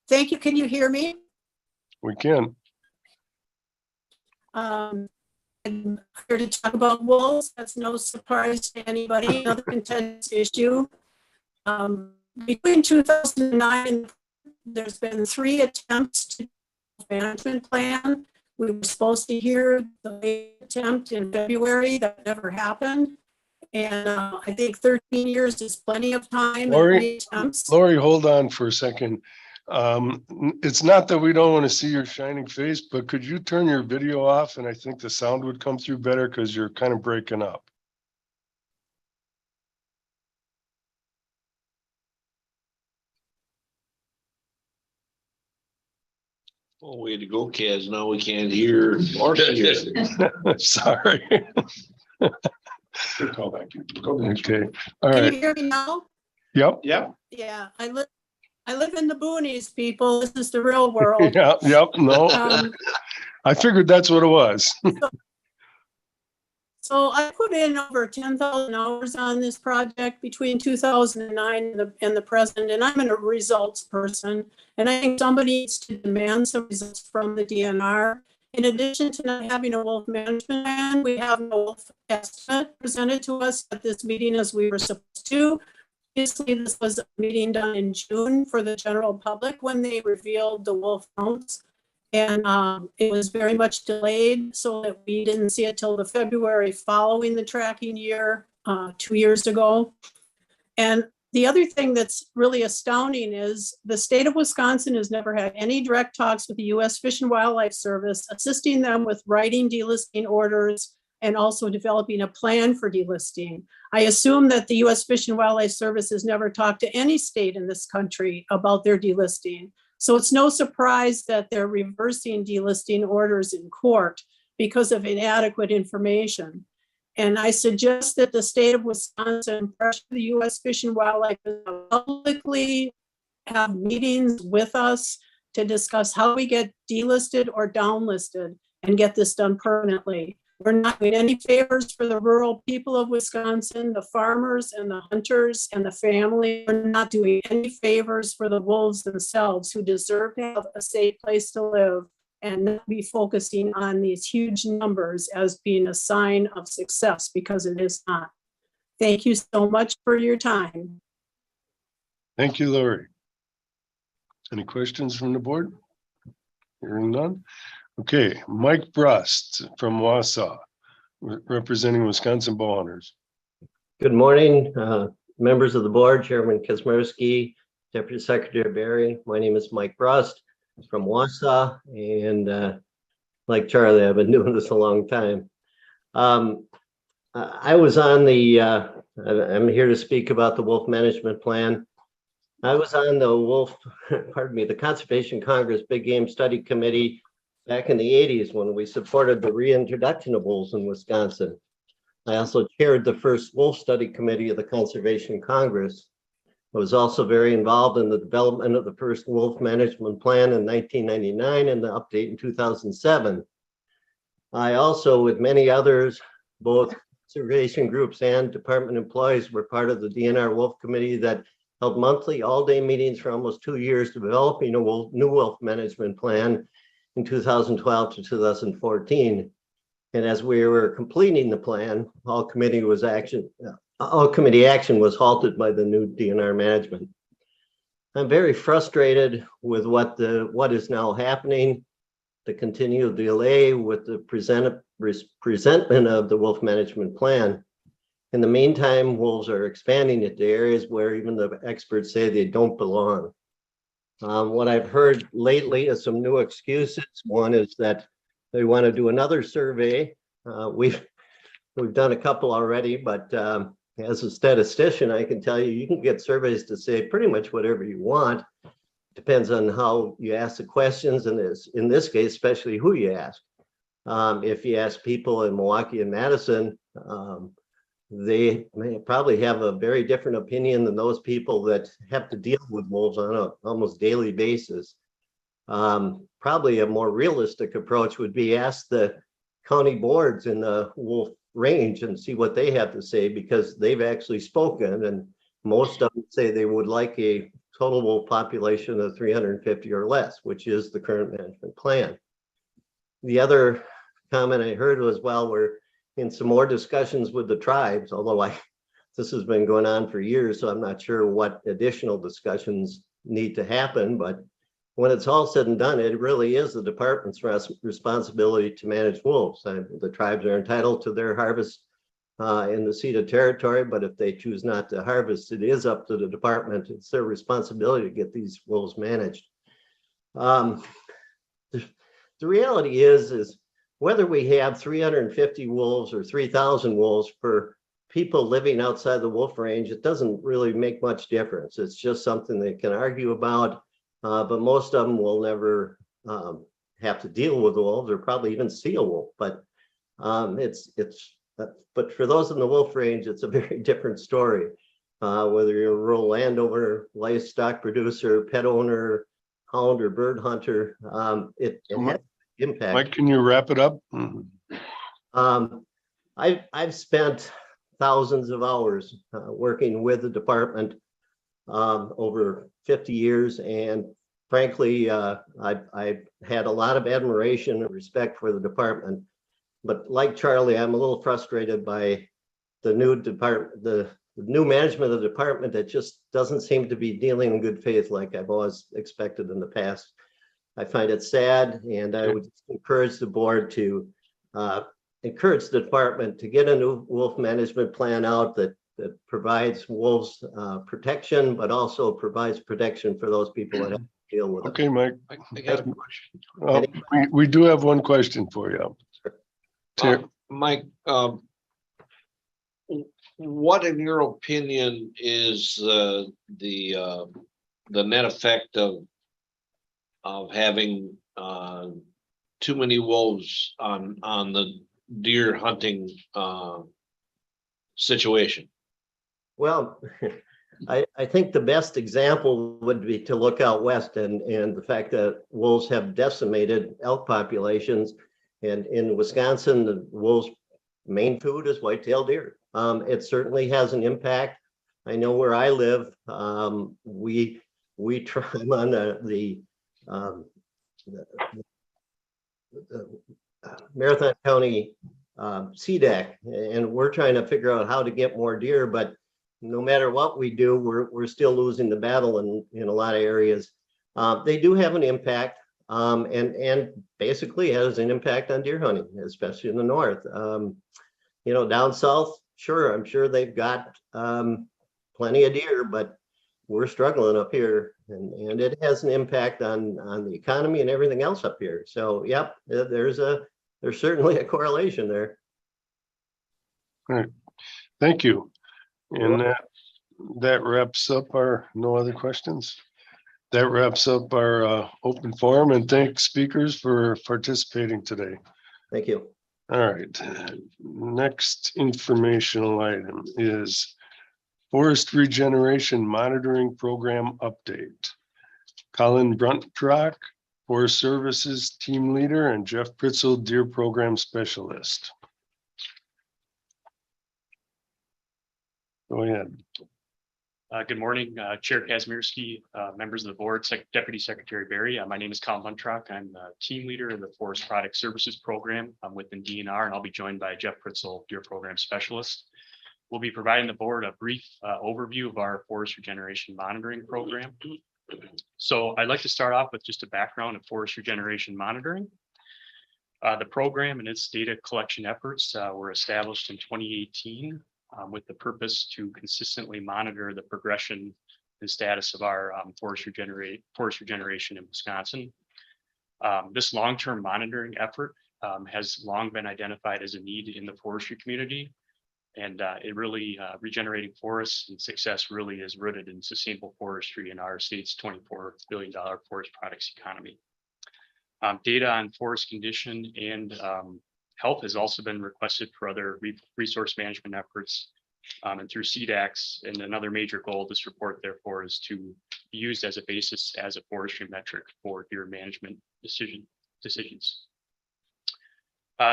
Speaker 17: Thank you. Can you hear me?
Speaker 1: We can.
Speaker 17: I'm here to talk about wolves. That's no surprise to anybody. Another contentious issue. Between 2009 and there's been 3 attempts to management plan. We were supposed to hear the attempt in February. That never happened. And I think 13 years is plenty of time.
Speaker 1: Lori,
Speaker 17: and 3 attempts.
Speaker 1: Lori, hold on for a second. It's not that we don't want to see your shining face, but could you turn your video off? And I think the sound would come through better because you're kind of breaking up.
Speaker 2: Oh, way to go, Kaz. Now we can't hear or see you.
Speaker 1: Sorry.
Speaker 12: Good call back. Go ahead.
Speaker 1: Okay. All
Speaker 17: Can you
Speaker 1: right.
Speaker 17: hear me now?
Speaker 1: Yep.
Speaker 12: Yeah.
Speaker 17: Yeah, I live in the boonies, people. This is the real world.
Speaker 1: Yep. Yep. No,
Speaker 17: Um,
Speaker 1: I figured that's what it was.
Speaker 17: So I put in over 10,000 hours on this project between 2009 and the present, and I'm a results person. And I think somebody needs to demand some results from the DNR. In addition to not having a wolf management plan, we have no wolf estimate presented to us at this meeting as we were supposed to. Obviously, this was a meeting done in June for the general public when they revealed the wolf counts. And it was very much delayed so that we didn't see it till the February following the tracking year, 2 years ago. And the other thing that's really astounding is the state of Wisconsin has never had any direct talks with the U.S. Fish and Wildlife Service, assisting them with writing delisting orders and also developing a plan for delisting. I assume that the U.S. Fish and Wildlife Service has never talked to any state in this country about their delisting. So it's no surprise that they're reversing delisting orders in court because of inadequate information. And I suggest that the state of Wisconsin pressure the U.S. Fish and Wildlife to publicly have meetings with us to discuss how we get delisted or downlisted and get this done permanently. We're not doing any favors for the rural people of Wisconsin, the farmers and the hunters and the family. We're not doing any favors for the wolves themselves who deserve to have a safe place to live and not be focusing on these huge numbers as being a sign of success, because it is not. Thank you so much for your time.
Speaker 1: Thank you, Lori. Any questions from the board? Hearing none. Okay, Mike Brust from Wausau, representing Wisconsin bow hunters.
Speaker 18: Good morning, members of the board, Chairman Kazmersky, Deputy Secretary Barry. My name is Mike Brust from Wausau, and like Charlie, I've been doing this a long time. I was on the, I'm here to speak about the wolf management plan. I was on the wolf, pardon me, the Conservation Congress Big Game Study Committee back in the 80s when we supported the reintroduction of wolves in Wisconsin. I also chaired the first wolf study committee of the Conservation Congress. I was also very involved in the development of the first wolf management plan in 1999 and the update in 2007. I also, with many others, both conservation groups and department employees, were part of the DNR Wolf Committee that held monthly all-day meetings for almost 2 years developing a new wolf management plan in 2012 to 2014. And as we were completing the plan, all committee action was halted by the new DNR management. I'm very frustrated with what is now happening. to continue to delay with the presentment of the wolf management plan. In the meantime, wolves are expanding into areas where even the experts say they don't belong. What I've heard lately is some new excuses. One is that they want to do another survey. We've done a couple already, but as a statistician, I can tell you, you can get surveys to say pretty much whatever you want. Depends on how you ask the questions, and in this case, especially who you ask. If you ask people in Milwaukee and Madison, they may probably have a very different opinion than those people that have to deal with wolves on an almost daily basis. Probably a more realistic approach would be ask the county boards in the wolf range and see what they have to say, because they've actually spoken, and most of them say they would like a total wolf population of 350 or less, which is the current management plan. The other comment I heard was, well, we're in some more discussions with the tribes, although this has been going on for years, so I'm not sure what additional discussions need to happen. But when it's all said and done, it really is the department's responsibility to manage wolves. The tribes are entitled to their harvest in the ceded territory, but if they choose not to harvest, it is up to the department. It's their responsibility to get these wolves managed. The reality is whether we have 350 wolves or 3,000 wolves for people living outside the wolf range, it doesn't really make much difference. It's just something they can argue about, but most of them will never have to deal with wolves or probably even see a wolf. But but for those in the wolf range, it's a very different story. Whether you're a rural landowner, livestock producer, pet owner, hound or bird hunter, it has impact.
Speaker 1: Mike, can you wrap it up?
Speaker 18: I've spent thousands of hours working with the department over 50 years, and frankly, I've had a lot of admiration and respect for the department. But like Charlie, I'm a little frustrated by the new department, the new management of the department that just doesn't seem to be dealing in good faith like I've always expected in the past. I find it sad, and I would encourage the board to encourage the department to get a new wolf management plan out that provides wolves protection, but also provides protection for those people that have to deal with it.
Speaker 1: Okay, Mike.
Speaker 9: I got a question.
Speaker 1: We do have one question for you.
Speaker 2: Mike, what in your opinion is the net effect of having too many wolves on the deer hunting situation?
Speaker 18: Well, I think the best example would be to look out west and the fact that wolves have decimated elk populations. And in Wisconsin, the wolves' main food is white-tailed deer. It certainly has an impact. I know where I live, we try on the Marathon County CDAC, and we're trying to figure out how to get more deer, but no matter what we do, we're still losing the battle in a lot of areas. They do have an impact, and basically has an impact on deer hunting, especially in the north. Down south, sure, I'm sure they've got plenty of deer, but we're struggling up here, and it has an impact on the economy and everything else up here. So, yep, there's certainly a correlation there.
Speaker 1: All right, thank you. And that wraps up no other questions. That wraps up our open forum, and thanks speakers for participating today.
Speaker 18: Thank you.
Speaker 1: All right, next informational item is Forest Regeneration Monitoring Program Update. Colin Bruntrock, Forest Services Team Leader, and Jeff Pritzel, Deer Program Specialist. Go ahead.
Speaker 19: Good morning, Chair Kazmierski, members of the board, Deputy Secretary Barry. My name is Colin Buntrock. I'm the team leader in the Forest Product Services Program. I'm within DNR, and I'll be joined by Jeff Pritzel, Deer Program Specialist. We'll be providing the board a brief overview of our Forest Regeneration Monitoring Program. So I'd like to start off with just a background of Forest Regeneration Monitoring. The program and its data collection efforts were established in 2018 with the purpose to consistently monitor the progression and status of our forest regeneration in Wisconsin. This long-term monitoring effort has long been identified as a need in the forestry community. And it really regenerating forests and success really is rooted in sustainable forestry in our state's $24 billion forest products economy. Data on forest condition and health has also been requested for other resource management efforts. And through CDACs, and another major goal of this report, therefore, is to be used as a basis as a forestry metric for deer management decisions.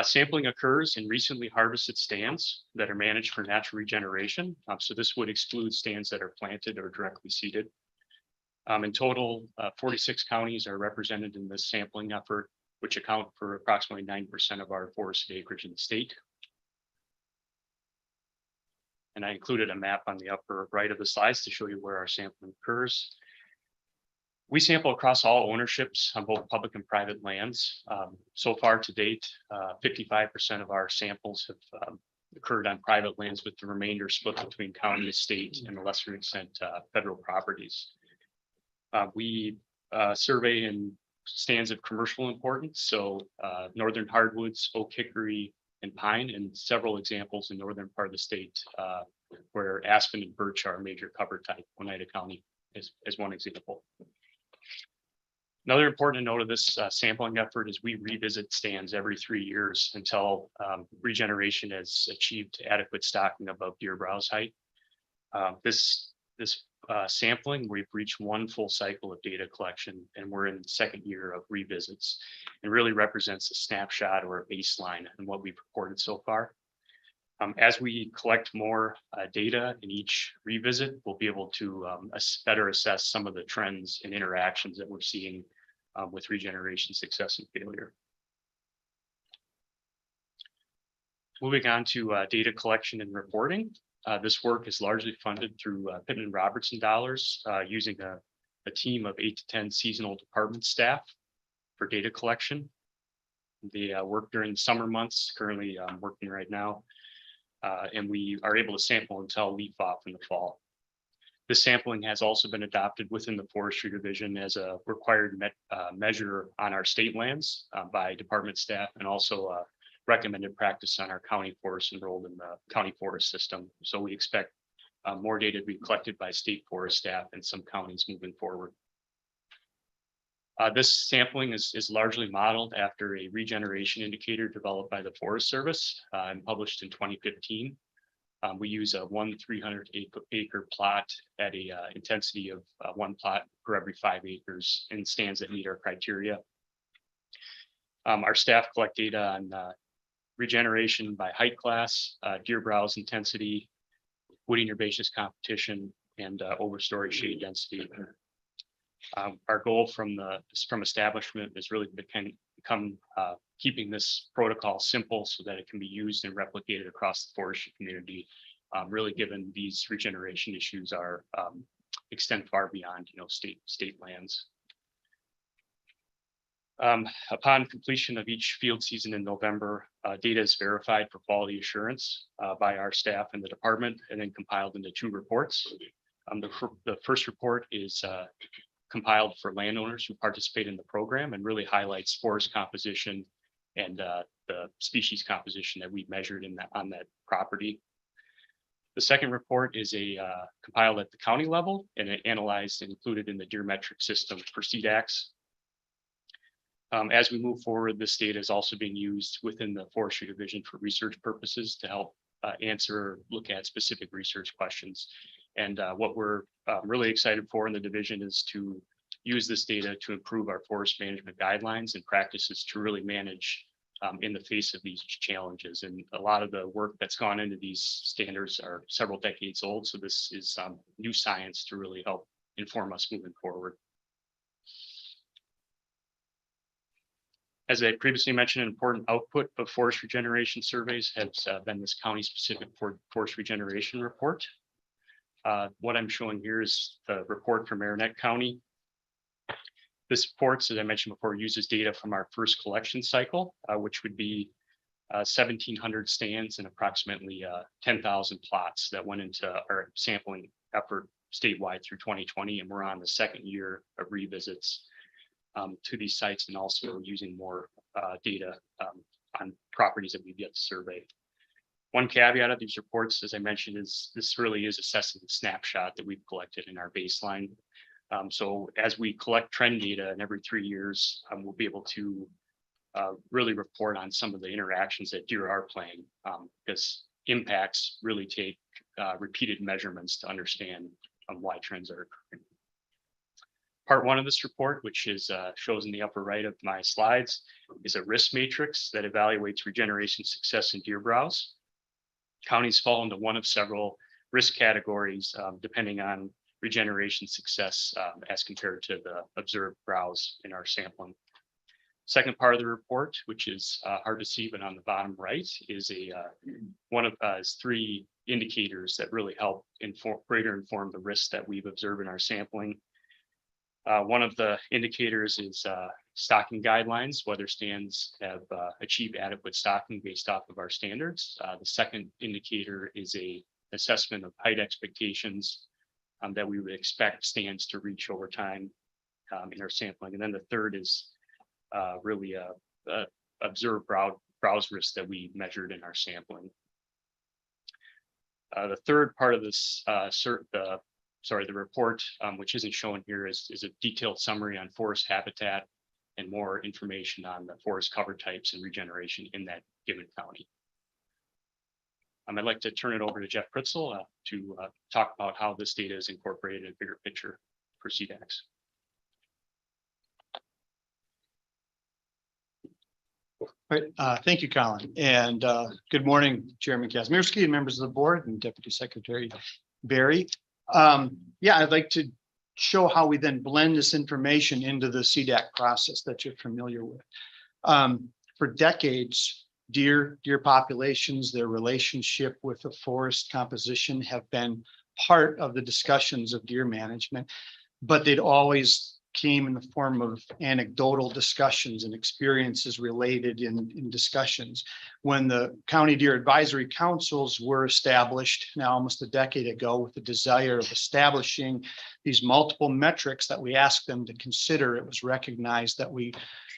Speaker 19: Sampling occurs in recently harvested stands that are managed for natural regeneration. So this would exclude stands that are planted or directly seeded. In total, 46 counties are represented in this sampling effort, which account for approximately 9% of our forested acreage in the state. And I included a map on the upper right of the slides to show you where our sampling occurs. We sample across all ownerships on both public and private lands. So far to date, 55% of our samples have occurred on private lands, with the remainder split between county, state, and to a lesser extent, federal properties. We survey in stands of commercial importance, so northern hardwoods, oak, hickory, and pine, and several examples in northern part of the state where aspen and birch are a major cover type. Oneida County is one example. Another important note of this sampling effort is we revisit stands every 3 years until regeneration has achieved adequate stocking above deer browse height. This sampling, we've reached one full cycle of data collection, and we're in the second year of revisits, and really represents a snapshot or a baseline in what we've reported so far. As we collect more data in each revisit, we'll be able to better assess some of the trends and interactions that we're seeing with regeneration success and failure. Moving on to data collection and reporting. This work is largely funded through Pittman Robertson dollars, using a team of 8 to 10 seasonal department staff for data collection. They work during the summer months, currently working right now, and we are able to sample until leaf off in the fall. This sampling has also been adopted within the Forestry Division as a required measure on our state lands by department staff, and also recommended practice on our county forests enrolled in the county forest system. So we expect more data to be collected by state forest staff in some counties moving forward. This sampling is largely modeled after a regeneration indicator developed by the Forest Service and published in 2015. We use a 300 acre plot at a intensity of 1 plot per every 5 acres in stands that meet our criteria. Our staff collect data on regeneration by height class, deer browse intensity, woody herbaceous competition, and overstory shade density. Our goal from establishment is really to become keeping this protocol simple so that it can be used and replicated across the forestry community, really given these regeneration issues are extend far beyond state lands. Upon completion of each field season in November, data is verified for quality assurance by our staff in the department and then compiled into 2 reports. The first report is compiled for landowners who participate in the program and really highlights forest composition and the species composition that we measured on that property. The second report is compiled at the county level and analyzed and included in the deer metric system for CDACs. As we move forward, this data is also being used within the Forestry Division for research purposes to help look at specific research questions. And what we're really excited for in the division is to use this data to improve our forest management guidelines and practices to really manage in the face of these challenges. And a lot of the work that's gone into these standards are several decades old. So this is new science to really help inform us moving forward. As I previously mentioned, an important output of forest regeneration surveys has been this county-specific forest regeneration report. What I'm showing here is the report from Marinette County. This report, as I mentioned before, uses data from our first collection cycle, which would be 1,700 stands and approximately 10,000 plots that went into our sampling effort statewide through 2020. And we're on the second year of revisits to these sites, and also using more data on properties that we've yet to survey. One caveat of these reports, as I mentioned, is this really is assessing the snapshot that we've collected in our baseline. So as we collect trend data, and every 3 years, we'll be able to really report on some of the interactions that deer are playing, because impacts really take repeated measurements to understand why trends are occurring. Part one of this report, which is shows in the upper right of my slides, is a risk matrix that evaluates regeneration success in deer browse. Counties fall into one of several risk categories, depending on regeneration success as compared to the observed browse in our sampling. Second part of the report, which is hard to see, but on the bottom right, is one of 3 indicators that really help inform the risks that we've observed in our sampling. One of the indicators is stocking guidelines, whether stands have achieved adequate stocking based off of our standards. The second indicator is a assessment of height expectations that we would expect stands to reach over time in our sampling. And then the third is really observed browse risk that we measured in our sampling. The third part of this the report, which isn't shown here, is a detailed summary on forest habitat and more information on the forest cover types and regeneration in that given county. I'd like to turn it over to Jeff Pritzel to talk about how this data is incorporated in a bigger picture for CDACs.
Speaker 4: All right, thank you, Colin, and good morning, Chairman Kazmierski and members of the board and Deputy Secretary Barry. Yeah, I'd like to show how we then blend this information into the CDAC process that you're familiar with. For decades, deer populations, their relationship with the forest composition have been part of the discussions of deer management, but they'd always came in the form of anecdotal discussions and experiences related in discussions. When the county deer advisory councils were established now almost a decade ago with the desire of establishing these multiple metrics that we asked them to consider, it was recognized that we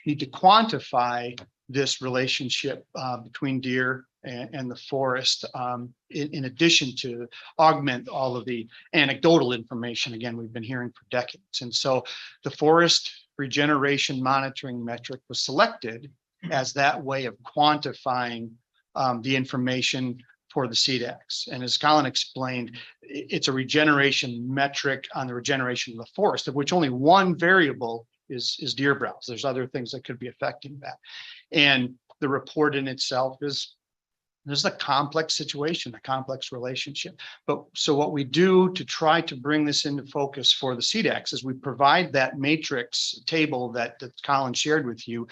Speaker 4: need to quantify this relationship between deer and the forest, in addition to augment all of the anecdotal information, again, we've been hearing for decades. And so the forest regeneration monitoring metric was selected as that way of quantifying the information for the CDACs. And as Colin explained, it's a regeneration metric on the regeneration of the forest, of which only one variable is deer browse. There's other things that could be affecting that. And the report in itself is a complex situation, a complex relationship. But so what we do to try to bring this into focus for the CDACs is we provide that matrix table that Colin shared with you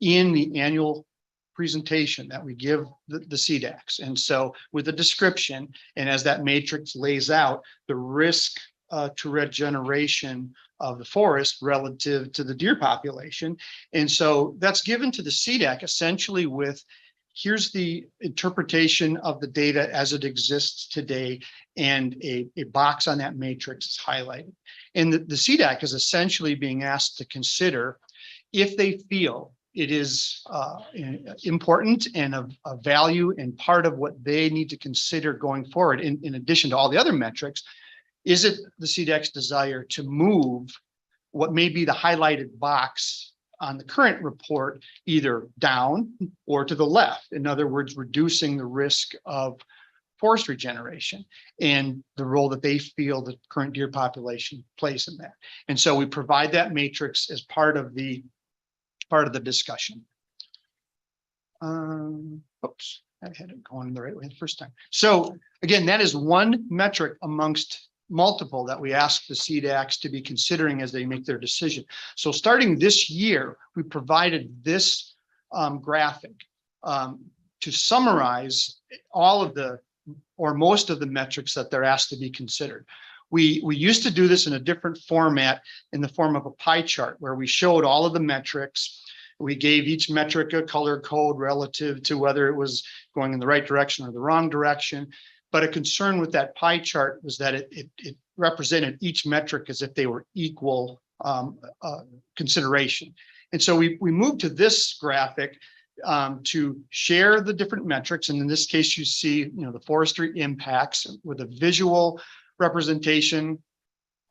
Speaker 4: in the annual presentation that we give the CDACs. And so with a description, and as that matrix lays out the risk to regeneration of the forest relative to the deer population. And so that's given to the CDAC essentially with, here's the interpretation of the data as it exists today, and a box on that matrix is highlighted. And the CDAC is essentially being asked to consider if they feel it is important and of value and part of what they need to consider going forward, in addition to all the other metrics. Is it the CDAC's desire to move what may be the highlighted box on the current report either down or to the left? In other words, reducing the risk of forest regeneration and the role that they feel the current deer population plays in that. And so we provide that matrix as part of the discussion. Oops, I had it going the right way the first time. So again, that is one metric amongst multiple that we ask the CDACs to be considering as they make their decision. So starting this year, we provided this graphic to summarize all of the, or most of the metrics that they're asked to be considered. We used to do this in a different format in the form of a pie chart where we showed all of the metrics. We gave each metric a color code relative to whether it was going in the right direction or the wrong direction. But a concern with that pie chart was that it represented each metric as if they were equal consideration. And so we moved to this graphic to share the different metrics. And in this case, you see, the forestry impacts with a visual representation,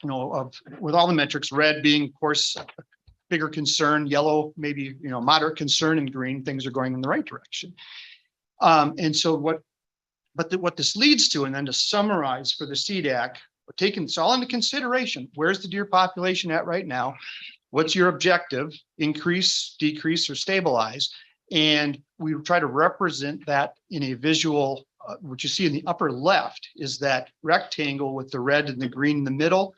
Speaker 4: with all the metrics, red being, of course, a bigger concern, yellow, maybe, moderate concern, and green, things are going in the right direction. And so what this leads to, and then to summarize for the CDAC, we're taking this all into consideration. Where's the deer population at right now? What's your objective? Increase, decrease, or stabilize? And we try to represent that in a visual, what you see in the upper left is that rectangle with the red and the green in the middle,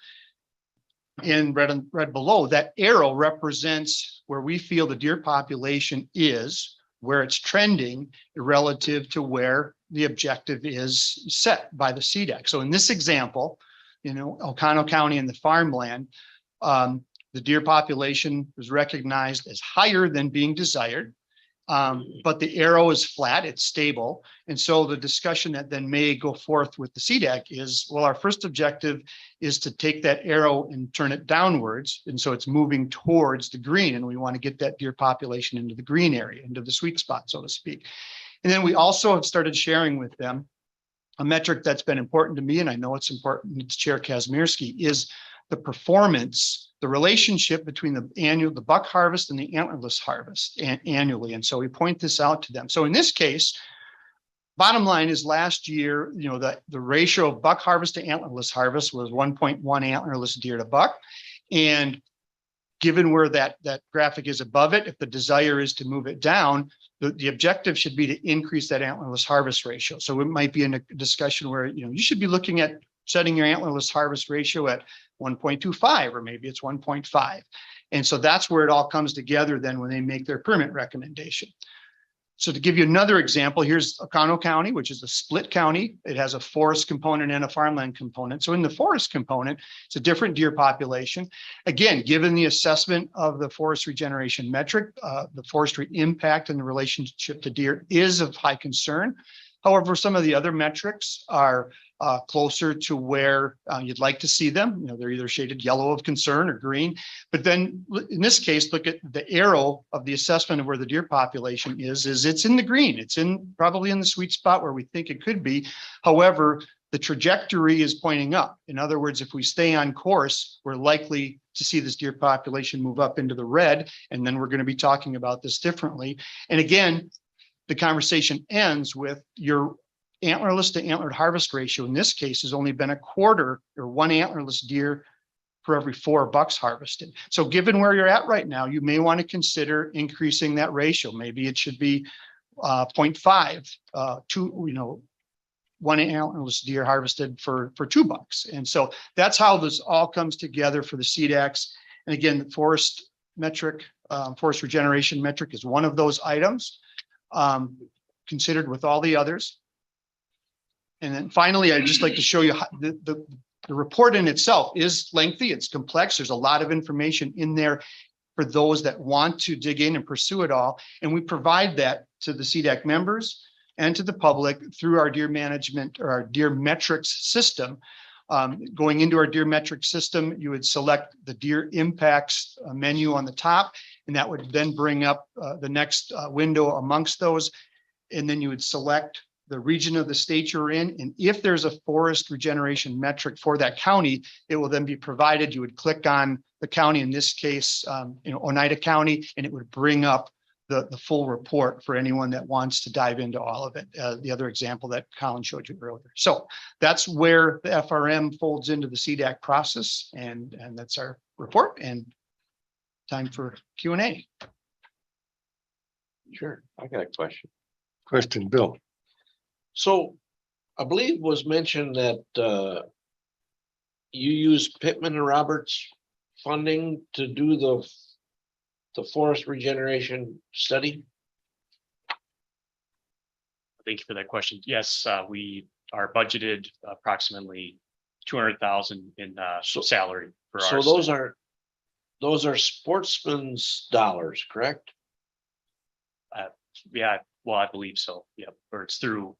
Speaker 4: and red below. That arrow represents where we feel the deer population is, where it's trending relative to where the objective is set by the CDAC. So in this example, Oconto County and the farmland, the deer population was recognized as higher than being desired. But the arrow is flat, it's stable. And so the discussion that then may go forth with the CDAC is, well, our first objective is to take that arrow and turn it downwards. And so it's moving towards the green, and we want to get that deer population into the green area, into the sweet spot, so to speak. And then we also have started sharing with them a metric that's been important to me, and I know it's important to Chair Kazmierski, is the performance, the relationship between the buck harvest and the antlerless harvest annually. And so we point this out to them. So in this case, bottom line is last year, the ratio of buck harvest to antlerless harvest was 1.1 antlerless deer to buck. And given where that graphic is above it, if the desire is to move it down, the objective should be to increase that antlerless harvest ratio. So it might be in a discussion where, you should be looking at setting your antlerless harvest ratio at 1.25, or maybe it's 1.5. And so that's where it all comes together then when they make their permit recommendation. So to give you another example, here's Oconto County, which is a split county. It has a forest component and a farmland component. So in the forest component, it's a different deer population. Again, given the assessment of the forest regeneration metric, the forestry impact and the relationship to deer is of high concern. However, some of the other metrics are closer to where you'd like to see them. They're either shaded yellow of concern or green. But then in this case, look at the arrow of the assessment of where the deer population is it's in the green. It's probably in the sweet spot where we think it could be. However, the trajectory is pointing up. In other words, if we stay on course, we're likely to see this deer population move up into the red. And then we're going to be talking about this differently. And again, the conversation ends with your antlerless to antlered harvest ratio. In this case, has only been a quarter or one antlerless deer for every 4 bucks harvested. So given where you're at right now, you may want to consider increasing that ratio. Maybe it should be 0.5 to, one antlerless deer harvested for 2 bucks. And so that's how this all comes together for the CDACs. And again, the forest metric, forest regeneration metric is one of those items considered with all the others. And then finally, I'd just like to show you how the report in itself is lengthy, it's complex. There's a lot of information in there for those that want to dig in and pursue it all. And we provide that to the CDAC members and to the public through our deer management or our deer metrics system. Going into our deer metrics system, you would select the deer impacts menu on the top, and that would then bring up the next window amongst those. And then you would select the region of the state you're in. And if there's a forest regeneration metric for that county, it will then be provided. You would click on the county, in this case, Oneida County, and it would bring up the full report for anyone that wants to dive into all of it. The other example that Colin showed you earlier. So that's where the FRM folds into the CDAC process. And that's our report, and time for Q&A.
Speaker 2: Sure, I got a question.
Speaker 1: Question, Bill.
Speaker 2: So I believe it was mentioned that you use Pittman and Roberts funding to do the forest regeneration study.
Speaker 19: Thank you for that question. Yes, we are budgeted approximately 200,000 in salary for
Speaker 2: So
Speaker 19: our.
Speaker 2: those are sportsmen's dollars, correct?
Speaker 19: Yeah, well, I believe so. Yep. Or it's through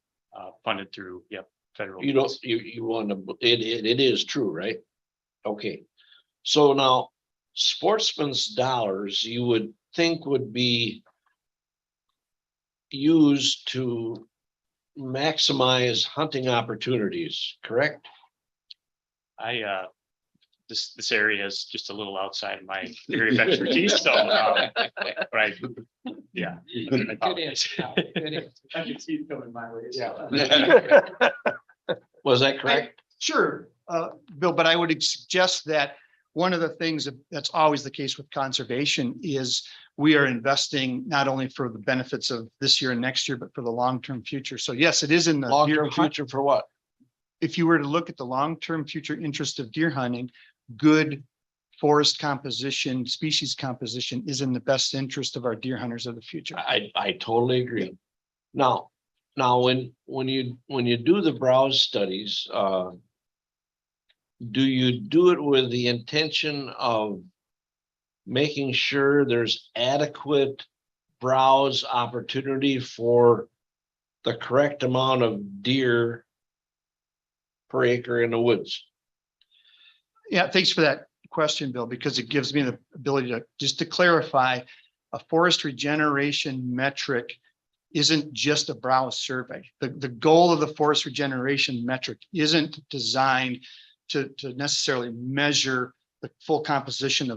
Speaker 19: funded through, yep, federal.
Speaker 2: You don't,
Speaker 19: funds.
Speaker 2: you want to, it is true, right? Okay. So now sportsmen's dollars you would think would be used to maximize hunting opportunities, correct?
Speaker 19: This area is just a little outside my area of expertise, so, right, yeah.
Speaker 4: Good answer. Good answer. I can see it coming my way.
Speaker 2: Was that correct?
Speaker 4: Sure, Bill, but I would suggest that one of the things that's always the case with conservation is we are investing not only for the benefits of this year and next year, but for the long-term future. So yes, it is in the
Speaker 2: Long-term future for what?
Speaker 4: If you were to look at the long-term future interest of deer hunting, good forest composition, species composition is in the best interest of our deer hunters of the future.
Speaker 2: I totally agree. Now, when you do the browse studies, do you do it with the intention of making sure there's adequate browse opportunity for the correct amount of deer per acre in the woods?
Speaker 4: Yeah, thanks for that question, Bill, because it gives me the ability to just to clarify, a forest regeneration metric isn't just a browse survey. The goal of the forest regeneration metric isn't designed to necessarily measure the full composition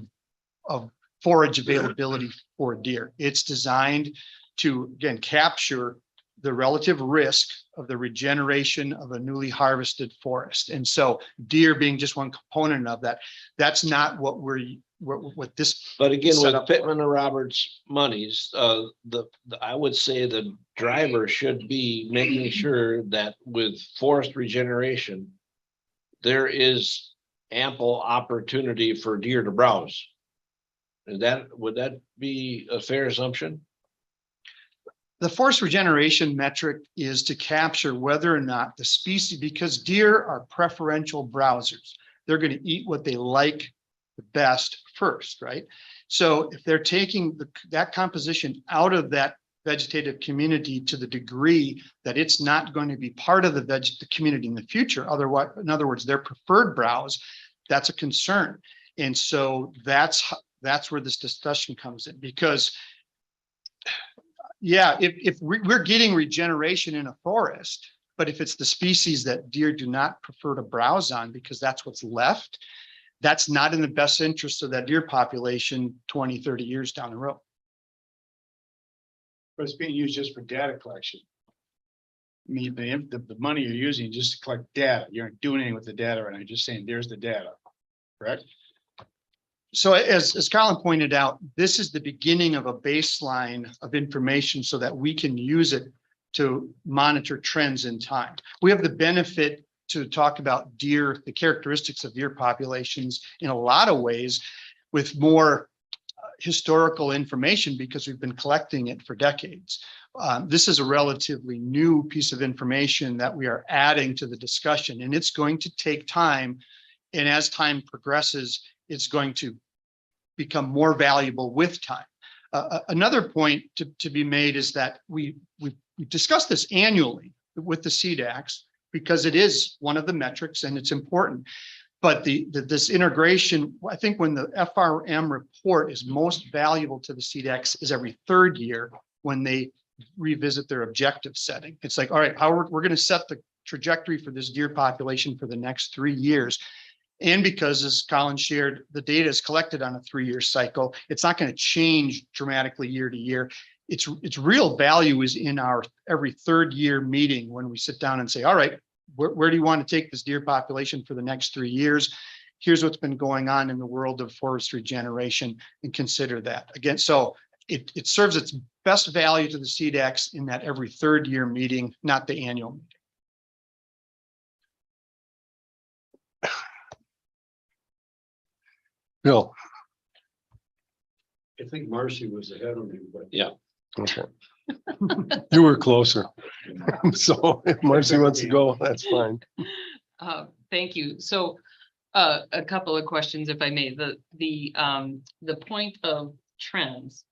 Speaker 4: of forage availability for deer. It's designed to, again, capture the relative risk of the regeneration of a newly harvested forest. And so deer being just one component of that, that's not what what this.
Speaker 2: But again, with Pittman and Roberts monies, I would say the driver should be making sure that with forest regeneration, there is ample opportunity for deer to browse. And would that be a fair assumption?
Speaker 4: The forest regeneration metric is to capture whether or not the species, because deer are preferential browsers. They're going to eat what they like the best first, right? So if they're taking that composition out of that vegetative community to the degree that it's not going to be part of the community in the future, otherwise, in other words, their preferred browse, that's a concern. And so that's where this discussion comes in, because yeah, if we're getting regeneration in a forest, but if it's the species that deer do not prefer to browse on because that's what's left, that's not in the best interest of that deer population 20, 30 years down the road.
Speaker 12: But it's being used just for data collection. I mean, the money you're using just to collect data, you aren't doing anything with the data right now, you're just saying, there's the data, correct?
Speaker 4: So as Colin pointed out, this is the beginning of a baseline of information so that we can use it to monitor trends in time. We have the benefit to talk about deer, the characteristics of deer populations in a lot of ways with more historical information because we've been collecting it for decades. This is a relatively new piece of information that we are adding to the discussion, and it's going to take time. And as time progresses, it's going to become more valuable with time. Another point to be made is that we discuss this annually with the CDACs because it is one of the metrics and it's important. But this integration, I think when the FRM report is most valuable to the CDACs is every third year when they revisit their objective setting. It's like, all right, how we're going to set the trajectory for this deer population for the next 3 years. And because, as Colin shared, the data is collected on a 3-year cycle, it's not going to change dramatically year to year. Its real value is in our every third year meeting when we sit down and say, all right, where do you want to take this deer population for the next 3 years? Here's what's been going on in the world of forest regeneration, and consider that. Again, so it serves its best value to the CDACs in that every third year meeting, not the annual meeting.
Speaker 1: Bill.
Speaker 12: I think Marcy was ahead of me, but.
Speaker 2: Yeah.
Speaker 1: Okay. You were closer. So if Marcy wants to go, that's fine.
Speaker 3: Thank you. So a couple of questions, if I may. The point of trends.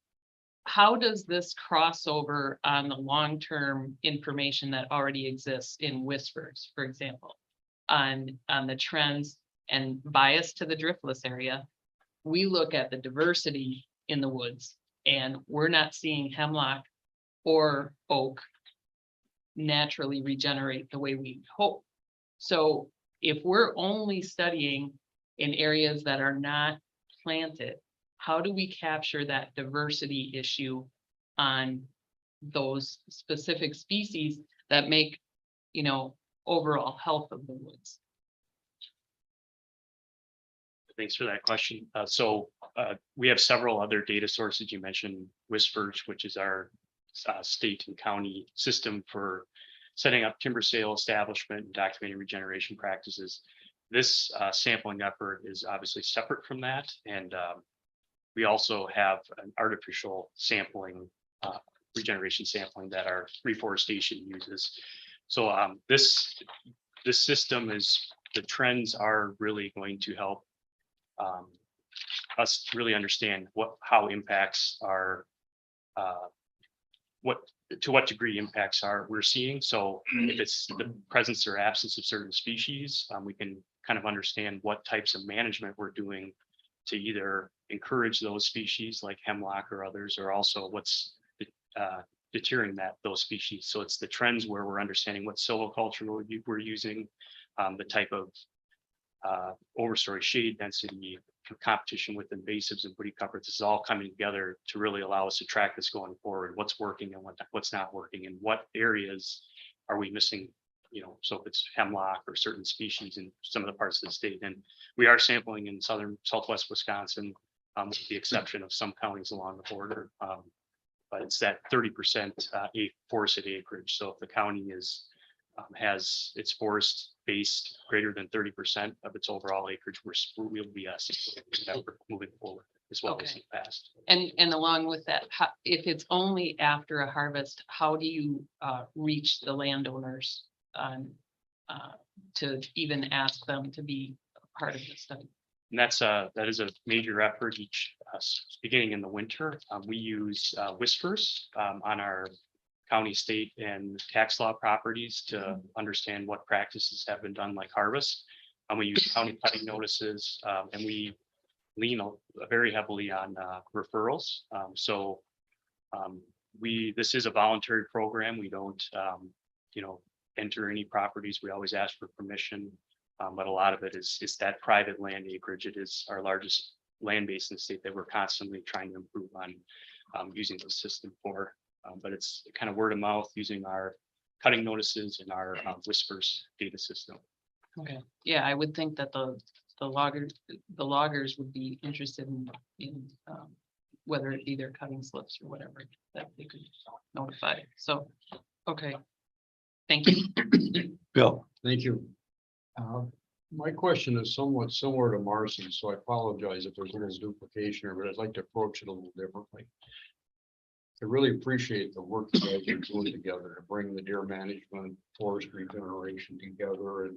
Speaker 3: How does this cross over on the long-term information that already exists in whispers, for example, on the trends and bias to the driftless area? We look at the diversity in the woods and we're not seeing hemlock or oak naturally regenerate the way we hope. So if we're only studying in areas that are not planted, how do we capture that diversity issue on those specific species that make, overall health of the woods?
Speaker 19: Thanks for that question. We have several other data sources. You mentioned Whispers, which is our state and county system for setting up timber sale establishment and documenting regeneration practices. This sampling effort is obviously separate from that. And we also have an artificial sampling, regeneration sampling that our reforestation uses. So this system the trends are really going to help us really understand how impacts are, to what degree impacts we're seeing. So if it's the presence or absence of certain species, we can kind of understand what types of management we're doing to either encourage those species like hemlock or others, or also what's deterring those species. So it's the trends where we're understanding what silviculture we're using, the type of overstory shade density, competition with invasives and woody cover. This is all coming together to really allow us to track this going forward. What's working and what's not working, and what areas are we missing? So if it's hemlock or certain species in some of the parts of the state, and we are sampling in southwest Wisconsin, with the exception of some counties along the border. But it's that 30% forested acreage. So if the county has its forest base greater than 30% of its overall acreage, we'll be moving forward as well as in the past.
Speaker 3: And along with that, if it's only after a harvest, how do you reach the landowners to even ask them to be part of the study?
Speaker 19: And that is a major effort beginning in the winter. We use Whispers on our county, state, and tax law properties to understand what practices have been done, like harvest. And we use county cutting notices, and we lean very heavily on referrals. This is a voluntary program. We don't, enter any properties. We always ask for permission, but a lot of it is that private land acreage. It is our largest land base in the state that we're constantly trying to improve on using the system for. But it's kind of word of mouth using our cutting notices and our Whispers data system.
Speaker 3: Okay, yeah, I would think that the loggers would be interested in whether it be their cutting slips or whatever that they could notify. So, okay, thank you.
Speaker 1: Bill.
Speaker 12: Thank you. My question is somewhat similar to Marcy's, so I apologize if there's a little duplication here, but I'd like to approach it a little differently. I really appreciate the work you guys are doing together to bring the deer management, forest regeneration together and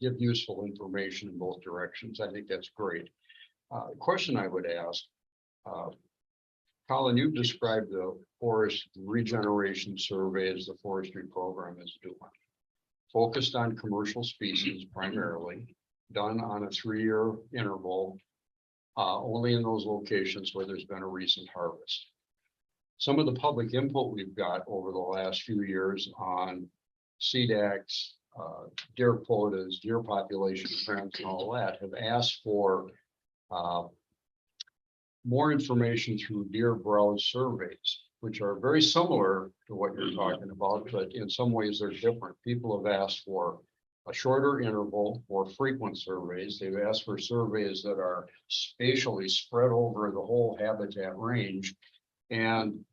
Speaker 12: give useful information in both directions. I think that's great. The question I would ask, Colin, you've described the forest regeneration survey as the forestry program is doing. Focused on commercial species primarily, done on a 3-year interval, only in those locations where there's been a recent harvest. Some of the public input we've got over the last few years on CDACs, deer quotas, deer population trends, and all that have asked for more information through deer browse surveys, which are very similar to what you're talking about, but in some ways they're different. People have asked for a shorter interval, more frequent surveys. They've asked for surveys that are spatially spread over the whole habitat range. And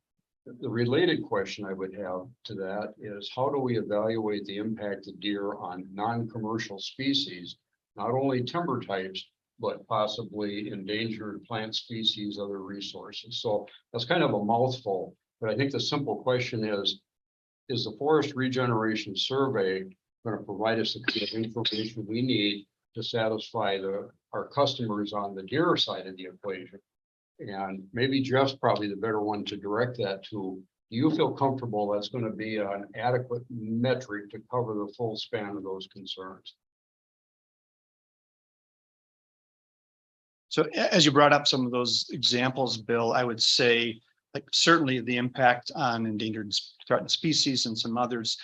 Speaker 12: the related question I would have to that is, how do we evaluate the impact of deer on non-commercial species, not only timber types, but possibly endangered plant species, other resources? So that's kind of a mouthful, but I think the simple question is the forest regeneration survey going to provide us the kind of information we need to satisfy our customers on the deer side of the equation. And maybe Jeff's probably the better one to direct that to. Do you feel comfortable that's going to be an adequate metric to cover the full span of those concerns?
Speaker 4: So as you brought up some of those examples, Bill, I would say, like, certainly the impact on endangered and threatened species and some others.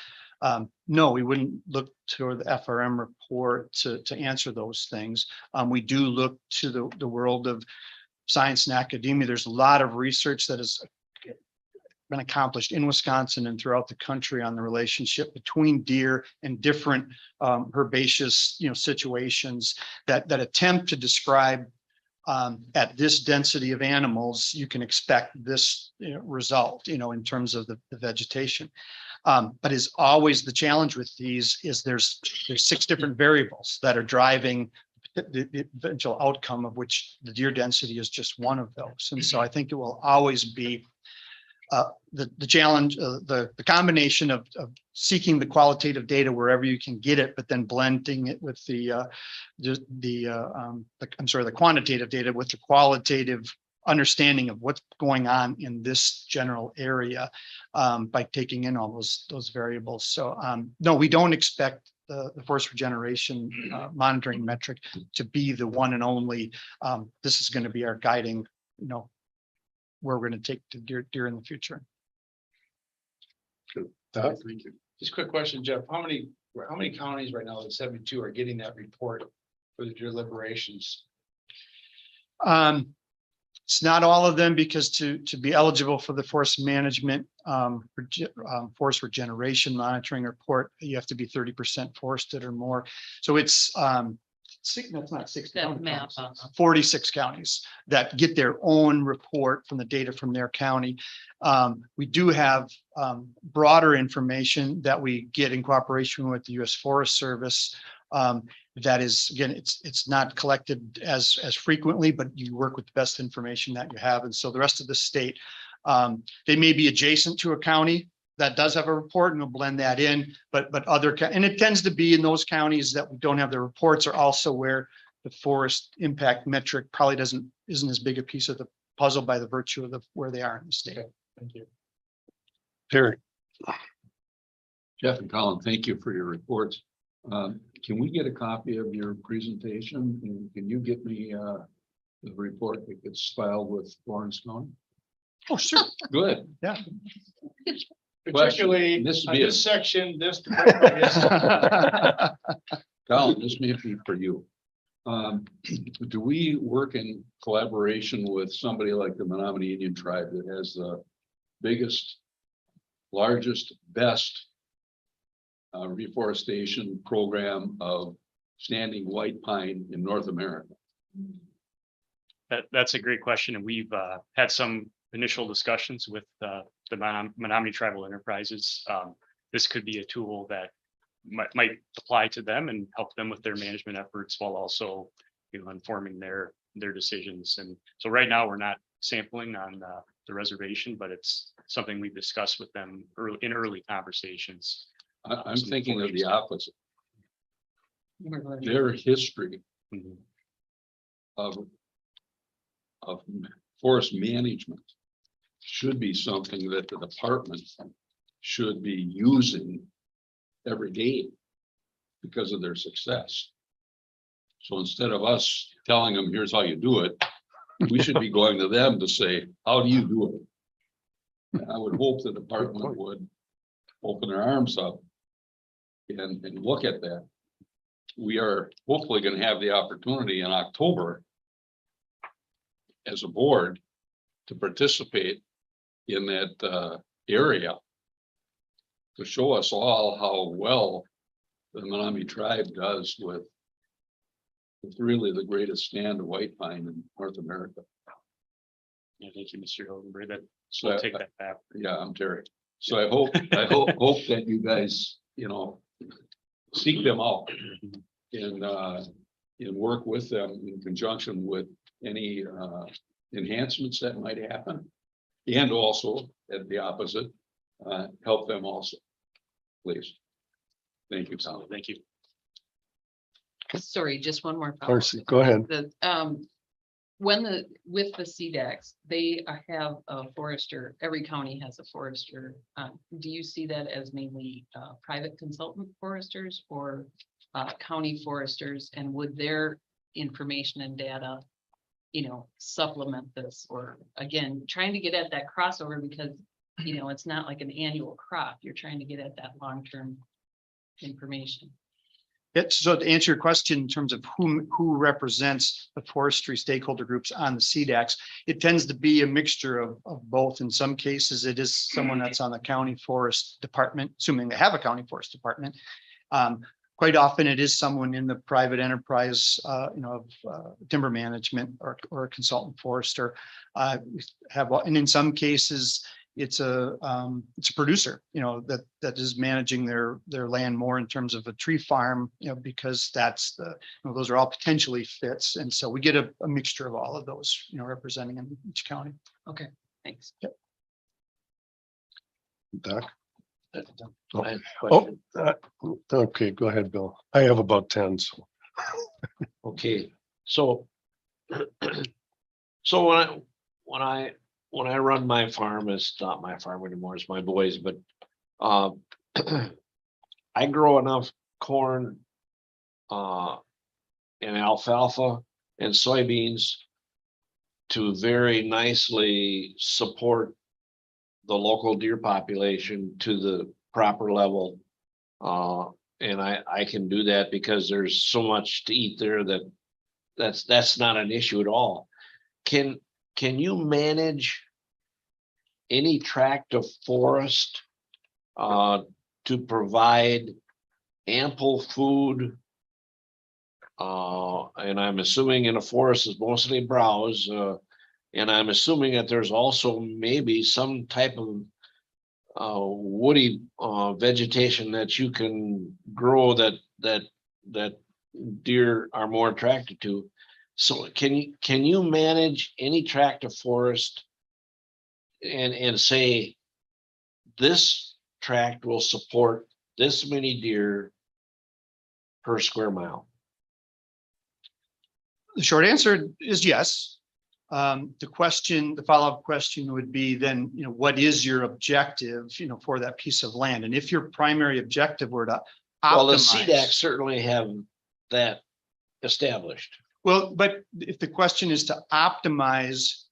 Speaker 4: No, we wouldn't look to the FRM report to answer those things. We do look to the world of science and academia. There's a lot of research that has been accomplished in Wisconsin and throughout the country on the relationship between deer and different herbaceous, situations that attempt to describe at this density of animals, you can expect this result, in terms of the vegetation. But is always the challenge with these is there's 6 different variables that are driving the eventual outcome, of which the deer density is just one of those. And so I think it will always be the challenge, the combination of seeking the qualitative data wherever you can get it, but then blending it with the quantitative data with the qualitative understanding of what's going on in this general area, by taking in all those variables. So no, we don't expect the forest regeneration monitoring metric to be the one and only. This is going to be our guiding, where we're going to take the deer in the future.
Speaker 12: Thank you.
Speaker 4: Just a quick question, Jeff. How many counties right now, the 72, are getting that report for the deer liberations? It's not all of them, because to be eligible for the forest management, forest regeneration monitoring report, you have to be 30% forested or more. So it's that's not 60, 46 counties that get their own report from the data from their county. We do have broader information that we get in cooperation with the U.S. Forest Service. That is, again, it's not collected as frequently, but you work with the best information that you have. And so the rest of the state, they may be adjacent to a county that does have a report, and we'll blend that in, but and it tends to be in those counties that we don't have the reports, are also where the forest impact metric probably isn't as big a piece of the puzzle by the virtue of where they are in the state. Okay, thank you.
Speaker 1: Terry.
Speaker 9: Jeff and Colin, thank you for your reports. Can we get a copy of your presentation? And can you get me the report that gets filed with Lawrence County?
Speaker 4: Oh, sure.
Speaker 9: Good.
Speaker 4: Yeah.
Speaker 9: Particularly this
Speaker 4: section, this.
Speaker 9: Colin, this may be for you. Do we work in collaboration with somebody like the Menominee Indian tribe that has the biggest, largest, best reforestation program of standing white pine in North America?
Speaker 19: That's a great question, and we've had some initial discussions with the Menominee Tribal Enterprises. This could be a tool that might apply to them and help them with their management efforts, while also, informing their decisions. And so right now we're not sampling on the reservation, but it's something we've discussed with them in early conversations.
Speaker 9: I'm thinking of the opposite. Their history of forest management should be something that the department should be using every day because of their success. So instead of us telling them, here's how you do it, we should be going to them to say, how do you do it? And I would hope the department would open their arms up and look at that. We are hopefully going to have the opportunity in October as a board to participate in that area to show us all how well the Menominee tribe does with really the greatest stand of white pine in North America.
Speaker 19: Yeah, thank you, Mr. Hildenberg.
Speaker 9: So
Speaker 19: We'll take that back.
Speaker 9: Yeah, I'm Terry. So I hope hope that you guys, seek them out and work with them in conjunction with any enhancements that might happen, and also at the opposite, help them also, please. Thank you.
Speaker 19: Thank you.
Speaker 3: Sorry, just one more. follow-up.
Speaker 1: Marcy, go ahead.
Speaker 3: With the CDACs, they have a forester, every county has a forester. Do you see that as mainly private consultant foresters or county foresters? And would their information and data, supplement this? Or again, trying to get at that crossover because, it's not like an annual crop. You're trying to get at that long-term information.
Speaker 4: So to answer your question in terms of who represents the forestry stakeholder groups on the CDACs, it tends to be a mixture of both. In some cases, it is someone that's on the county forest department, assuming they have a county forest department. Quite often it is someone in the private enterprise, of timber management or a consultant forester. And in some cases, it's a producer, that is managing their land more in terms of a tree farm, because that's those are all potentially fits. And so we get a mixture of all of those, representing in each county.
Speaker 3: Okay, thanks.
Speaker 4: Yep.
Speaker 1: Doc?
Speaker 2: I have a
Speaker 1: Oh,
Speaker 2: question.
Speaker 1: okay, go ahead, Bill. I have about 10, so.
Speaker 2: Okay, so when I run my farm, it's not my farm anymore, it's my boys, but I grow enough corn and alfalfa and soybeans to very nicely support the local deer population to the proper level. And I can do that because there's so much to eat there that's not an issue at all. Can you manage any tract of forest to provide ample food? And I'm assuming in a forest is mostly browse, and I'm assuming that there's also maybe some type of woody vegetation that you can grow that deer are more attracted to. So can you manage any tract of forest and say this tract will support this many deer per square mile?
Speaker 4: The short answer is yes. The follow-up question would be then, what is your objective, for that piece of land? And if your primary objective were to
Speaker 2: Well, the
Speaker 4: optimize.
Speaker 2: CDAC certainly have that established.
Speaker 4: Well, but if the question is to optimize,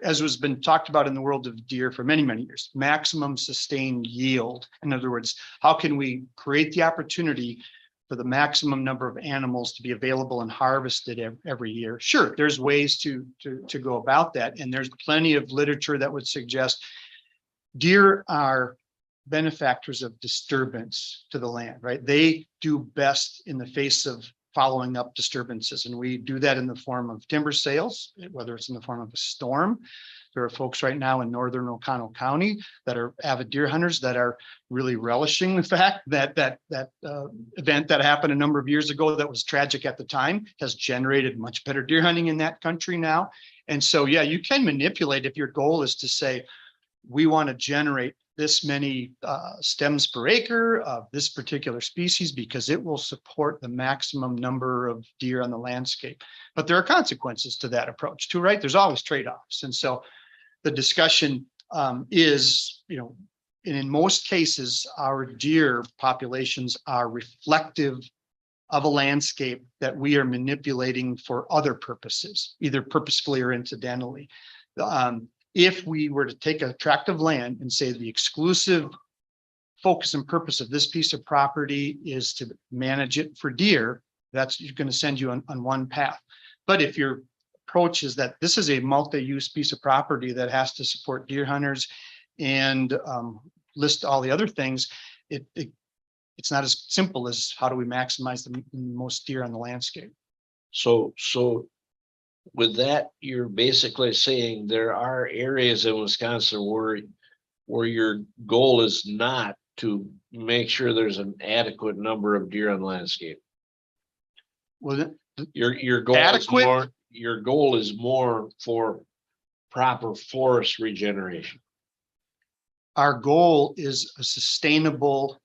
Speaker 4: as has been talked about in the world of deer for many, many years, maximum sustained yield. In other words, how can we create the opportunity for the maximum number of animals to be available and harvested every year? Sure, there's ways to go about that. And there's plenty of literature that would suggest deer are benefactors of disturbance to the land, right? They do best in the face of following up disturbances. And we do that in the form of timber sales, whether it's in the form of a storm. There are folks right now in northern Oconto County that are avid deer hunters that are really relishing the fact that event that happened a number of years ago that was tragic at the time has generated much better deer hunting in that country now. And so, yeah, you can manipulate if your goal is to say, we want to generate this many stems per acre of this particular species because it will support the maximum number of deer on the landscape. But there are consequences to that approach too, right? There's always trade-offs. And so the discussion is, and in most cases, our deer populations are reflective of a landscape that we are manipulating for other purposes, either purposefully or incidentally. If we were to take a tract of land and say the exclusive focus and purpose of this piece of property is to manage it for deer, that's going to send you on one path. But if your approach is that this is a multi-use piece of property that has to support deer hunters and list all the other things, it's not as simple as how do we maximize the most deer on the landscape.
Speaker 2: So with that, you're basically saying there are areas in Wisconsin where your goal is not to make sure there's an adequate number of deer on the landscape.
Speaker 4: Well,
Speaker 2: your goal is more for proper forest regeneration.
Speaker 4: Our goal is a sustainable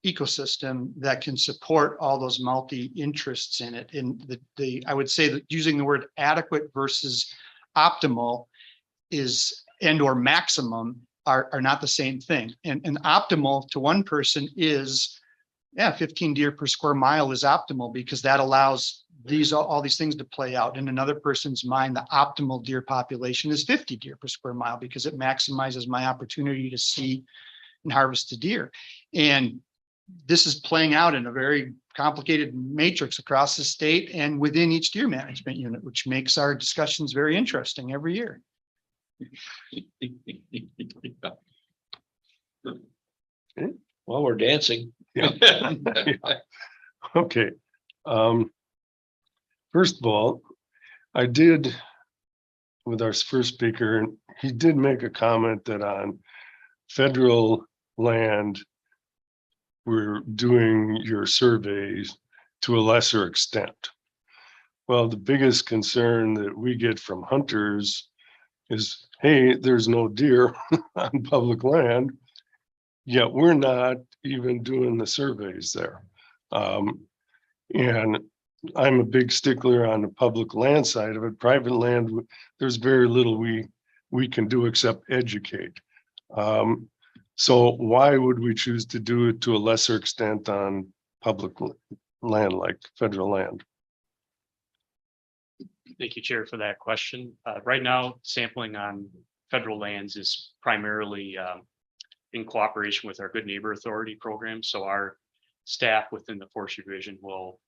Speaker 4: ecosystem that can support all those multi-interests in it. And I would say that using the word adequate versus optimal is, and or maximum are not the same thing. And optimal to one person is, 15 deer per square mile is optimal because that allows all these things to play out. In another person's mind, the optimal deer population is 50 deer per square mile because it maximizes my opportunity to see and harvest the deer. And this is playing out in a very complicated matrix across the state and within each deer management unit, which makes our discussions very interesting every year.
Speaker 2: Well, we're dancing.
Speaker 1: Yeah. Okay. First of all, I did, with our first speaker, he did make a comment that on federal land, we're doing your surveys to a lesser extent. Well, the biggest concern that we get from hunters is, hey, there's no deer on public land, yet we're not even doing the surveys there. And I'm a big stickler on the public land side of it. Private land, there's very little we can do except educate. So why would we choose to do it to a lesser extent on public land like federal land?
Speaker 19: Thank you, Chair, for that question. Right now, sampling on federal lands is primarily in cooperation with our Good Neighbor Authority program. So our staff within the Forestry Division will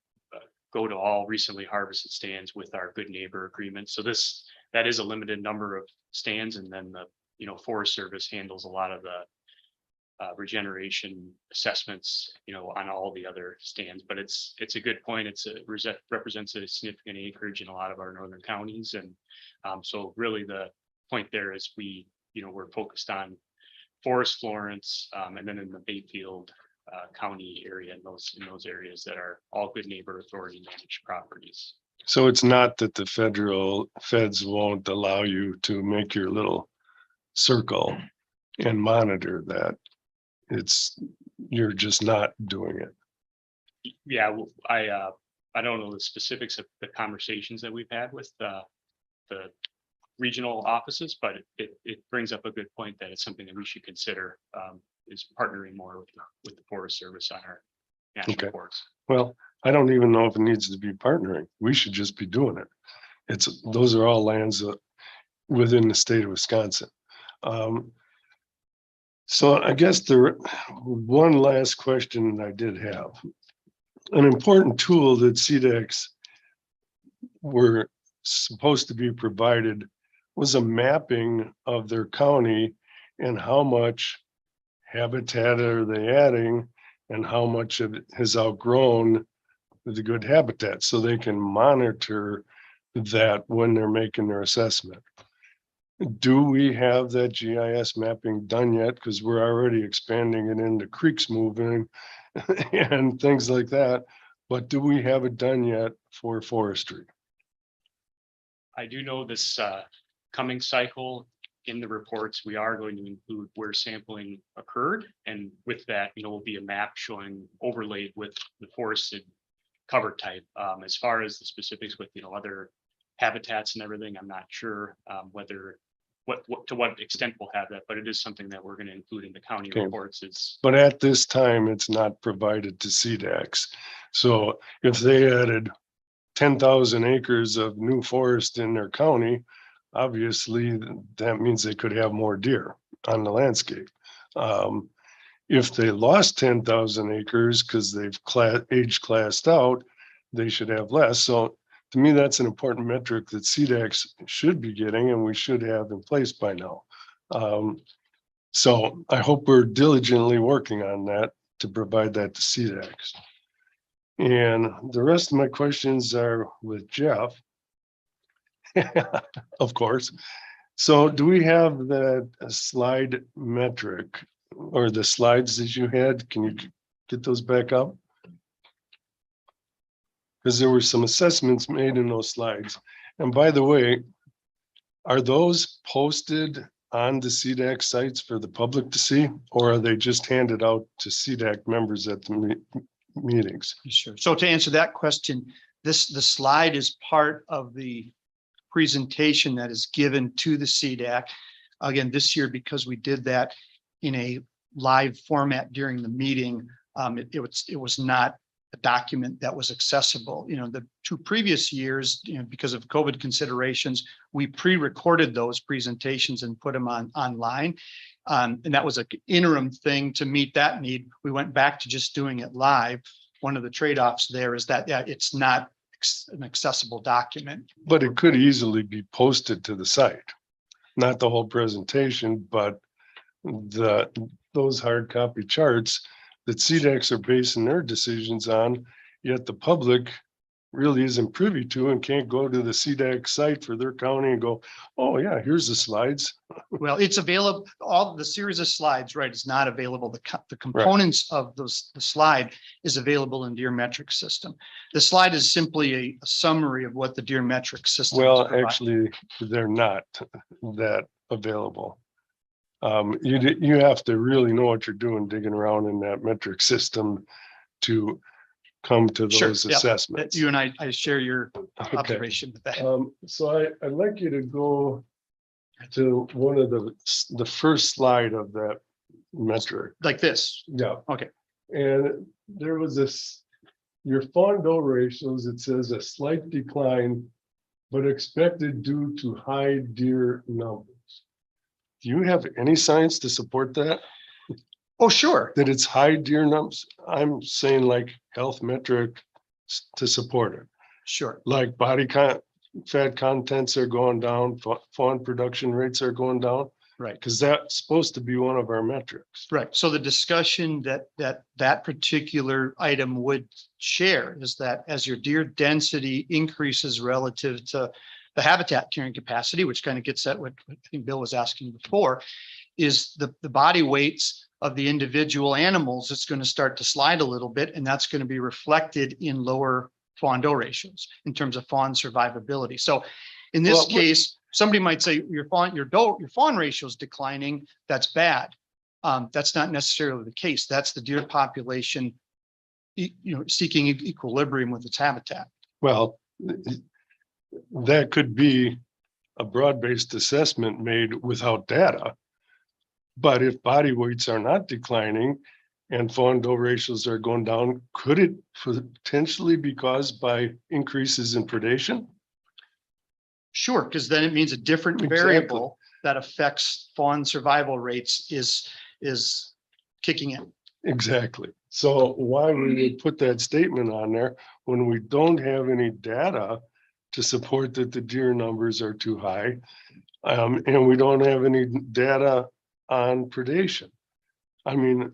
Speaker 19: go to all recently harvested stands with our Good Neighbor agreement. So that is a limited number of stands, and then the Forest Service handles a lot of the regeneration assessments, on all the other stands. But it's a good point. Represents a significant acreage in a lot of our northern counties, and so really the point there is we're focused on Forest Florence, and then in the Bayfield County area, in those areas that are all Good Neighbor Authority managed properties.
Speaker 1: So it's not that the feds won't allow you to make your little circle and monitor that. You're just not doing it.
Speaker 19: Yeah, well, I don't know the specifics of the conversations that we've had with the regional offices, but it brings up a good point that it's something that we should consider, is partnering more with the Forest Service on our national forests.
Speaker 1: Well, I don't even know if it needs to be partnering. We should just be doing it. Those are all lands within the state of Wisconsin. So I guess one last question I did have. An important tool that CDEX were supposed to be provided was a mapping of their county and how much habitat are they adding and how much of it has outgrown the good habitat, so they can monitor that when they're making their assessment. Do we have that GIS mapping done yet? Because we're already expanding it into creeks moving and things like that. But do we have it done yet for forestry?
Speaker 19: I do know this coming cycle in the reports, we are going to include where sampling occurred. And with that, will be a map showing overlaid with the forested cover type. As far as the specifics with, other habitats and everything, I'm not sure whether to what extent we'll have that, but it is something that we're going to include in the county reports.
Speaker 1: But at this time, it's not provided to CDEX. So if they added 10,000 acres of new forest in their county, obviously that means they could have more deer on the landscape. If they lost 10,000 acres because they've age classed out, they should have less. So to me, that's an important metric that CDEX should be getting and we should have in place by now. So I hope we're diligently working on that to provide that to CDEX. And the rest of my questions are with Jeff, of course. So do we have that slide metric or the slides that you had? Can you get those back up? Because there were some assessments made in those slides. And by the way, are those posted on the CDAC sites for the public to see, or are they just handed out to CDAC members at the meetings?
Speaker 4: Sure. So to answer that question, the slide is part of the presentation that is given to the CDAC. Again, this year, because we did that in a live format during the meeting, it was not a document that was accessible. The 2 previous years, because of COVID considerations, we pre-recorded those presentations and put them online. And that was an interim thing to meet that need. We went back to just doing it live. One of the trade-offs there is that it's not an accessible document.
Speaker 1: But it could easily be posted to the site, not the whole presentation, but those hard copy charts that CDACs are basing their decisions on, yet the public really isn't privy to and can't go to the CDAC site for their county and go, oh yeah, here's the slides.
Speaker 4: Well, it's available, all the series of slides, right, is not available. The components of the slide is available in Deer Metric System. The slide is simply a summary of what the Deer Metric System.
Speaker 1: Well, actually, they're not that available. You have to really know what you're doing digging around in that metric system to come to those assessments.
Speaker 4: You and I share your observation with that.
Speaker 1: So I'd like you to go to one of the first slide of that metric.
Speaker 4: Like this?
Speaker 1: Yeah.
Speaker 4: Okay.
Speaker 1: And there was your fawn-doe ratios, it says a slight decline, but expected due to high deer numbers. Do you have any science to support that?
Speaker 4: Oh, sure.
Speaker 1: That it's high deer numbers? I'm saying like health metric to support it.
Speaker 4: Sure.
Speaker 1: Like body fat contents are going down, fawn production rates are going down.
Speaker 4: Right.
Speaker 1: Because that's supposed to be one of our metrics.
Speaker 4: Right. So the discussion that particular item would share is that as your deer density increases relative to the habitat carrying capacity, which kind of gets at what I think Bill was asking before, is the body weights of the individual animals. It's going to start to slide a little bit, and that's going to be reflected in lower fawn-doe ratios in terms of fawn survivability. So in this case, somebody might say your fawn ratio is declining. That's bad. That's not necessarily the case. That's the deer population, seeking equilibrium with its habitat.
Speaker 1: Well, that could be a broad-based assessment made without data. But if body weights are not declining and fawn-doe ratios are going down, could it potentially be caused by increases in predation?
Speaker 4: Sure, because then it means a different variable that affects fawn survival rates is kicking in.
Speaker 1: Exactly. So why would we put that statement on there when we don't have any data to support that the deer numbers are too high? And we don't have any data on predation. I mean,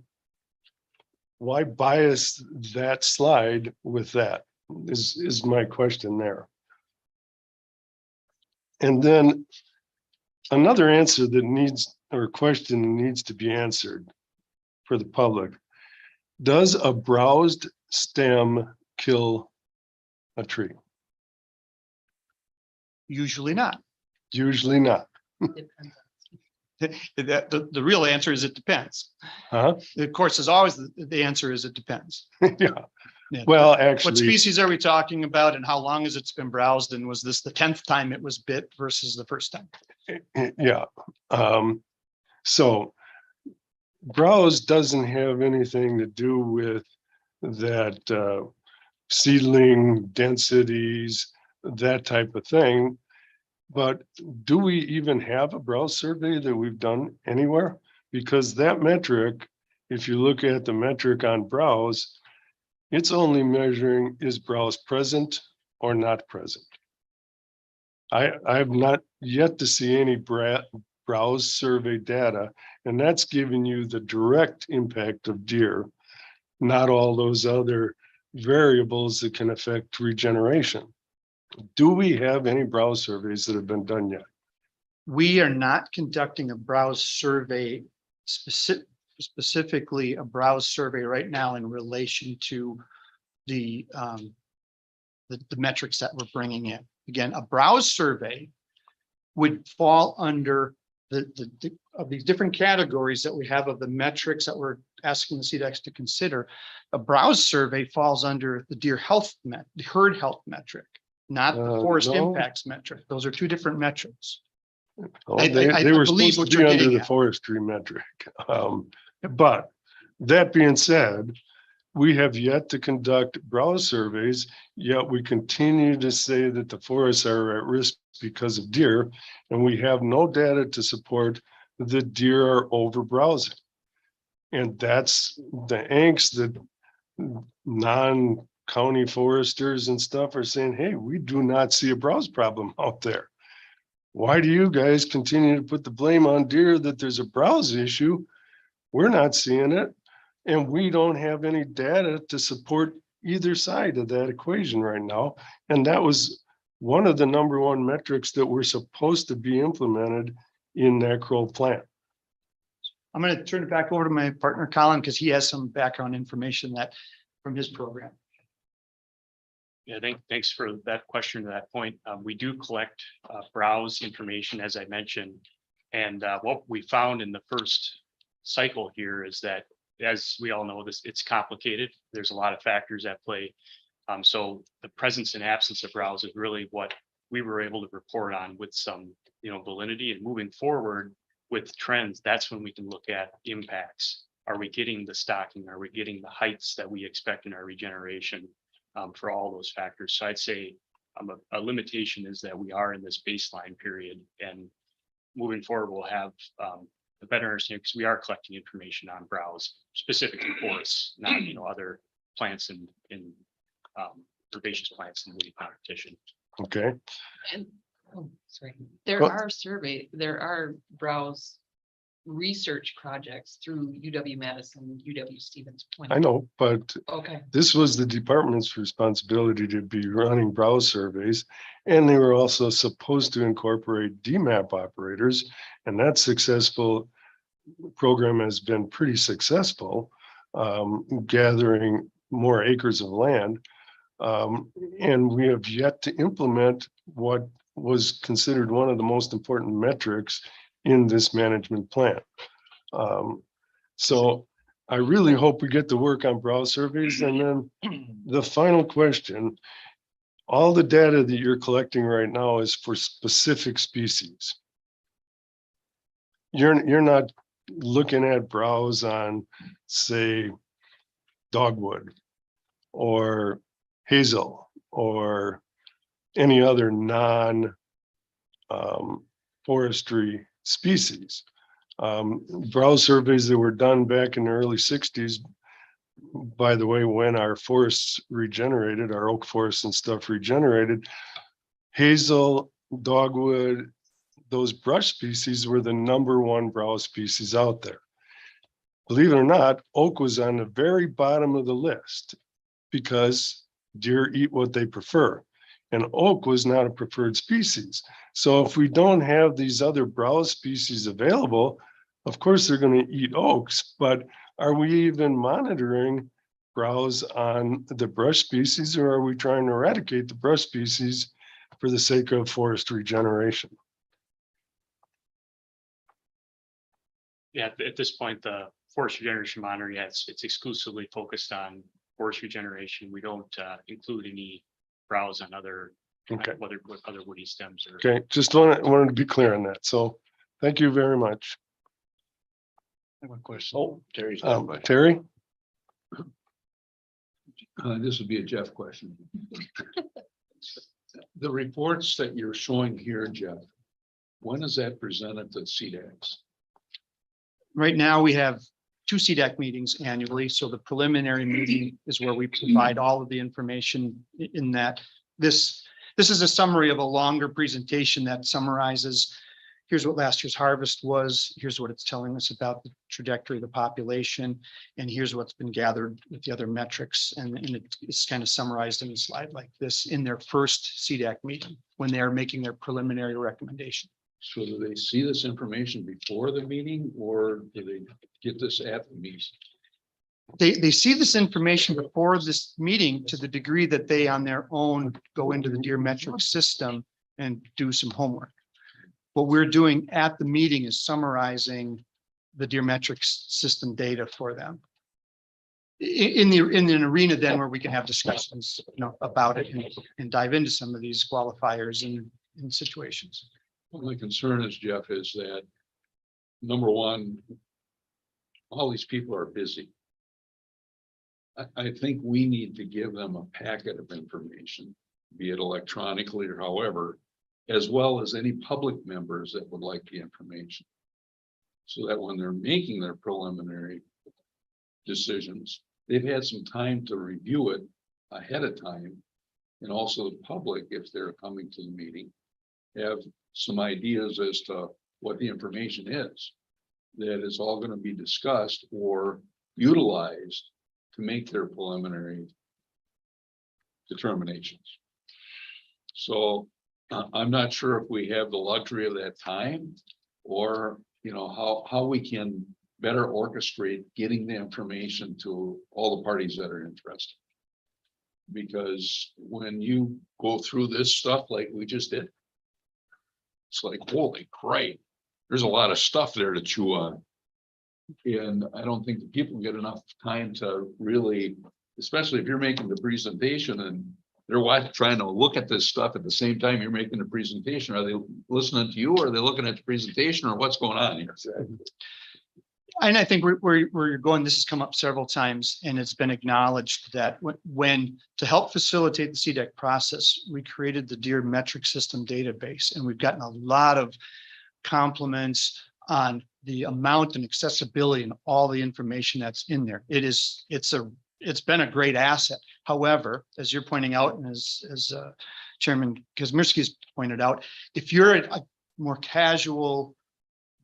Speaker 1: why bias that slide with that is my question there. And then another answer that question needs to be answered for the public. Does a browsed stem kill a tree?
Speaker 4: Usually not.
Speaker 1: Usually not.
Speaker 4: The real answer is it depends.
Speaker 1: Huh?
Speaker 4: Of course, as always, the answer is it depends.
Speaker 1: Yeah. Well, actually,
Speaker 4: what species are we talking about, and how long has it been browsed, and was this the 10th time it was bit versus the first time?
Speaker 1: Yeah. So browse doesn't have anything to do with that seedling densities, that type of thing. But do we even have a browse survey that we've done anywhere? Because that metric, if you look at the metric on browse, it's only measuring is browse present or not present. I have not yet to see any browse survey data, and that's giving you the direct impact of deer, not all those other variables that can affect regeneration. Do we have any browse surveys that have been done yet?
Speaker 4: We are not conducting a browse survey, specifically a browse survey right now in relation to the metrics that we're bringing in. Again, a browse survey would fall under of these different categories that we have of the metrics that we're asking the CDEX to consider, a browse survey falls under the deer health the herd health metric, not the forest
Speaker 1: no.
Speaker 4: impacts metric. Those are two different metrics.
Speaker 1: Oh,
Speaker 4: I
Speaker 1: they were
Speaker 4: believe
Speaker 1: supposed
Speaker 4: what
Speaker 1: to be
Speaker 4: you're
Speaker 1: under
Speaker 4: getting
Speaker 1: the
Speaker 4: at.
Speaker 1: forestry metric. But that being said, we have yet to conduct browse surveys, yet we continue to say that the forests are at risk because of deer, and we have no data to support the deer are over browsing. And that's the angst that non-county foresters and stuff are saying, hey, we do not see a browse problem out there. Why do you guys continue to put the blame on deer that there's a browse issue? We're not seeing it. And we don't have any data to support either side of that equation right now. And that was one of the number one metrics that were supposed to be implemented in that Crow plan.
Speaker 4: I'm going to turn it back over to my partner, Colin, because he has some background information that from his program.
Speaker 19: Yeah, thanks for that question to that point. We do collect browse information, as I mentioned. And what we found in the first cycle here is that, as we all know, it's complicated. There's a lot of factors at play. So the presence and absence of browse is really what we were able to report on with some, validity. And moving forward with trends, that's when we can look at impacts. Are we getting the stocking? Are we getting the heights that we expect in our regeneration for all those factors? So I'd say a limitation is that we are in this baseline period, and moving forward, we'll have a better understanding, because we are collecting information on browse, specifically forests, not other plants and herbaceous plants in woody competition.
Speaker 1: Okay.
Speaker 3: And, sorry, there
Speaker 1: Well-
Speaker 3: are browse research projects through UW-Madison, UW-Stevens Point.
Speaker 1: I know, but
Speaker 3: Okay.
Speaker 1: this was the department's responsibility to be running browse surveys. And they were also supposed to incorporate DMAP operators. And that successful program has been pretty successful, gathering more acres of land. And we have yet to implement what was considered one of the most important metrics in this management plan. So I really hope we get to work on browse surveys. And then the final question, all the data that you're collecting right now is for specific species. You're not looking at browse on, say, dogwood or hazel or any other forestry species. Browse surveys that were done back in the early 60s, by the way, when our forests regenerated, our oak forests and stuff regenerated, hazel, dogwood, those brush species were the #1 browse species out there. Believe it or not, oak was on the very bottom of the list because deer eat what they prefer. And oak was not a preferred species. So if we don't have these other browse species available, of course they're going to eat oaks, but are we even monitoring browse on the brush species, or are we trying to eradicate the brush species for the sake of forest regeneration?
Speaker 19: Yeah, at this point, the forest regeneration monitoring, it's exclusively focused on forest regeneration. We don't include any browse on other,
Speaker 1: Okay.
Speaker 19: whether with other woody stems or.
Speaker 1: Okay, just wanted to be clear on that. So thank you very much.
Speaker 4: I have a question.
Speaker 9: Oh, Terry's got a question.
Speaker 1: Terry?
Speaker 9: This would be a Jeff question. The reports that you're showing here, Jeff, when is that presented to CDEX?
Speaker 4: Right now, we have 2 CDEC meetings annually. So the preliminary meeting is where we provide all of the information in that. This is a summary of a longer presentation that summarizes, here's what last year's harvest was, here's what it's telling us about the trajectory of the population, and here's what's been gathered with the other metrics. And it's kind of summarized in a slide like this in their first CDEC meeting when they're making their preliminary recommendation.
Speaker 9: So do they see this information before the meeting, or do they get this at the meeting?
Speaker 4: They see this information before this meeting to the degree that they on their own go into the deer metric system and do some homework. what we're doing at the meeting is summarizing the deer metrics system data for them. In an arena then where we can have discussions, about it and dive into some of these qualifiers and situations.
Speaker 9: Well, the concern is, Jeff, is that number one, all these people are busy. I think we need to give them a packet of information, be it electronically or however, as well as any public members that would like the information. So that when they're making their preliminary decisions, they've had some time to review it ahead of time. And also the public, if they're coming to the meeting, have some ideas as to what the information is. That is all going to be discussed or utilized to make their preliminary determinations. So I'm not sure if we have the luxury of that time, or how we can better orchestrate getting the information to all the parties that are interested. Because when you go through this stuff like we just did, it's like, holy crap, there's a lot of stuff there to chew on. And I don't think the people get enough time to really, especially if you're making the presentation and they're trying to look at this stuff at the same time you're making the presentation. Are they listening to you, or are they looking at the presentation, or what's going on here?
Speaker 4: And I think where you're going, this has come up several times, and it's been acknowledged that when to help facilitate the CDEC process, we created the deer metric system database, and we've gotten a lot of compliments on the amount and accessibility and all the information that's in there. It's been a great asset. However, as you're pointing out, and as Chairman Kazmierski has pointed out, if you're a more casual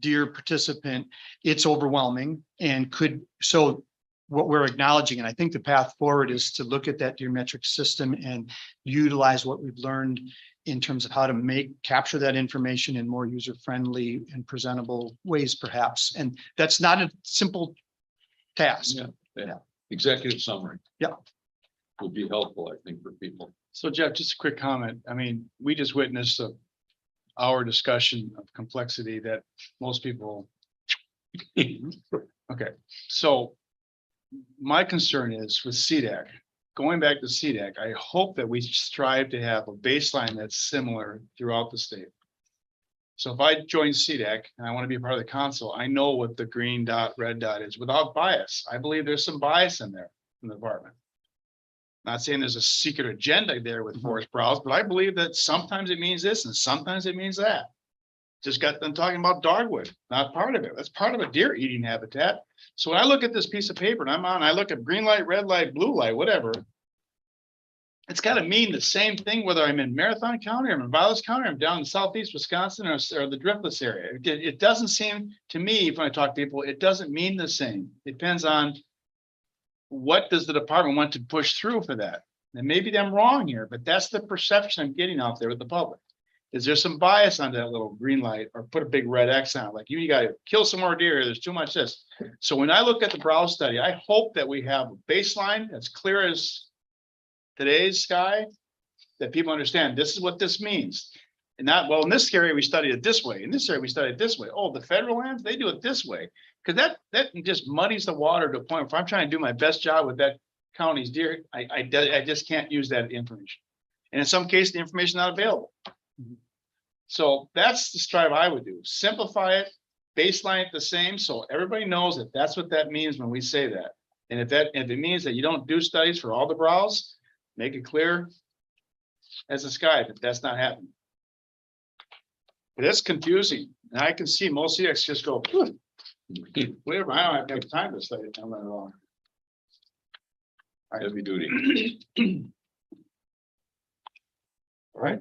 Speaker 4: deer participant, it's overwhelming and so what we're acknowledging, and I think the path forward is to look at that deer metric system and utilize what we've learned in terms of how to capture that information in more user-friendly and presentable ways, perhaps. And that's not a simple task.
Speaker 9: Yeah. Executive summary.
Speaker 4: Yeah.
Speaker 9: Would be helpful, I think, for people.
Speaker 4: So Jeff, just a quick comment. I mean, we just witnessed our discussion of complexity that most people. Okay, so my concern is with CDEC, going back to CDEC, I hope that we strive to have a baseline that's similar throughout the state. So if I join CDEC and I want to be a part of the council, I know what the green dot, red dot is without bias. I believe there's some bias in there in the department. Not saying there's a secret agenda there with forest browse, but I believe that sometimes it means this and sometimes it means that. Just got them talking about dogwood, not part of it. That's part of a deer eating habitat. So when I look at this piece of paper and I look at green light, red light, blue light, whatever, it's got to mean the same thing, whether I'm in Marathon County, or I'm in Vilas County, or I'm down in southeast Wisconsin, or the Driftless area. It doesn't seem to me, when I talk to people, it doesn't mean the same. It depends on what does the department want to push through for that. And maybe I'm wrong here, but that's the perception I'm getting out there with the public. Is there some bias on that little green light, or put a big red X on it? Like you got to kill some more deer. There's too much this. So when I look at the browse study, I hope that we have a baseline that's clear as today's sky, that people understand this is what this means. And not, well, in this area, we studied it this way. In this area, we studied it this way. Oh, the federal lands, they do it this way. Because that just muddies the water to a point. If I'm trying to do my best job with that county's deer, I just can't use that information. And in some cases, the information is not available. So that's the strive I would do. Simplify it, baseline it the same, so everybody knows that that's what that means when we say that. And if it means that you don't do studies for all the browse, make it clear as the sky that that's not happening. But it's confusing, and I can see most CX just go, whatever. I don't have time to study it. I'm not wrong.
Speaker 9: Heavy duty.
Speaker 1: All right,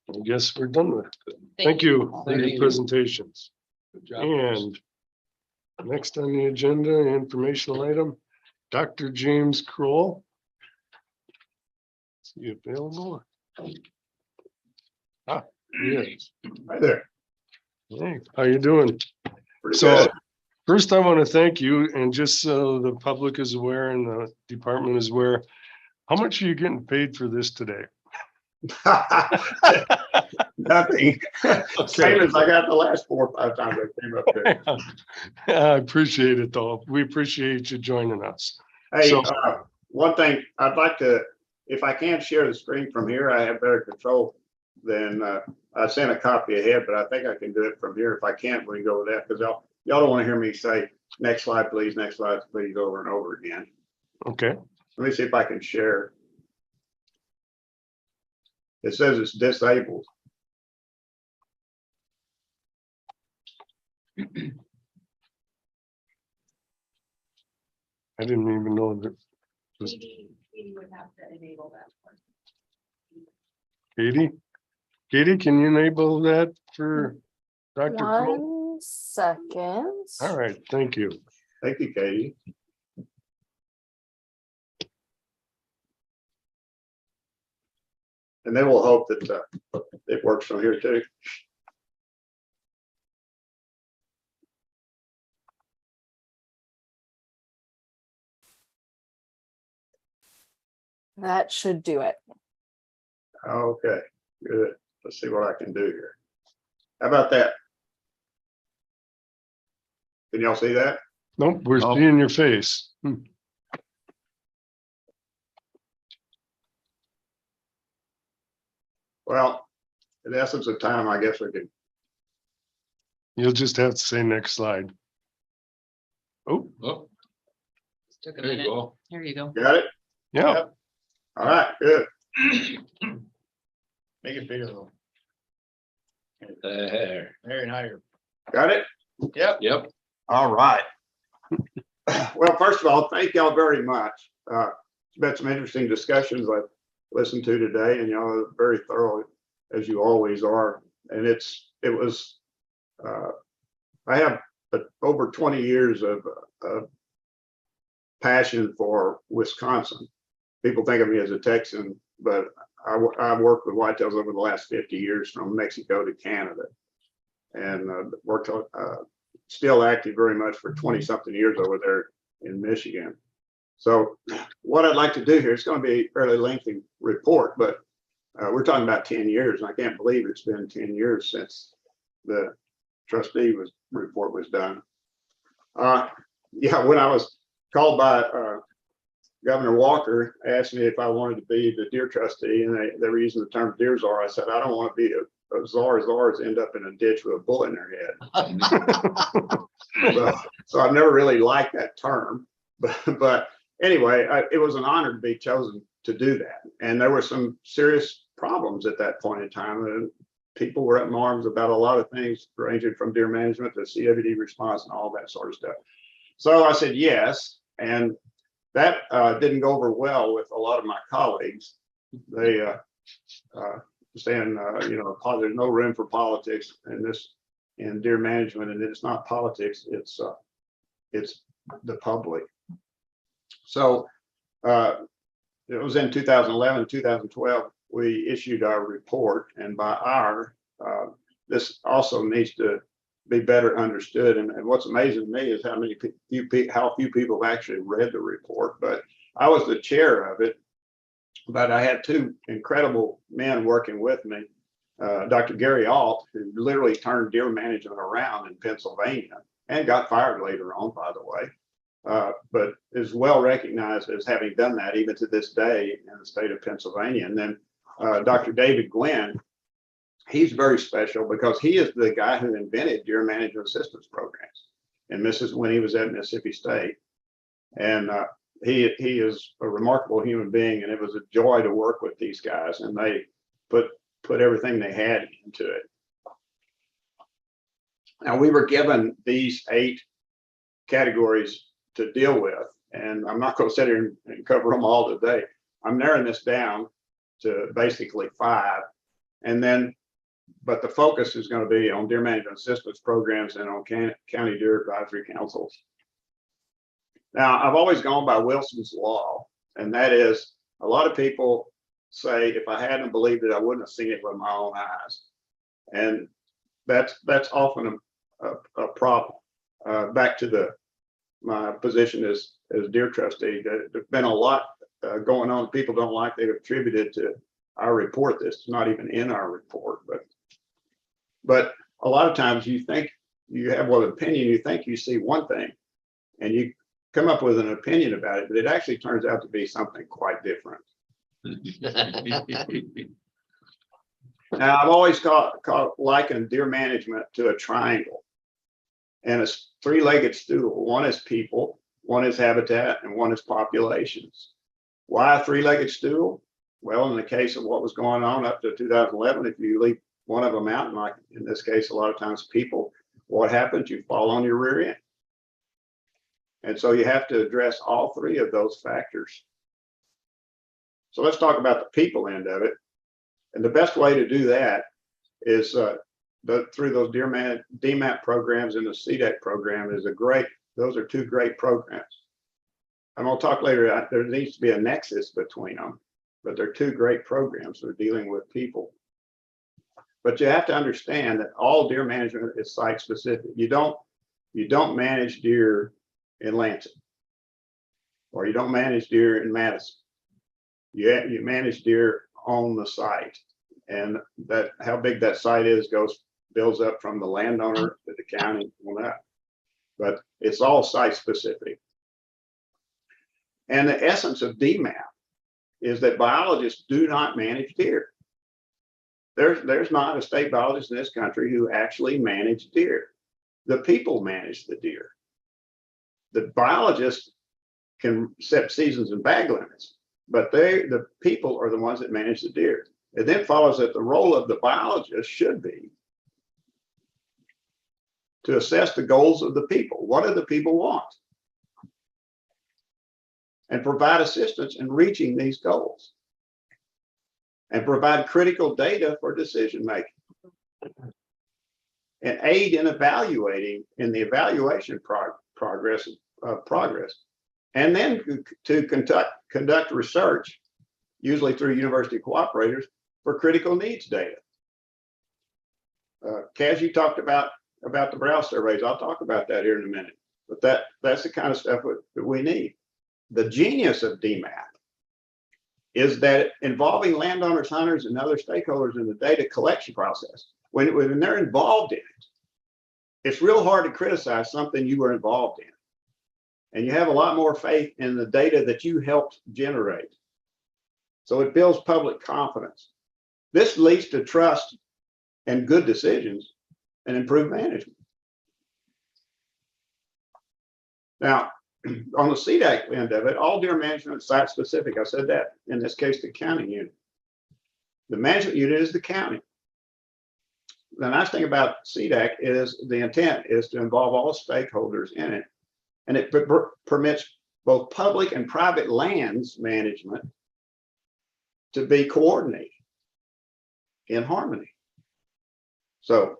Speaker 1: I guess we're done with it. Thank you for your presentations.
Speaker 9: Good job.
Speaker 1: And next on the agenda, informational item, Dr. James Kroll. Is he available? Ah, yes.
Speaker 12: Hi there.
Speaker 1: Hey, how you doing? So first I want to thank you, and just so the public is aware and the department is aware, how much are you getting paid for this today?
Speaker 20: Nothing. Same as I got the last 4 or 5 times I came up there.
Speaker 1: I appreciate it though. We appreciate you joining us.
Speaker 20: Hey,
Speaker 1: So-
Speaker 20: one thing I'd like to, if I can share the screen from here, I have better control than, I sent a copy ahead, but I think I can do it from here. If I can't, we can go with that because y'all don't want to hear me say, next slide, please, over and over again.
Speaker 1: Okay.
Speaker 20: Let me see if I can share. It says it's disabled.
Speaker 1: I didn't even know that.
Speaker 7: Katie would have to enable that one.
Speaker 1: Katie, can you enable that for Dr. Crow?
Speaker 21: 1 second.
Speaker 1: All right, thank you.
Speaker 20: Thank you, Katie. And then we'll hope that it works from here too.
Speaker 21: That should do it.
Speaker 20: Okay, good. Let's see what I can do here. How about that? Can y'all see that?
Speaker 1: Nope, we're seeing your face.
Speaker 20: Well, in the essence of time, I guess we can.
Speaker 1: You'll just have to say next slide. Oh,
Speaker 3: Took a
Speaker 20: There you
Speaker 3: minute.
Speaker 20: go.
Speaker 3: There you go.
Speaker 20: Got it?
Speaker 1: yeah.
Speaker 20: All right, good.
Speaker 4: Make it bigger though.
Speaker 2: There.
Speaker 4: Higher and higher.
Speaker 20: Got it?
Speaker 4: Yep.
Speaker 2: Yep.
Speaker 20: All right. Well, first of all, thank y'all very much. It's been some interesting discussions I've listened to today, and y'all are very thorough, as you always are. And I have over 20 years of passion for Wisconsin. People think of me as a Texan, but I've worked with whitetails over the last 50 years from Mexico to Canada, and worked still active very much for 20 something years over there in Michigan. So what I'd like to do here, it's going to be a fairly lengthy report, but we're talking about 10 years, and I can't believe it's been 10 years since the trustee report was done. Yeah, when I was called by Governor Walker, asked me if I wanted to be the deer trustee, and they were using the term deer czar. I said, I don't want to be a czar. Czars end up in a ditch with a bullet in their head. So I've never really liked that term, but anyway, it was an honor to be chosen to do that. And there were some serious problems at that point in time. And people were up in arms about a lot of things, ranging from deer management to CWD response and all that sort of stuff. So I said yes, and that didn't go over well with a lot of my colleagues. They saying, there's no room for politics in deer management, and it's not politics, it's the public. So it was in 2011, 2012, we issued our report, and by this also needs to be better understood. And what's amazing to me is how few people have actually read the report. But I was the chair of it, but I had 2 incredible men working with me. Dr. Gary Alt, who literally turned deer management around in Pennsylvania and got fired later on, by the way, but is well recognized as having done that even to this day in the state of Pennsylvania. And then Dr. David Gwynn, he's very special because he is the guy who invented deer management assistance programs when he was at Mississippi State. And he is a remarkable human being, and it was a joy to work with these guys, and they put everything they had into it. Now, we were given these 8 categories to deal with, and I'm not going to sit here and cover them all today. I'm narrowing this down to basically 5, and then but the focus is going to be on deer management assistance programs and on county deer advisory councils. Now, I've always gone by Wilson's law, and that is a lot of people say if I hadn't believed it, I wouldn't have seen it with my own eyes, and that's often a problem. Back to my position as deer trustee, there's been a lot going on people don't like. They've attributed to our report that's not even in our report, but But a lot of times you think you have one opinion, you think you see one thing, and you come up with an opinion about it, but it actually turns out to be something quite different. Now, I've always likened deer management to a triangle and a three-legged stool. One is people, one is habitat, and one is populations. Why a three-legged stool? Well, in the case of what was going on up to 2011, if you leave one of them out, like in this case, a lot of times people, what happens? You fall on your rear end. And so you have to address all three of those factors. So let's talk about the people end of it. And the best way to do that is through those DMAP programs and the CDEC program is those are two great programs. I'm going to talk later, there needs to be a nexus between them, but they're two great programs that are dealing with people. But you have to understand that all deer management is site specific. You don't manage deer in Lansing, or you don't manage deer in Madison. You manage deer on the site, and that how big that site is builds up from the landowner to the county on that. But it's all site specific. And the essence of DMAP is that biologists do not manage deer. There's not a state biologist in this country who actually manage deer. The people manage the deer. The biologists can set seasons and bag limits, but the people are the ones that manage the deer. It then follows that the role of the biologist should be to assess the goals of the people. What do the people want? And provide assistance in reaching these goals. And provide critical data for decision making. And aid in evaluating in the evaluation progress. And then to conduct research, usually through university cooperators, for critical needs data. Kaz, you talked about the browse surveys. I'll talk about that here in a minute. But that's the kind of stuff that we need. The genius of DMAP is that involving landowners, hunters, and other stakeholders in the data collection process, when they're involved in it, it's real hard to criticize something you were involved in. And you have a lot more faith in the data that you helped generate. So it builds public confidence. This leads to trust and good decisions and improved management. Now, on the CDEC end of it, all deer management is site specific. I said that in this case, the county unit. The management unit is the county. The nice thing about CDEC is the intent is to involve all stakeholders in it. And it permits both public and private lands management to be coordinated in harmony. So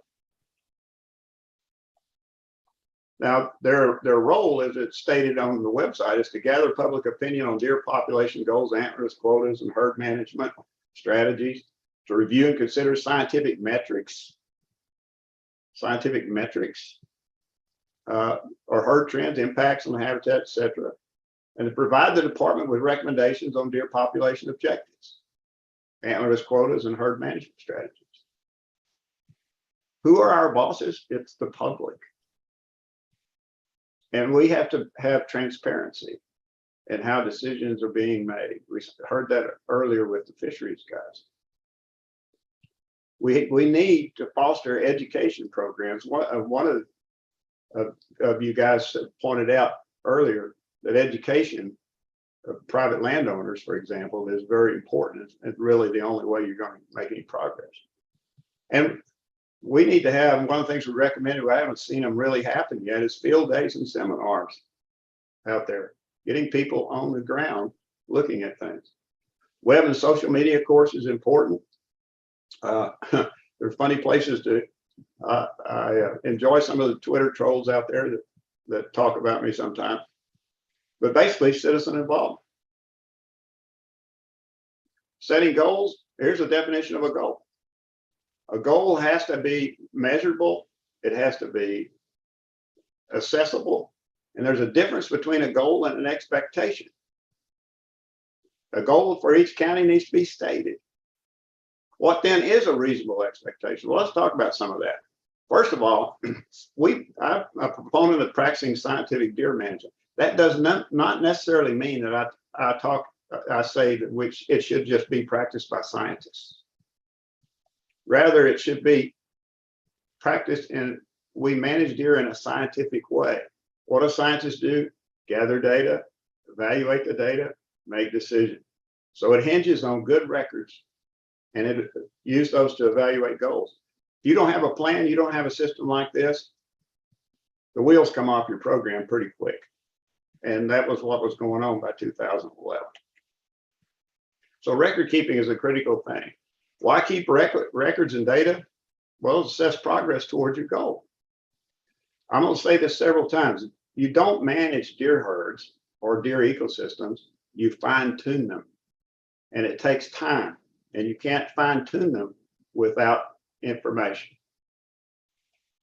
Speaker 20: now their role, as it's stated on the website, is to gather public opinion on deer population goals, antlerless quotas, and herd management strategies, to review and consider scientific metrics, or herd trends, impacts on habitat, etc., and to provide the department with recommendations on deer population objectives, antlerless quotas, and herd management strategies. Who are our bosses? It's the public. And we have to have transparency in how decisions are being made. We heard that earlier with the fisheries guys. We need to foster education programs. One of you guys pointed out earlier that education of private landowners, for example, is very important. It's really the only way you're going to make any progress. And we need to have, one of the things we recommended, I haven't seen them really happen yet, is field days and seminars out there, getting people on the ground looking at things. Web and social media, of course, is important. There's funny places to, I enjoy some of the Twitter trolls out there that talk about me sometimes, but basically citizen involvement. Setting goals, here's a definition of a goal. A goal has to be measurable, it has to be accessible, and there's a difference between a goal and an expectation. A goal for each county needs to be stated. What then is a reasonable expectation? Well, let's talk about some of that. First of all, I'm a proponent of practicing scientific deer management. That does not necessarily mean that I say that which it should just be practiced by scientists. Rather, it should be practiced we manage deer in a scientific way. What do scientists do? Gather data, evaluate the data, make decisions. So it hinges on good records and it use those to evaluate goals. If you don't have a plan, you don't have a system like this, the wheels come off your program pretty quick. And that was what was going on by 2011. So record keeping is a critical thing. Why keep records and data? Well, assess progress towards your goal. I'm going to say this several times. You don't manage deer herds or deer ecosystems, you fine tune them. And it takes time, and you can't fine tune them without information.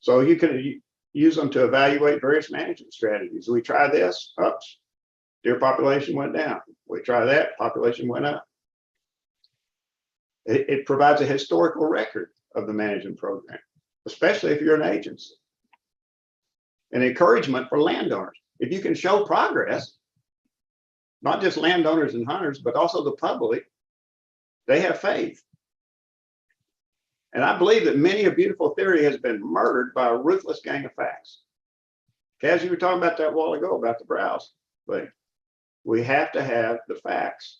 Speaker 20: So you can use them to evaluate various management strategies. We try this, oops, deer population went down. We try that, population went up. It provides a historical record of the management program, especially if you're an agency. An encouragement for landowners. If you can show progress, not just landowners and hunters, but also the public, they have faith. And I believe that many a beautiful theory has been murdered by a ruthless gang of facts. Kaz, you were talking about that a while ago about the browse thing. We have to have the facts.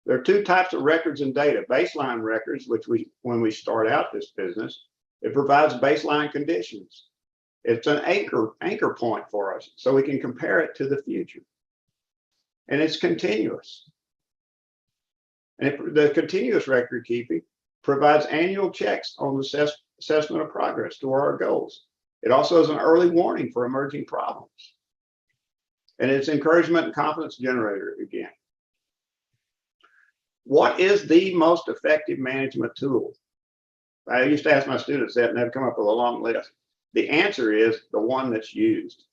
Speaker 20: There are two types of records and data. Baseline records, which when we start out this business, it provides baseline conditions. It's an anchor point for us, so we can compare it to the future. And it's continuous. And the continuous record keeping provides annual checks on the assessment of progress toward our goals. It also is an early warning for emerging problems. And it's encouragement and confidence generator again. What is the most effective management tool? I used to ask my students that and they'd come up with a long list. The answer is the one that's used.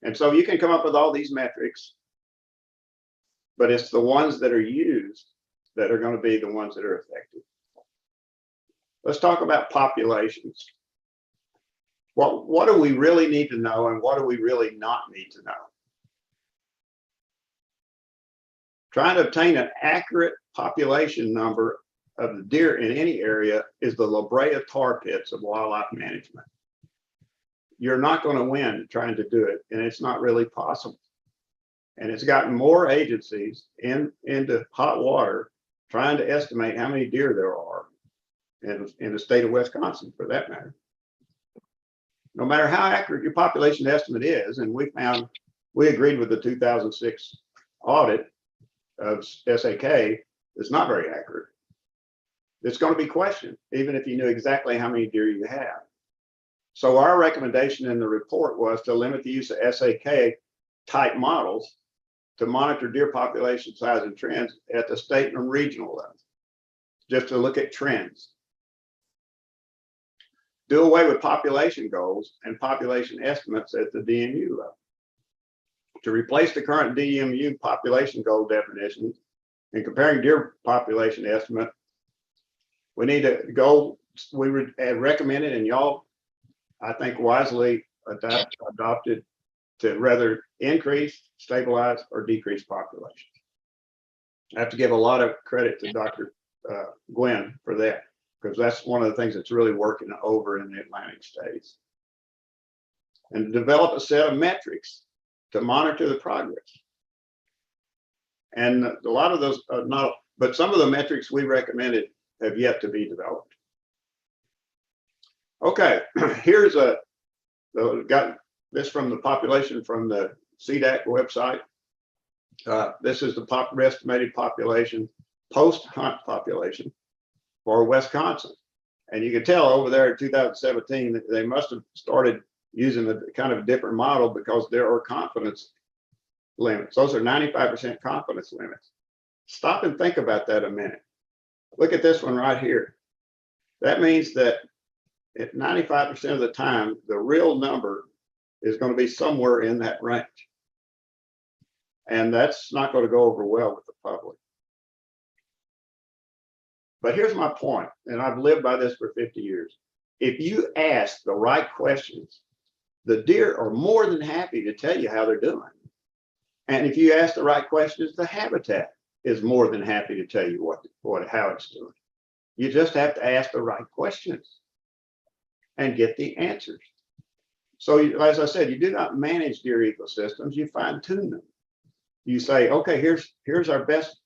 Speaker 20: And so you can come up with all these metrics, but it's the ones that are used that are going to be the ones that are effective. Let's talk about populations. What do we really need to know and what do we really not need to know? Trying to obtain an accurate population number of the deer in any area is the La Brea tar pits of wildlife management. You're not going to win trying to do it, and it's not really possible. And it's gotten more agencies into hot water trying to estimate how many deer there are in the state of Wisconsin, for that matter. No matter how accurate your population estimate is, and we agreed with the 2006 audit of SAK, it's not very accurate. It's going to be questioned, even if you knew exactly how many deer you have. So our recommendation in the report was to limit the use of SAK type models to monitor deer population size and trends at the state and regional level, just to look at trends. Do away with population goals and population estimates at the DMU level. To replace the current DMU population goal definitions and comparing deer population estimate, we need to go, we had recommended, and y'all, I think wisely adopted, to rather increase, stabilize, or decrease population. I have to give a lot of credit to Dr. Gwen for that, because that's one of the things that's really working over in the Atlantic states. And develop a set of metrics to monitor the progress. And a lot of those, but some of the metrics we recommended have yet to be developed. Okay, here's got this from the population from the CDAC website. This is the estimated population, post-hunt population for Wisconsin. And you can tell over there in 2017 that they must have started using a kind of a different model because there are confidence limits. Those are 95% confidence limits. Stop and think about that a minute. Look at this one right here. That means that at 95% of the time, the real number is going to be somewhere in that range. And that's not going to go over well with the public. But here's my point, and I've lived by this for 50 years. If you ask the right questions, the deer are more than happy to tell you how they're doing. And if you ask the right questions, the habitat is more than happy to tell you how it's doing. You just have to ask the right questions and get the answers. So as I said, you do not manage deer ecosystems, you fine tune them. You say, okay, here's our best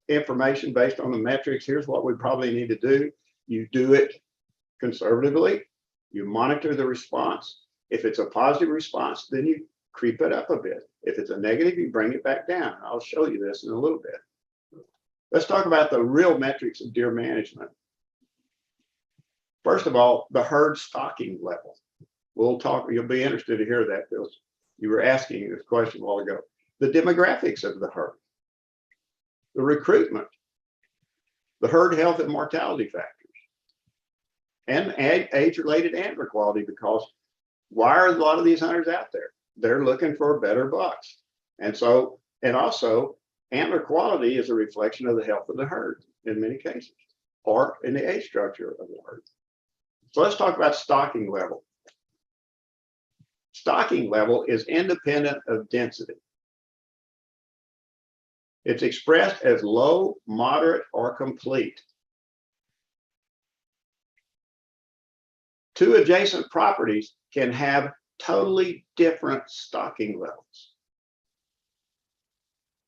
Speaker 20: information based on the metrics. Here's what we probably need to do. You do it conservatively. You monitor the response. If it's a positive response, then you creep it up a bit. If it's a negative, you bring it back down. I'll show you this in a little bit. Let's talk about the real metrics of deer management. First of all, the herd stocking level. You'll be interested to hear that, Bill. You were asking this question a while ago. The demographics of the herd, the recruitment, the herd health and mortality factors, and age-related antler quality, because why are a lot of these hunters out there? They're looking for better bucks. And also antler quality is a reflection of the health of the herd in many cases, or in the age structure of the herd. So let's talk about stocking level. Stocking level is independent of density. It's expressed as low, moderate, or complete. Two adjacent properties can have totally different stocking levels.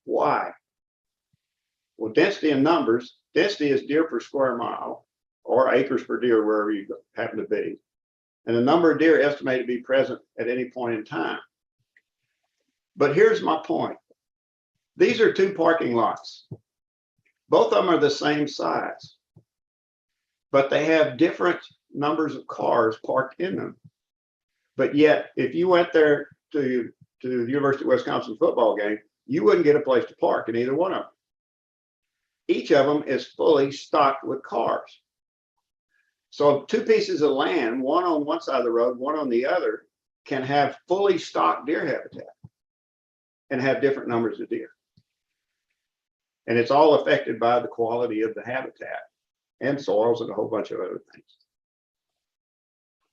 Speaker 20: Why? Well, density in numbers, density is deer per square mile or acres per deer, wherever you happen to be. And the number of deer estimated to be present at any point in time. But here's my point. These are two parking lots. Both of them are the same size, but they have different numbers of cars parked in them. But yet, if you went there to the University of Wisconsin football game, you wouldn't get a place to park in either one of them. Each of them is fully stocked with cars. So two pieces of land, one on one side of the road, one on the other, can have fully stocked deer habitat and have different numbers of deer. And it's all affected by the quality of the habitat and soils and a whole bunch of other things.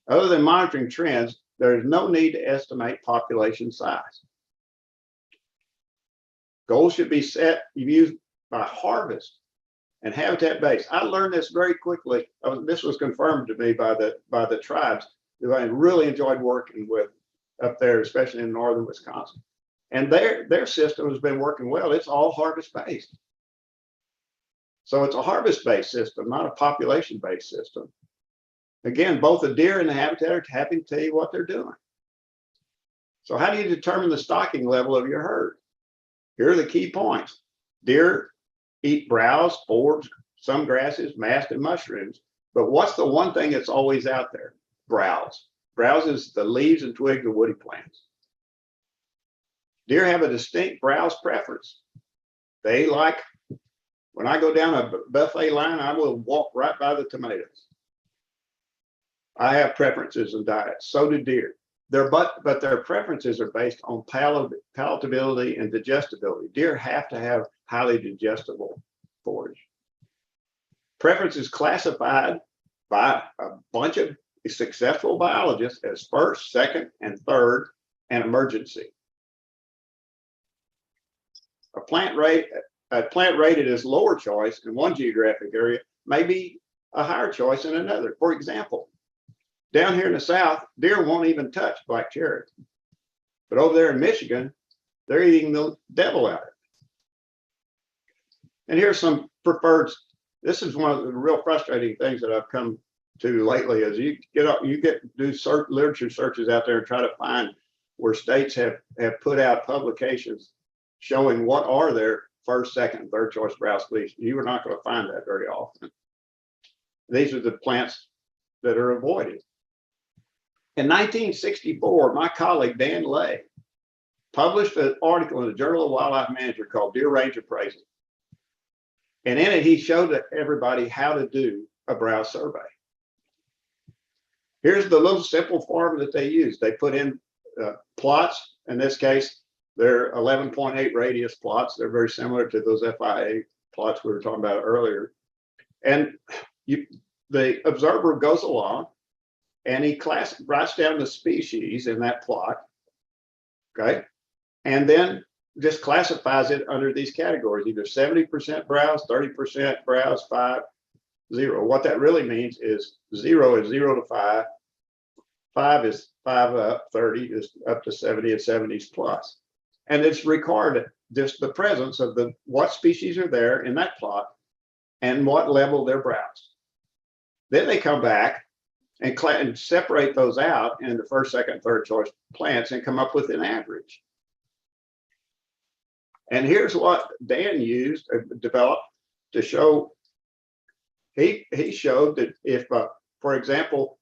Speaker 20: Other than monitoring trends, there is no need to estimate population size. Goals should be set used by harvest and habitat base. I learned this very quickly. This was confirmed to me by the tribes who I really enjoyed working with up there, especially in northern Wisconsin. And their system has been working well. It's all harvest based. So it's a harvest based system, not a population based system. Again, both the deer and the habitat are happy to tell you what they're doing. So how do you determine the stocking level of your herd? Here are the key points. Deer eat browse, forbs, some grasses, mast, and mushrooms. But what's the one thing that's always out there? Browse. Browse is the leaves and twigs of woody plants. Deer have a distinct browse preference. They like, when I go down a buffet line, I will walk right by the tomatoes. I have preferences in diet. So do deer. But their preferences are based on palatability and digestibility. Deer have to have highly digestible forage. Preference is classified by a bunch of successful biologists as first, second, and third, and emergency. A plant rated as lower choice in one geographic area may be a higher choice in another. For example, down here in the South, deer won't even touch black cherry. But over there in Michigan, they're eating the devil out of it. And here's some preferred. This is one of the real frustrating things that I've come to lately is do literature searches out there and try to find where states have put out publications showing what are their first, second, and third choice browse species. You are not going to find that very often. These are the plants that are avoided. In 1964, my colleague Dan Lay published an article in the Journal of Wildlife Management called Deer Range Appraisal. And in it, he showed everybody how to do a browse survey. Here's the little simple form that they use. They put in plots. In this case, they're 11.8 radius plots. They're very similar to those FIA plots we were talking about earlier. And the observer goes along and he writes down the species in that plot. Okay. And then just classifies it under these categories, either 70% browse, 30% browse, 5, 0. What that really means is 0 is 0 to 5. 5 is 5 up, 30 is up to 70 and 70s plus. And it's recorded just the presence of what species are there in that plot and what level they're browsed. Then they come back and separate those out into first, second, third choice plants and come up with an average. And here's what Dan developed to show. He showed that if, for example,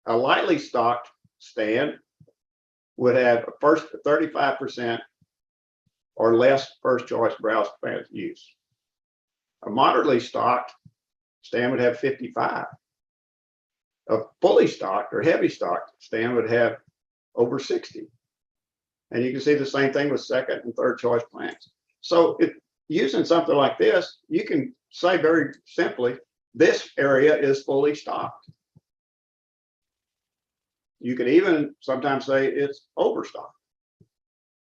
Speaker 20: a lightly stocked stand would have a first 35% or less first choice browse plant use. A moderately stocked stand would have 55. A fully stocked or heavy stocked stand would have over 60. And you can see the same thing with second and third choice plants. So using something like this, you can say very simply, this area is fully stocked. You can even sometimes say it's overstocked.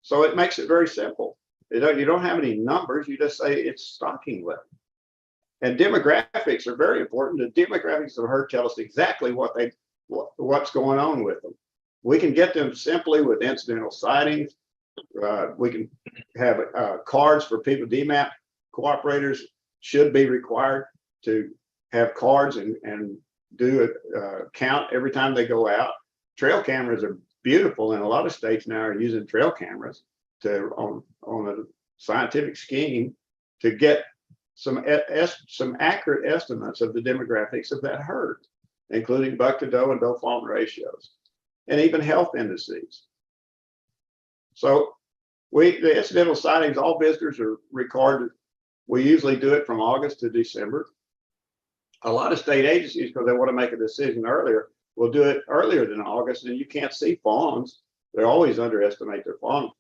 Speaker 20: So it makes it very simple. You don't have any numbers, you just say it's stocking level. And demographics are very important. The demographics of herd tell us exactly what's going on with them. We can get them simply with incidental sightings. We can have cards for people. DMAP cooperators should be required to have cards and do a count every time they go out. Trail cameras are beautiful, and a lot of states now are using trail cameras on a scientific scheme to get some accurate estimates of the demographics of that herd, including buck to doe and doe fawn ratios, and even health indices. So the incidental sightings, all visitors are recorded. We usually do it from August to December. A lot of state agencies, because they want to make a decision earlier, will do it earlier than August, and you can't see fawns. They always underestimate their fawn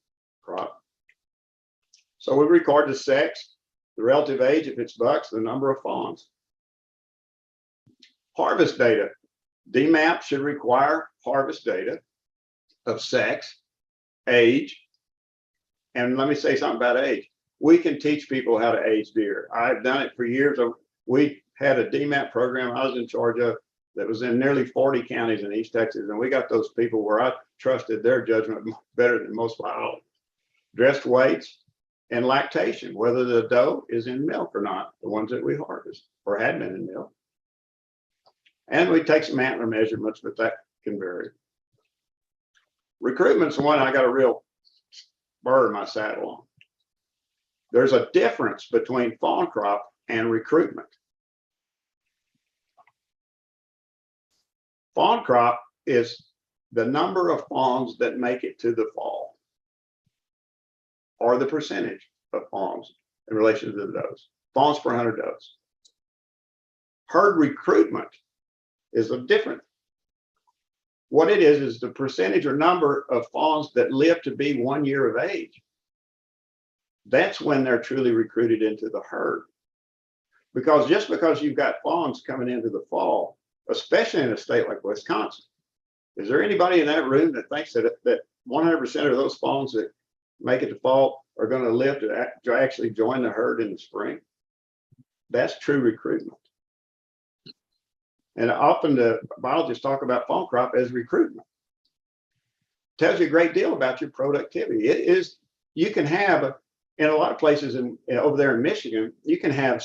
Speaker 20: crop. So we record the sex, the relative age, if it's bucks, the number of fawns. Harvest data. DMAP should require harvest data of sex, age, and let me say something about age. We can teach people how to age deer. I've done it for years. We had a DMAP program I was in charge of that was in nearly 40 counties in East Texas, and we got those people where I trusted their judgment better than most biologists. Dressed weights and lactation, whether the doe is in milk or not, the ones that we harvest or had been in milk. And we take some antler measurements, but that can vary. Recruitment's one I got a real bird in my saddle on. There's a difference between fawn crop and recruitment. Fawn crop is the number of fawns that make it to the fall, or the percentage of fawns in relation to the does. Fawns per 100 does. Herd recruitment is a different. What it is the percentage or number of fawns that live to be 1 year of age. That's when they're truly recruited into the herd. Because just because you've got fawns coming into the fall, especially in a state like Wisconsin, is there anybody in that room that thinks that 100% of those fawns that make it to fall are going to live to actually join the herd in the spring? That's true recruitment. And often the biologists talk about fawn crop as recruitment. Tells you a great deal about your productivity. It is, you can have, in a lot of places over there in Michigan, you can have,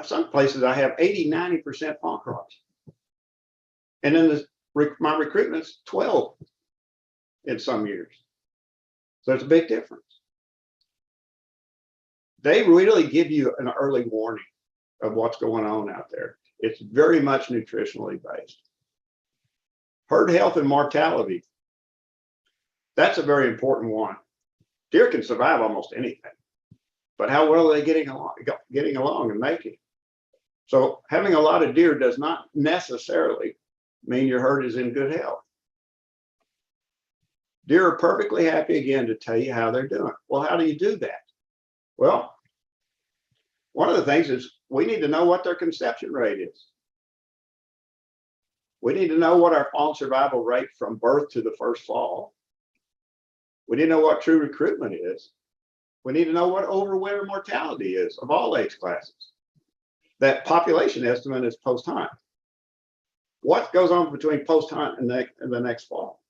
Speaker 20: some places I have 80–90% fawn crops. And then my recruitment's 12 in some years. So it's a big difference. They really give you an early warning of what's going on out there. It's very much nutritionally based. Herd health and mortality. That's a very important one. Deer can survive almost anything, but how well are they getting along and making? So having a lot of deer does not necessarily mean your herd is in good health. Deer are perfectly happy again to tell you how they're doing. Well, how do you do that? Well, One of the things is we need to know what their conception rate is. We need to know what our fawn survival rate from birth to the first fall. We need to know what true recruitment is. We need to know what overwinter mortality is of all age classes. That population estimate is post-hunt. What goes on between post-hunt and the next fall?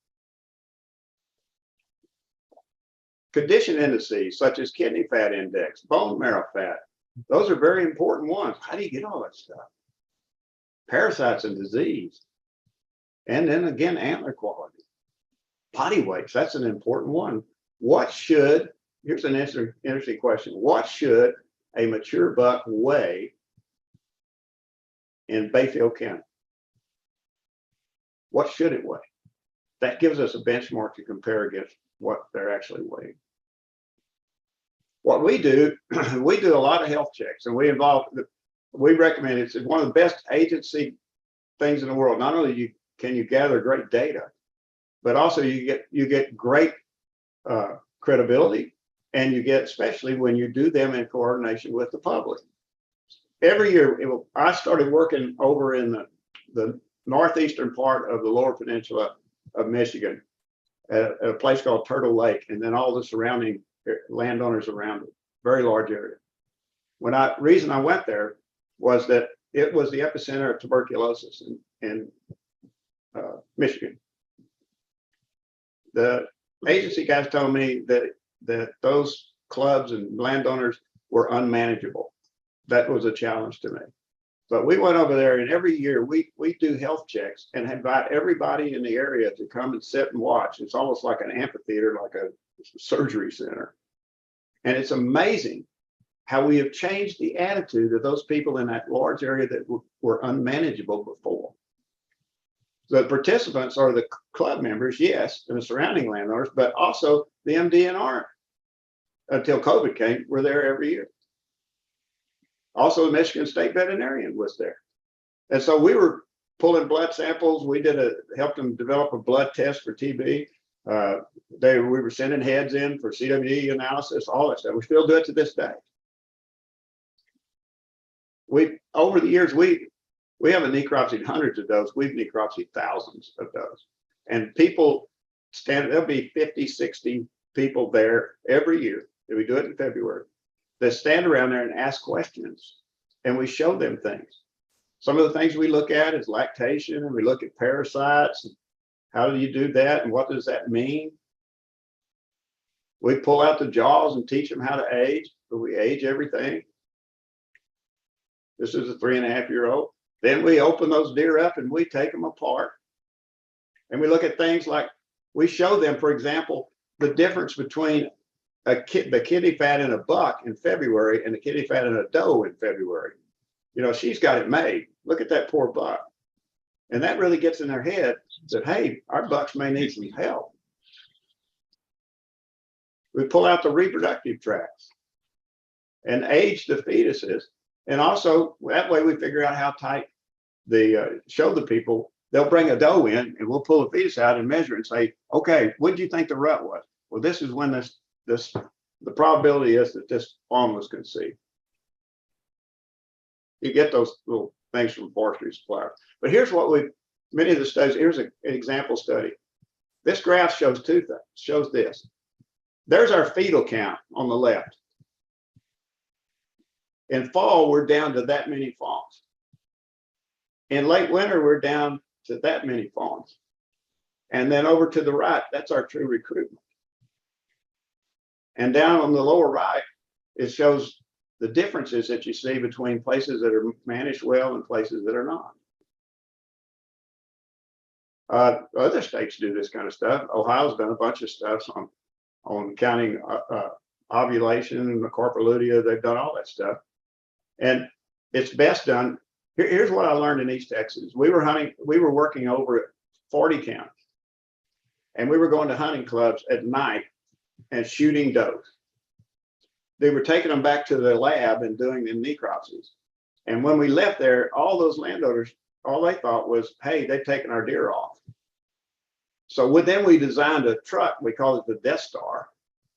Speaker 20: Condition indices such as kidney fat index, bone marrow fat, those are very important ones. How do you get all that stuff? Parasites and disease. And then again, antler quality. Body weights, that's an important one. Here's an interesting question. What should a mature buck weigh in Bayfield County? What should it weigh? That gives us a benchmark to compare against what they're actually weighing. What we do a lot of health checks, and we recommend it's one of the best agency things in the world. Not only can you gather great data, but also you get great credibility, and you get, especially when you do them in coordination with the public. Every year, I started working over in the northeastern part of the lower peninsula of Michigan at a place called Turtle Lake, and then all the surrounding landowners around it, very large area. Reason I went there was that it was the epicenter of tuberculosis in Michigan. The agency guys told me that those clubs and landowners were unmanageable. That was a challenge to me. But we went over there, and every year we do health checks and invite everybody in the area to come and sit and watch. It's almost like an amphitheater, like a surgery center. And it's amazing how we have changed the attitude of those people in that large area that were unmanageable before. The participants are the club members, yes, and the surrounding landowners, but also the MDNR, until COVID came, were there every year. Also, the Michigan State Veterinarian was there. And so we were pulling blood samples. We helped them develop a blood test for TB. We were sending heads in for CWD analysis, all that stuff. We still do it to this day. Over the years, we haven't necropsied hundreds of those. We've necropsied thousands of those. And people there'll be 50, 60 people there every year. We do it in February. They stand around there and ask questions, and we show them things. Some of the things we look at is lactation, and we look at parasites. And how do you do that, and what does that mean? We pull out the jaws and teach them how to age, but we age everything. This is a 3.5-year-old. Then we open those deer up and we take them apart. And we look at things like, we show them, for example, the difference between the kidney fat in a buck in February and the kidney fat in a doe in February. You know, she's got it made. Look at that poor buck. And that really gets in their head that, hey, our bucks may need some help. We pull out the reproductive tracts and age the fetuses. And also that way we figure out how tight show the people. They'll bring a doe in and we'll pull the fetus out and measure and say, okay, what do you think the rut was? Well, this is when the probability is that this fawn was conceived. You get those little things from forestry suppliers. But here's what many of the studies, here's an example study. This graph shows two things, shows this. There's our fetal count on the left. In fall, we're down to that many fawns. In late winter, we're down to that many fawns. And then over to the right, that's our true recruitment. And down on the lower right, it shows the differences that you see between places that are managed well and places that are not. Other states do this kind of stuff. Ohio's done a bunch of stuff on counting ovulation and the carpa lutea. They've done all that stuff. And it's best done. Here's what I learned in East Texas. We were working over at 40 counties. And we were going to hunting clubs at night and shooting does. They were taking them back to the lab and doing the necropsies. And when we left there, all those landowners, all they thought was, hey, they've taken our deer off. So then we designed a truck, we called it the Death Star,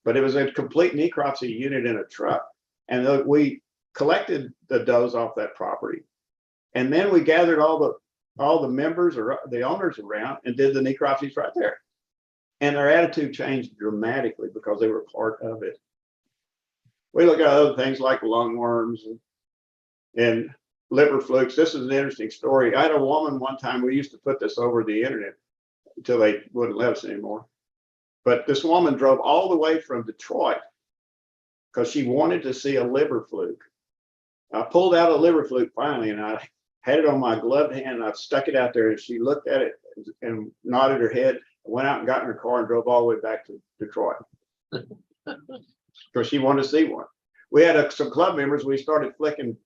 Speaker 20: but it was a complete necropsy unit in a truck. And we collected the does off that property. And then we gathered all the members or the owners around and did the necropsies right there. And their attitude changed dramatically because they were part of it. We look at other things like lungworms and liver flukes. This is an interesting story. I had a woman one time, we used to put this over the internet until they wouldn't let us anymore. But this woman drove all the way from Detroit because she wanted to see a liver fluke. I pulled out a liver fluke finally, and I had it on my gloved hand, and I stuck it out there, and she looked at it and nodded her head, went out and got in her car and drove all the way back to Detroit because she wanted to see one. We had some club members, we started flicking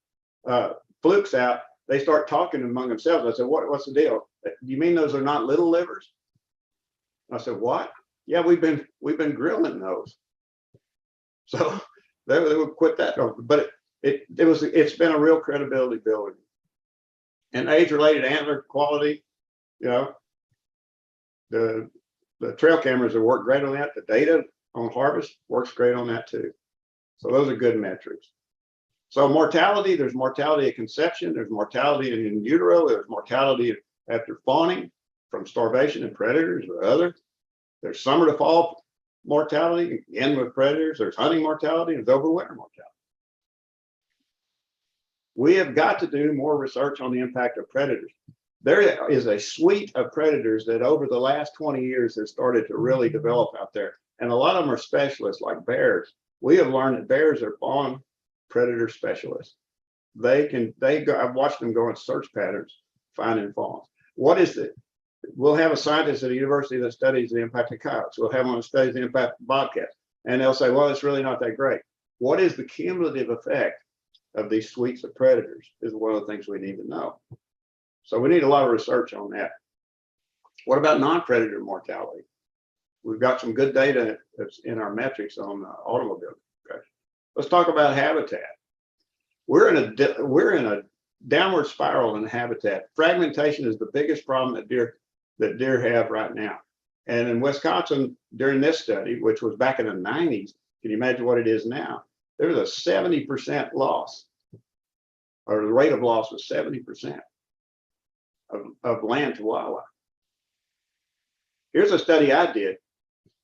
Speaker 20: flukes out. They start talking among themselves. I said, what's the deal? You mean those are not little livers? I said, what? Yeah, we've been grilling those. So they would quit that. But it's been a real credibility building. And age-related antler quality, you know, the trail cameras have worked great on that. The data on harvest works great on that too. So those are good metrics. So mortality, there's mortality at conception, there's mortality in utero, there's mortality after fawning from starvation and predators or other. There's summer to fall mortality, again with predators, there's hunting mortality, and there's overwinter mortality. We have got to do more research on the impact of predators. There is a suite of predators that over the last 20 years has started to really develop out there. And a lot of them are specialists like bears. We have learned that bears are fawn predator specialists. I've watched them go in search patterns, finding fawns. What is it? We'll have a scientist at a university that studies the impact of coyotes. We'll have one that studies the impact of bobcats. And they'll say, well, it's really not that great. What is the cumulative effect of these suites of predators is one of the things we need to know. So we need a lot of research on that. What about non-predator mortality? We've got some good data that's in our metrics on automobile. Okay. Let's talk about habitat. We're in a downward spiral in habitat. Fragmentation is the biggest problem that deer have right now. And in Wisconsin, during this study, which was back in the 90s, can you imagine what it is now? There was a 70% loss, or the rate of loss was 70% of land to wildlife. Here's a study I did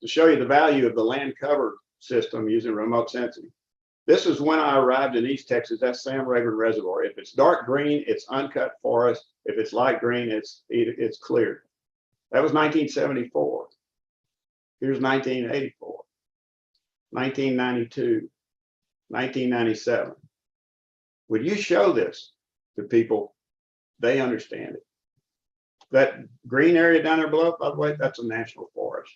Speaker 20: to show you the value of the land cover system using remote sensing. This is when I arrived in East Texas. That's Sam Rayburn Reservoir. If it's dark green, it's uncut forest. If it's light green, it's cleared. That was 1974. Here's 1984, 1992, 1997. When you show this to people, they understand it. That green area down there below, by the way, that's a national forest.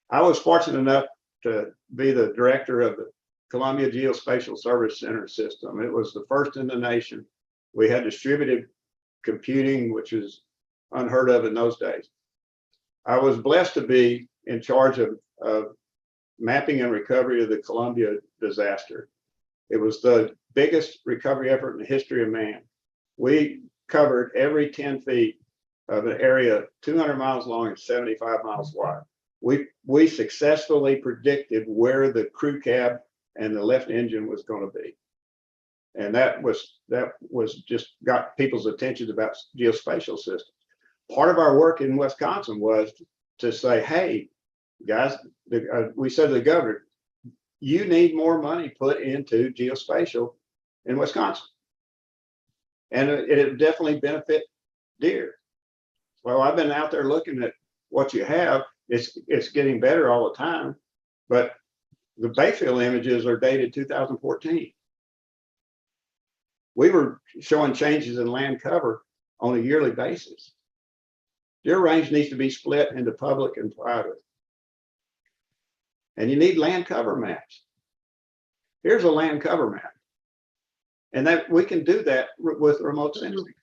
Speaker 20: I was fortunate enough to be the director of the Columbia Geospatial Service Center system. It was the first in the nation. We had distributed computing, which is unheard of in those days. I was blessed to be in charge of mapping and recovery of the Columbia disaster. It was the biggest recovery effort in the history of man. We covered every 10 feet of an area 200 miles long and 75 miles wide. We successfully predicted where the crew cab and the left engine was going to be. And that was just got people's attention about geospatial systems. Part of our work in Wisconsin was to say, hey, guys, we said to the governor, you need more money put into geospatial in Wisconsin. And it definitely benefit deer. Well, I've been out there looking at what you have. It's getting better all the time, but the Bayfield images are dated 2014. We were showing changes in land cover on a yearly basis. Deer range needs to be split into public and private. And you need land cover maps. Here's a land cover map. And that we can do that with remote sensing.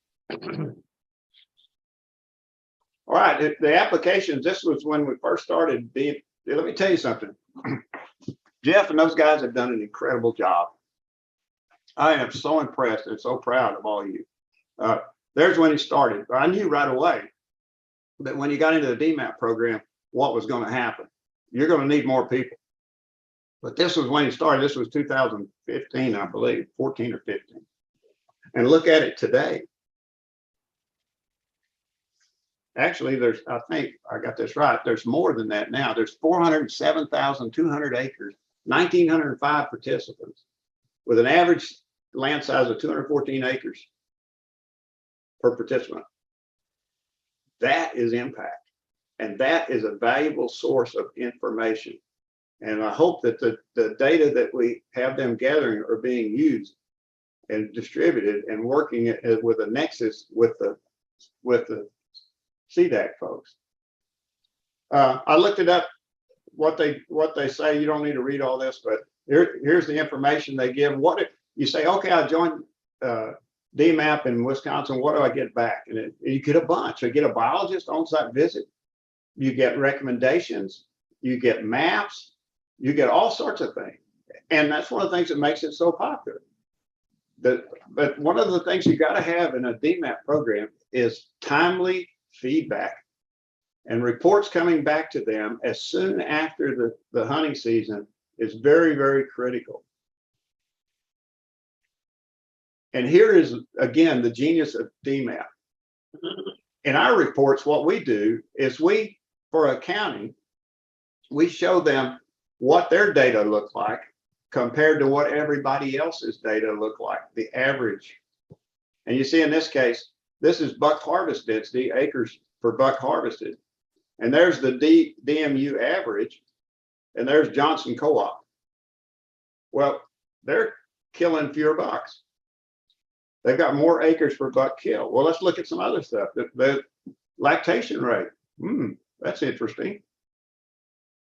Speaker 20: All right, the applications, this was when we first started being, let me tell you something. Jeff and those guys have done an incredible job. I am so impressed and so proud of all of you. There's when he started. I knew right away that when you got into the DMAP program, what was going to happen. You're going to need more people. But this was when he started. This was 2015, I believe, 14 or 15. And look at it today. Actually, I think I got this right. There's more than that now. There's 407,200 acres, 1,905 participants with an average land size of 214 acres per participant. That is impact. And that is a valuable source of information. And I hope that the data that we have them gathering are being used and distributed and working with a nexus with the CDAC folks. I looked it up, what they say. You don't need to read all this, but here's the information they give. What if you say, okay, I joined DMAP in Wisconsin, what do I get back? And you get a bunch. You get a biologist on-site visit, you get recommendations, you get maps, you get all sorts of things. And that's one of the things that makes it so popular. But one of the things you got to have in a DMAP program is timely feedback and reports coming back to them as soon after the hunting season is very, very critical. And here is, again, the genius of DMAP. In our reports, what we do is for a county, we show them what their data look like compared to what everybody else's data look like, the average. And you see in this case, this is buck harvest density, acres per buck harvested. And there's the DMU average, and there's Johnson Co-op. Well, they're killing fewer bucks. They've got more acres per buck kill. Well, let's look at some other stuff. The lactation rate. That's interesting.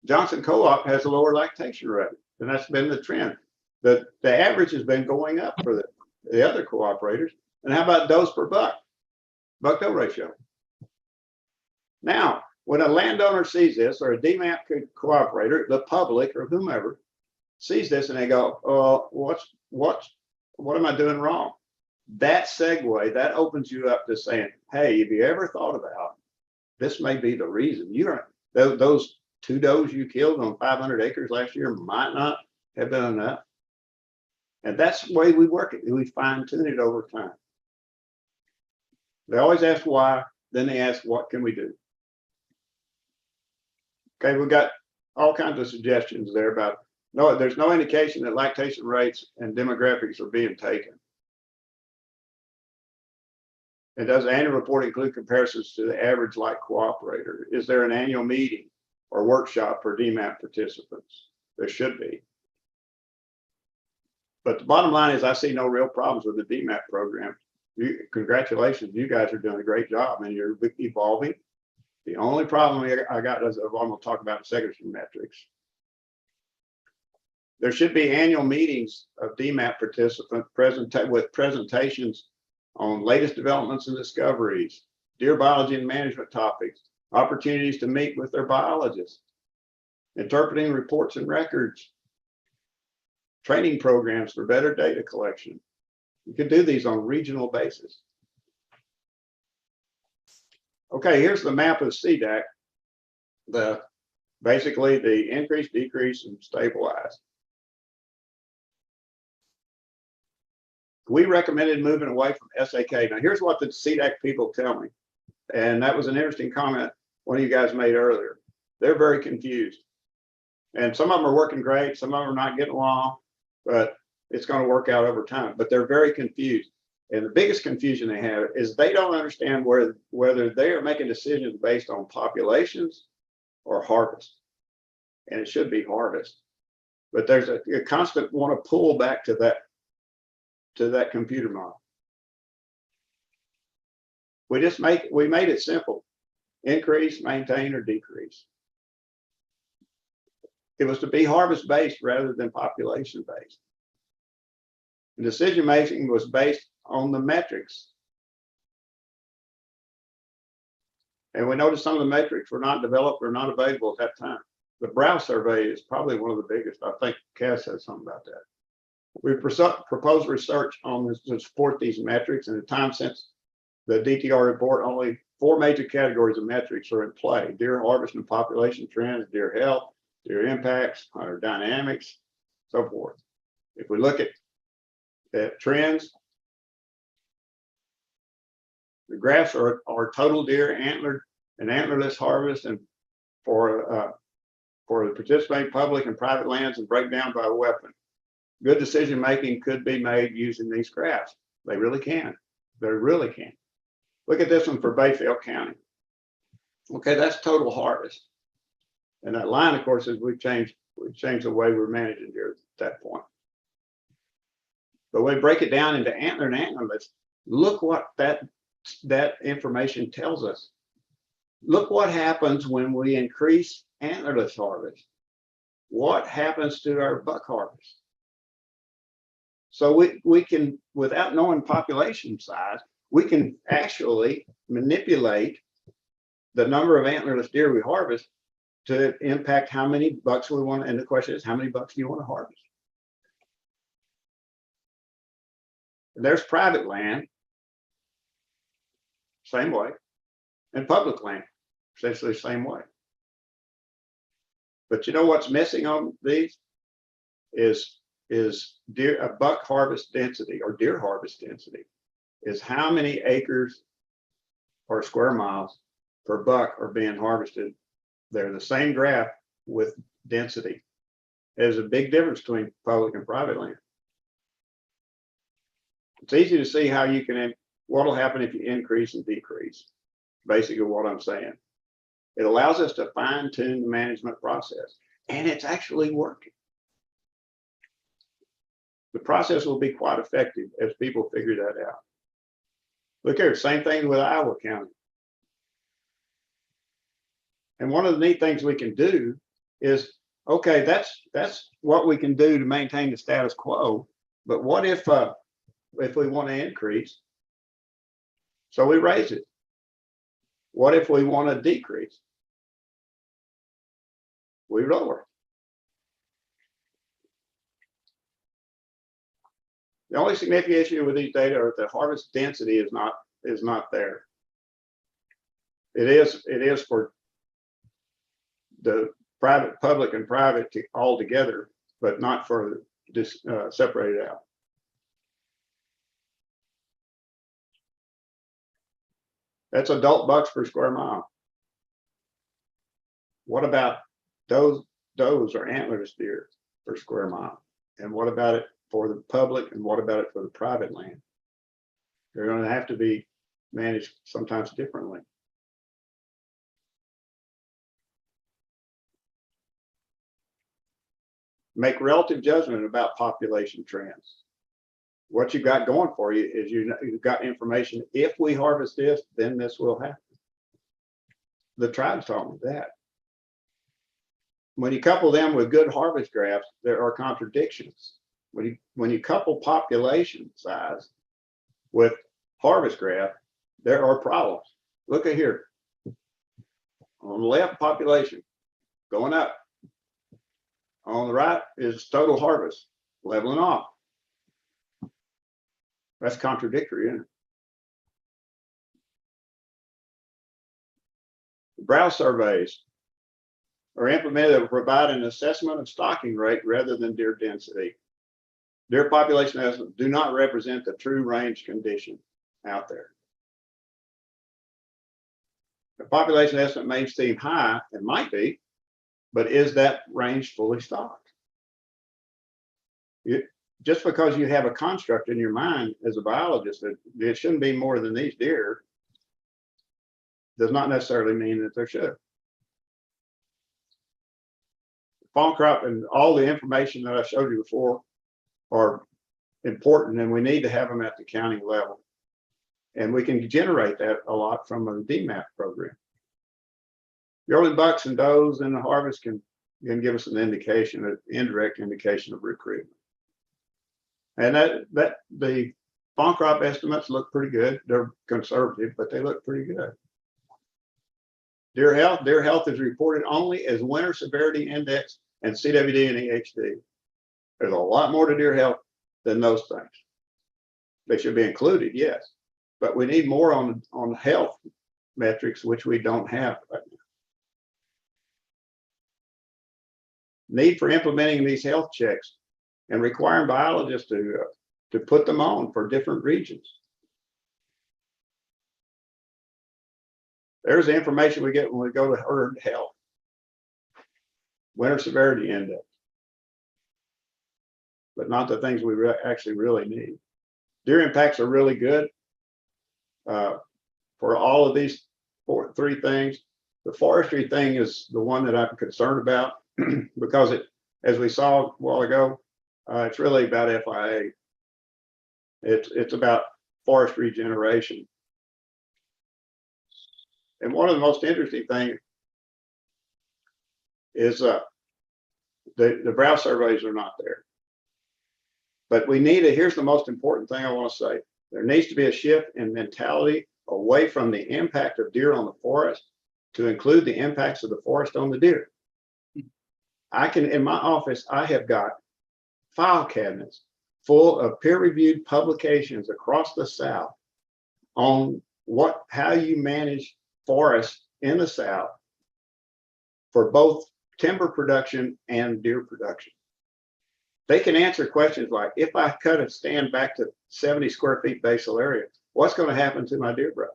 Speaker 20: Johnson Co-op has a lower lactation rate, and that's been the trend. The average has been going up for the other cooperators. And how about dose per buck? Buck-doe ratio. Now, when a landowner sees this, or a DMAP cooperator, the public or whomever sees this, and they go, "Oh, what am I doing wrong?" That segue, that opens you up to saying, "Hey, have you ever thought about this? May be the reason those 2 does you killed on 500 acres last year might not have been enough." And that's the way we work it. We fine tune it over time. They always ask why, then they ask, what can we do? Okay, we've got all kinds of suggestions there about, no, there's no indication that lactation rates and demographics are being taken. And does the annual report include comparisons to the average like cooperator? Is there an annual meeting or workshop for DMAP participants? There should be. But the bottom line is I see no real problems with the DMAP program. Congratulations, you guys are doing a great job and you're evolving. The only problem I got is I'm going to talk about secondary metrics. There should be annual meetings of DMAP participants with presentations on latest developments and discoveries, deer biology and management topics, opportunities to meet with their biologists, interpreting reports and records, training programs for better data collection. You can do these on a regional basis. Okay, here's the map of CDAC. Basically the increase, decrease, and stabilize. We recommended moving away from SAK. Now here's what the CDAC people tell me. And that was an interesting comment one of you guys made earlier. They're very confused. And some of them are working great, some of them are not getting along, but it's going to work out over time. But they're very confused. And the biggest confusion they have is they don't understand whether they are making decisions based on populations or harvest. And it should be harvest. But there's a constant want to pull back to that computer model. We made it simple. Increase, maintain, or decrease. It was to be harvest based rather than population based. The decision making was based on the metrics. And we noticed some of the metrics were not developed or not available at that time. The Brow survey is probably one of the biggest. I think Cass said something about that. We proposed research on this to support these metrics, and the time since the DTR report, only 4 major categories of metrics are in play: deer harvest and population trends, deer health, deer impacts, hunter dynamics, so forth. If we look at trends, the graphs are total deer, antlered and antlerless harvest, and for the participating public and private lands, and breakdown by weapon. Good decision making could be made using these graphs. They really can. They really can. Look at this one for Bayfield County. Okay, that's total harvest. And that line, of course, is we've changed the way we're managing deer at that point. But when we break it down into antler and antlerless, look what that information tells us. Look what happens when we increase antlerless harvest. What happens to our buck harvest? So we can, without knowing population size, we can actually manipulate the number of antlerless deer we harvest to impact how many bucks we want. And the question is, how many bucks do you want to harvest? And there's private land, same way, and public land, essentially the same way. But you know what's missing on these is a buck harvest density, or deer harvest density, is how many acres or square miles per buck are being harvested. They're the same graph with density. There's a big difference between public and private land. It's easy to see how you can, what will happen if you increase and decrease, basically what I'm saying. It allows us to fine tune the management process, and it's actually working. The process will be quite effective as people figure that out. Look here, same thing with Iowa County. And one of the neat things we can do is, okay, that's what we can do to maintain the status quo. But what if we want to increase? So we raise it. What if we want to decrease? We lower. The only significant issue with these data are the harvest density is not there. It is for the private, public, and private all together, but not for this separated out. That's adult bucks per square mile. What about does or antlerless deer per square mile? And what about it for the public, and what about it for the private land? They're going to have to be managed sometimes differently. Make relative judgment about population trends. What you've got going for you is you've got information. If we harvest this, then this will happen. The tribes taught me that. When you couple them with good harvest graphs, there are contradictions. When you couple population size with harvest graph, there are problems. Look at here. On the left, population going up. On the right is total harvest leveling off. That's contradictory, isn't it? Browse surveys are implemented to provide an assessment of stocking rate rather than deer density. Deer population estimates do not represent the true range condition out there. The population estimate may seem high, it might be, but is that range fully stocked? Just because you have a construct in your mind as a biologist that it shouldn't be more than these deer does not necessarily mean that there should. Fawn crop and all the information that I showed you before are important, and we need to have them at the county level. And we can generate that a lot from a DMAP program. Yearling bucks and does in the harvest can give us an indication, an indirect indication of recruitment. And that the fawn crop estimates look pretty good. They're conservative, but they look pretty good. Deer health is reported only as winter severity index and CWD and EHD. There's a lot more to deer health than those things. They should be included, yes, but we need more on health metrics, which we don't have right now. Need for implementing these health checks and requiring biologists to put them on for different regions. There's the information we get when we go to herd health. Winter severity index. But not the things we actually really need. Deer impacts are really good for all of these three things. The forestry thing is the one that I'm concerned about because as we saw a while ago, it's really about FIA. It's about forest regeneration. And one of the most interesting things is the brow surveys are not there. But we need here's the most important thing I want to say. There needs to be a shift in mentality away from the impact of deer on the forest to include the impacts of the forest on the deer. In my office, I have got file cabinets full of peer-reviewed publications across the South on how you manage forests in the South for both timber production and deer production. They can answer questions like, if I cut a stand back to 70 square feet basal area, what's going to happen to my deer browse?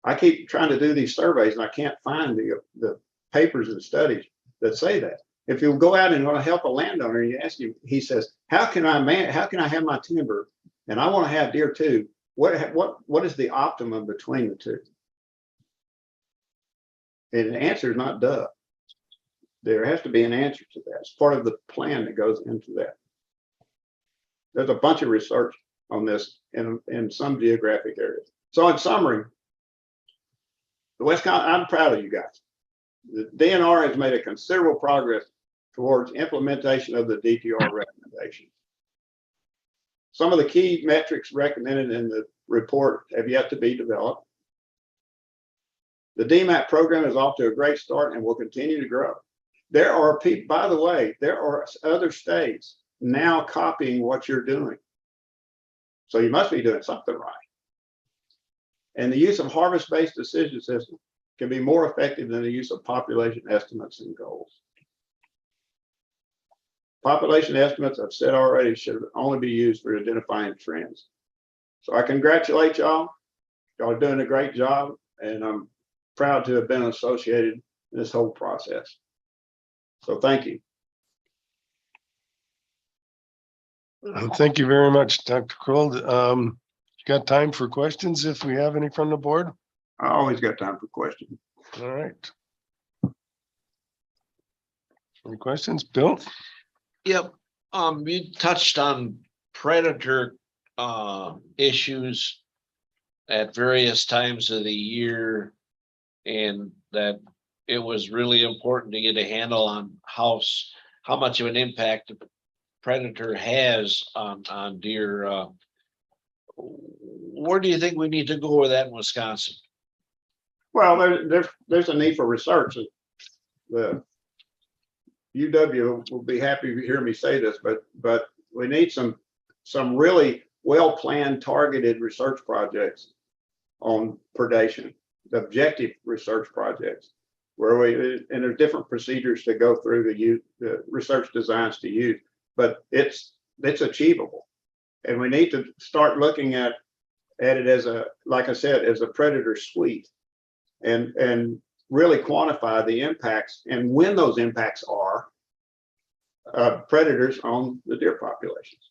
Speaker 20: I keep trying to do these surveys and I can't find the papers and studies that say that. If you go out and want to help a landowner and you ask him, he says, how can I have my timber and I want to have deer too? What is the optimum between the two? And the answer is not duh. There has to be an answer to that. It's part of the plan that goes into that. There's a bunch of research on this in some geographic areas. So in summary, I'm proud of you guys. The DNR has made a considerable progress towards implementation of the DTR recommendation. Some of the key metrics recommended in the report have yet to be developed. The DMAP program is off to a great start and will continue to grow. There are people, by the way, there are other states now copying what you're doing. So you must be doing something right. And the use of harvest-based decision system can be more effective than the use of population estimates and goals. Population estimates, I've said already, should only be used for identifying trends. So I congratulate y'all. Y'all are doing a great job, and I'm proud to have been associated in this whole process. So thank you.
Speaker 1: Thank you very much, Dr. Kroll. Got time for questions if we have any from the board?
Speaker 20: I always got time for questions.
Speaker 1: All right. Any questions, Bill?
Speaker 2: Yep, you touched on predator issues at various times of the year, and that it was really important to get a handle on how much of an impact a predator has on deer. Where do you think we need to go with that in Wisconsin?
Speaker 20: Well, there's a need for research. The UW will be happy to hear me say this, but we need some really well-planned, targeted research projects on predation, objective research projects, where and there's different procedures to go through the research designs to use, but it's achievable. And we need to start looking at it as like I said, as a predator suite, and really quantify the impacts and when those impacts are predators on the deer populations.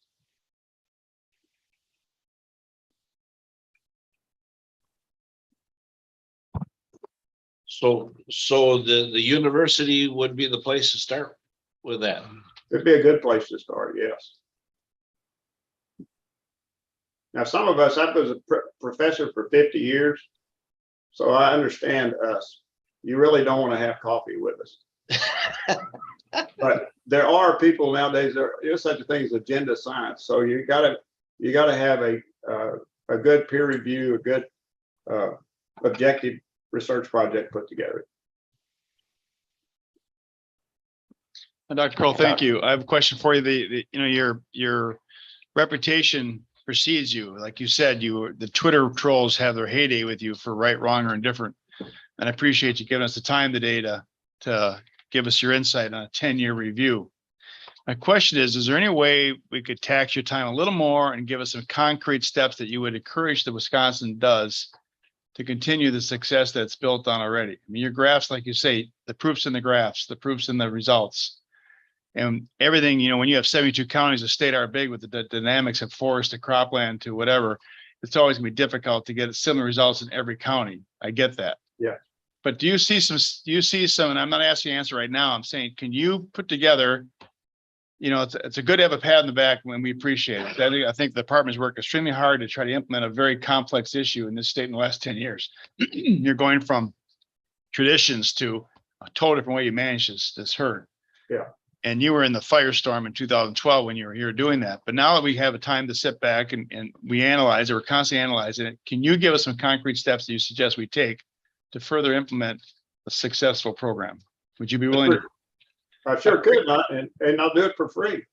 Speaker 2: So the university would be the place to start with that.
Speaker 20: It'd be a good place to start, yes. Now, some of us, I was a professor for 50 years, so I understand us. You really don't want to have coffee with us. But there are people nowadays, there is such a thing as agenda science. So you gotta have a good peer review, a good objective research project put together.
Speaker 4: And Dr. Kroll, thank you. I have a question for you. Your reputation precedes you. Like you said, the Twitter trolls have their heyday with you for right, wrong, or indifferent. And I appreciate you giving us the time today to give us your insight on a 10-year review. My question is there any way we could tax your time a little more and give us some concrete steps that you would encourage that Wisconsin does to continue the success that's built on already? I mean, your graphs, like you say, the proof's in the graphs, the proof's in the results. And everything, you know, when you have 72 counties, the state are big with the dynamics of forest to cropland to whatever, it's always gonna be difficult to get similar results in every county. I get that.
Speaker 20: Yeah.
Speaker 4: But do you see some, and I'm not asking you to answer right now, I'm saying, can you put together, you know, it's a good to have a pat on the back when we appreciate it. I think the department's worked extremely hard to try to implement a very complex issue in this state in the last 10 years. You're going from traditions to a total different way you manage this herd.
Speaker 20: Yeah.
Speaker 4: And you were in the firestorm in 2012 when you were here doing that. But now that we have a time to sit back and we analyze it, we're constantly analyzing it. Can you give us some concrete steps that you suggest we take to further implement a successful program? Would you be willing to?
Speaker 20: I sure could, and I'll do it for free.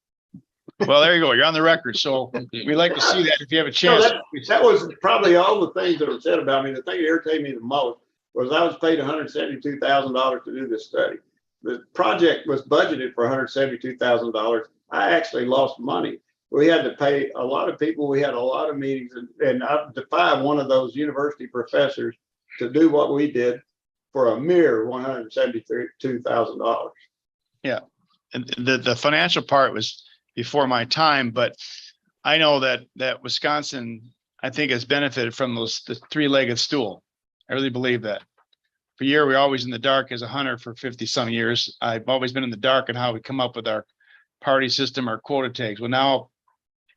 Speaker 4: Well, there you go. You're on the record. So we like to see that if you have a chance.
Speaker 20: That was probably all the things that were said about me. The thing that irritated me the most was I was paid $172,000 to do this study. The project was budgeted for $172,000. I actually lost money. We had to pay a lot of people. We had a lot of meetings, and I defy one of those university professors to do what we did for a mere $172,000.
Speaker 4: Yeah, and the financial part was before my time, but I know that Wisconsin, I think, has benefited from the three-legged stool. I really believe that. For a year, we're always in the dark as a hunter for 50 some years. I've always been in the dark on how we come up with our party system, our quota takes. Well, now,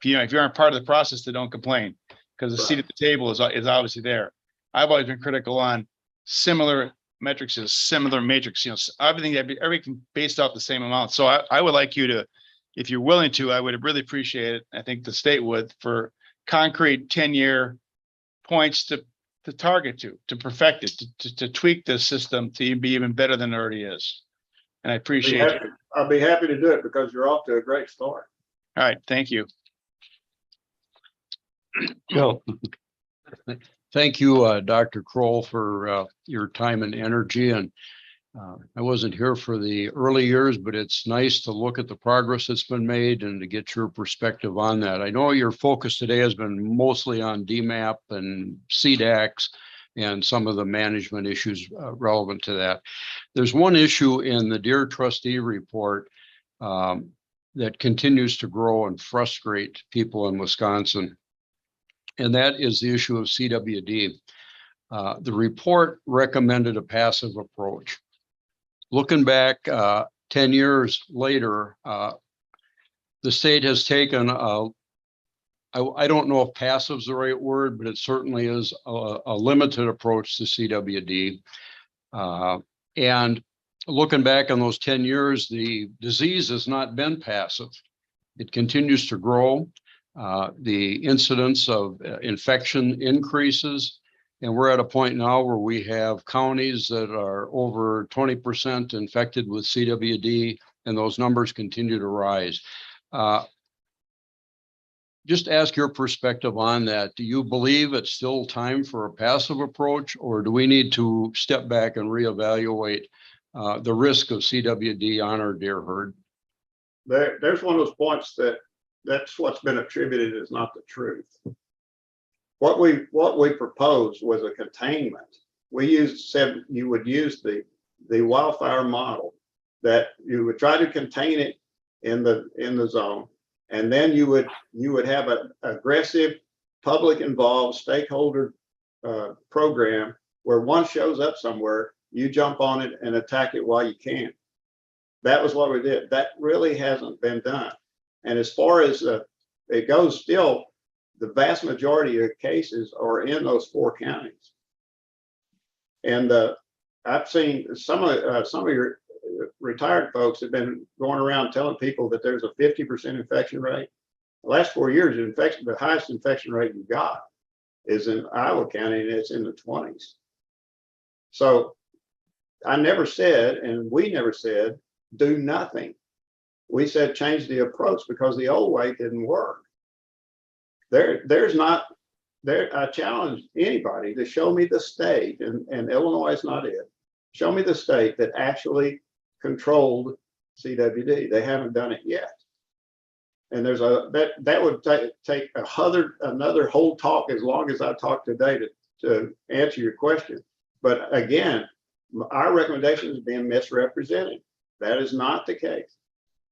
Speaker 4: if you aren't part of the process, then don't complain, because the seat at the table is obviously there. I've always been critical on similar metrics, similar matrix, everything based off the same amount. So I would like you to, if you're willing to, I would really appreciate it. I think the state would, for concrete 10-year points to target to perfect it, to tweak the system to be even better than it already is. And I appreciate it.
Speaker 20: I'll be happy to do it because you're off to a great start.
Speaker 4: All right, thank you.
Speaker 12: Well, thank you, Dr. Kroll, for your time and energy. And I wasn't here for the early years, but it's nice to look at the progress that's been made and to get your perspective on that. I know your focus today has been mostly on DMAP and CDACs and some of the management issues relevant to that. There's one issue in the Deer Trustee report that continues to grow and frustrate people in Wisconsin, and that is the issue of CWD. The report recommended a passive approach. Looking back 10 years later, the state has taken, I don't know if passive is the right word, but it certainly is a limited approach to CWD. And looking back on those 10 years, the disease has not been passive. It continues to grow. The incidence of infection increases. And we're at a point now where we have counties that are over 20% infected with CWD, and those numbers continue to rise. Just ask your perspective on that. Do you believe it's still time for a passive approach, or do we need to step back and reevaluate the risk of CWD on our deer herd?
Speaker 20: There's one of those points that's what's been attributed is not the truth. What we proposed was a containment. Said you would use the wildfire model, that you would try to contain it in the zone, and then you would have an aggressive, public involved stakeholder program where one shows up somewhere, you jump on it and attack it while you can. That was what we did. That really hasn't been done. And as far as it goes, still, the vast majority of cases are in those 4 counties. And I've seen some of your retired folks have been going around telling people that there's a 50% infection rate. The last 4 years, the highest infection rate you got is in Iowa County, and it's in the 20s. So I never said, and we never said, do nothing. We said change the approach because the old way didn't work. I challenge anybody to show me the state, and Illinois is not it. Show me the state that actually controlled CWD. They haven't done it yet. And there's that would take another whole talk as long as I talked today to answer your question. But again, our recommendation is being misrepresented. That is not the case.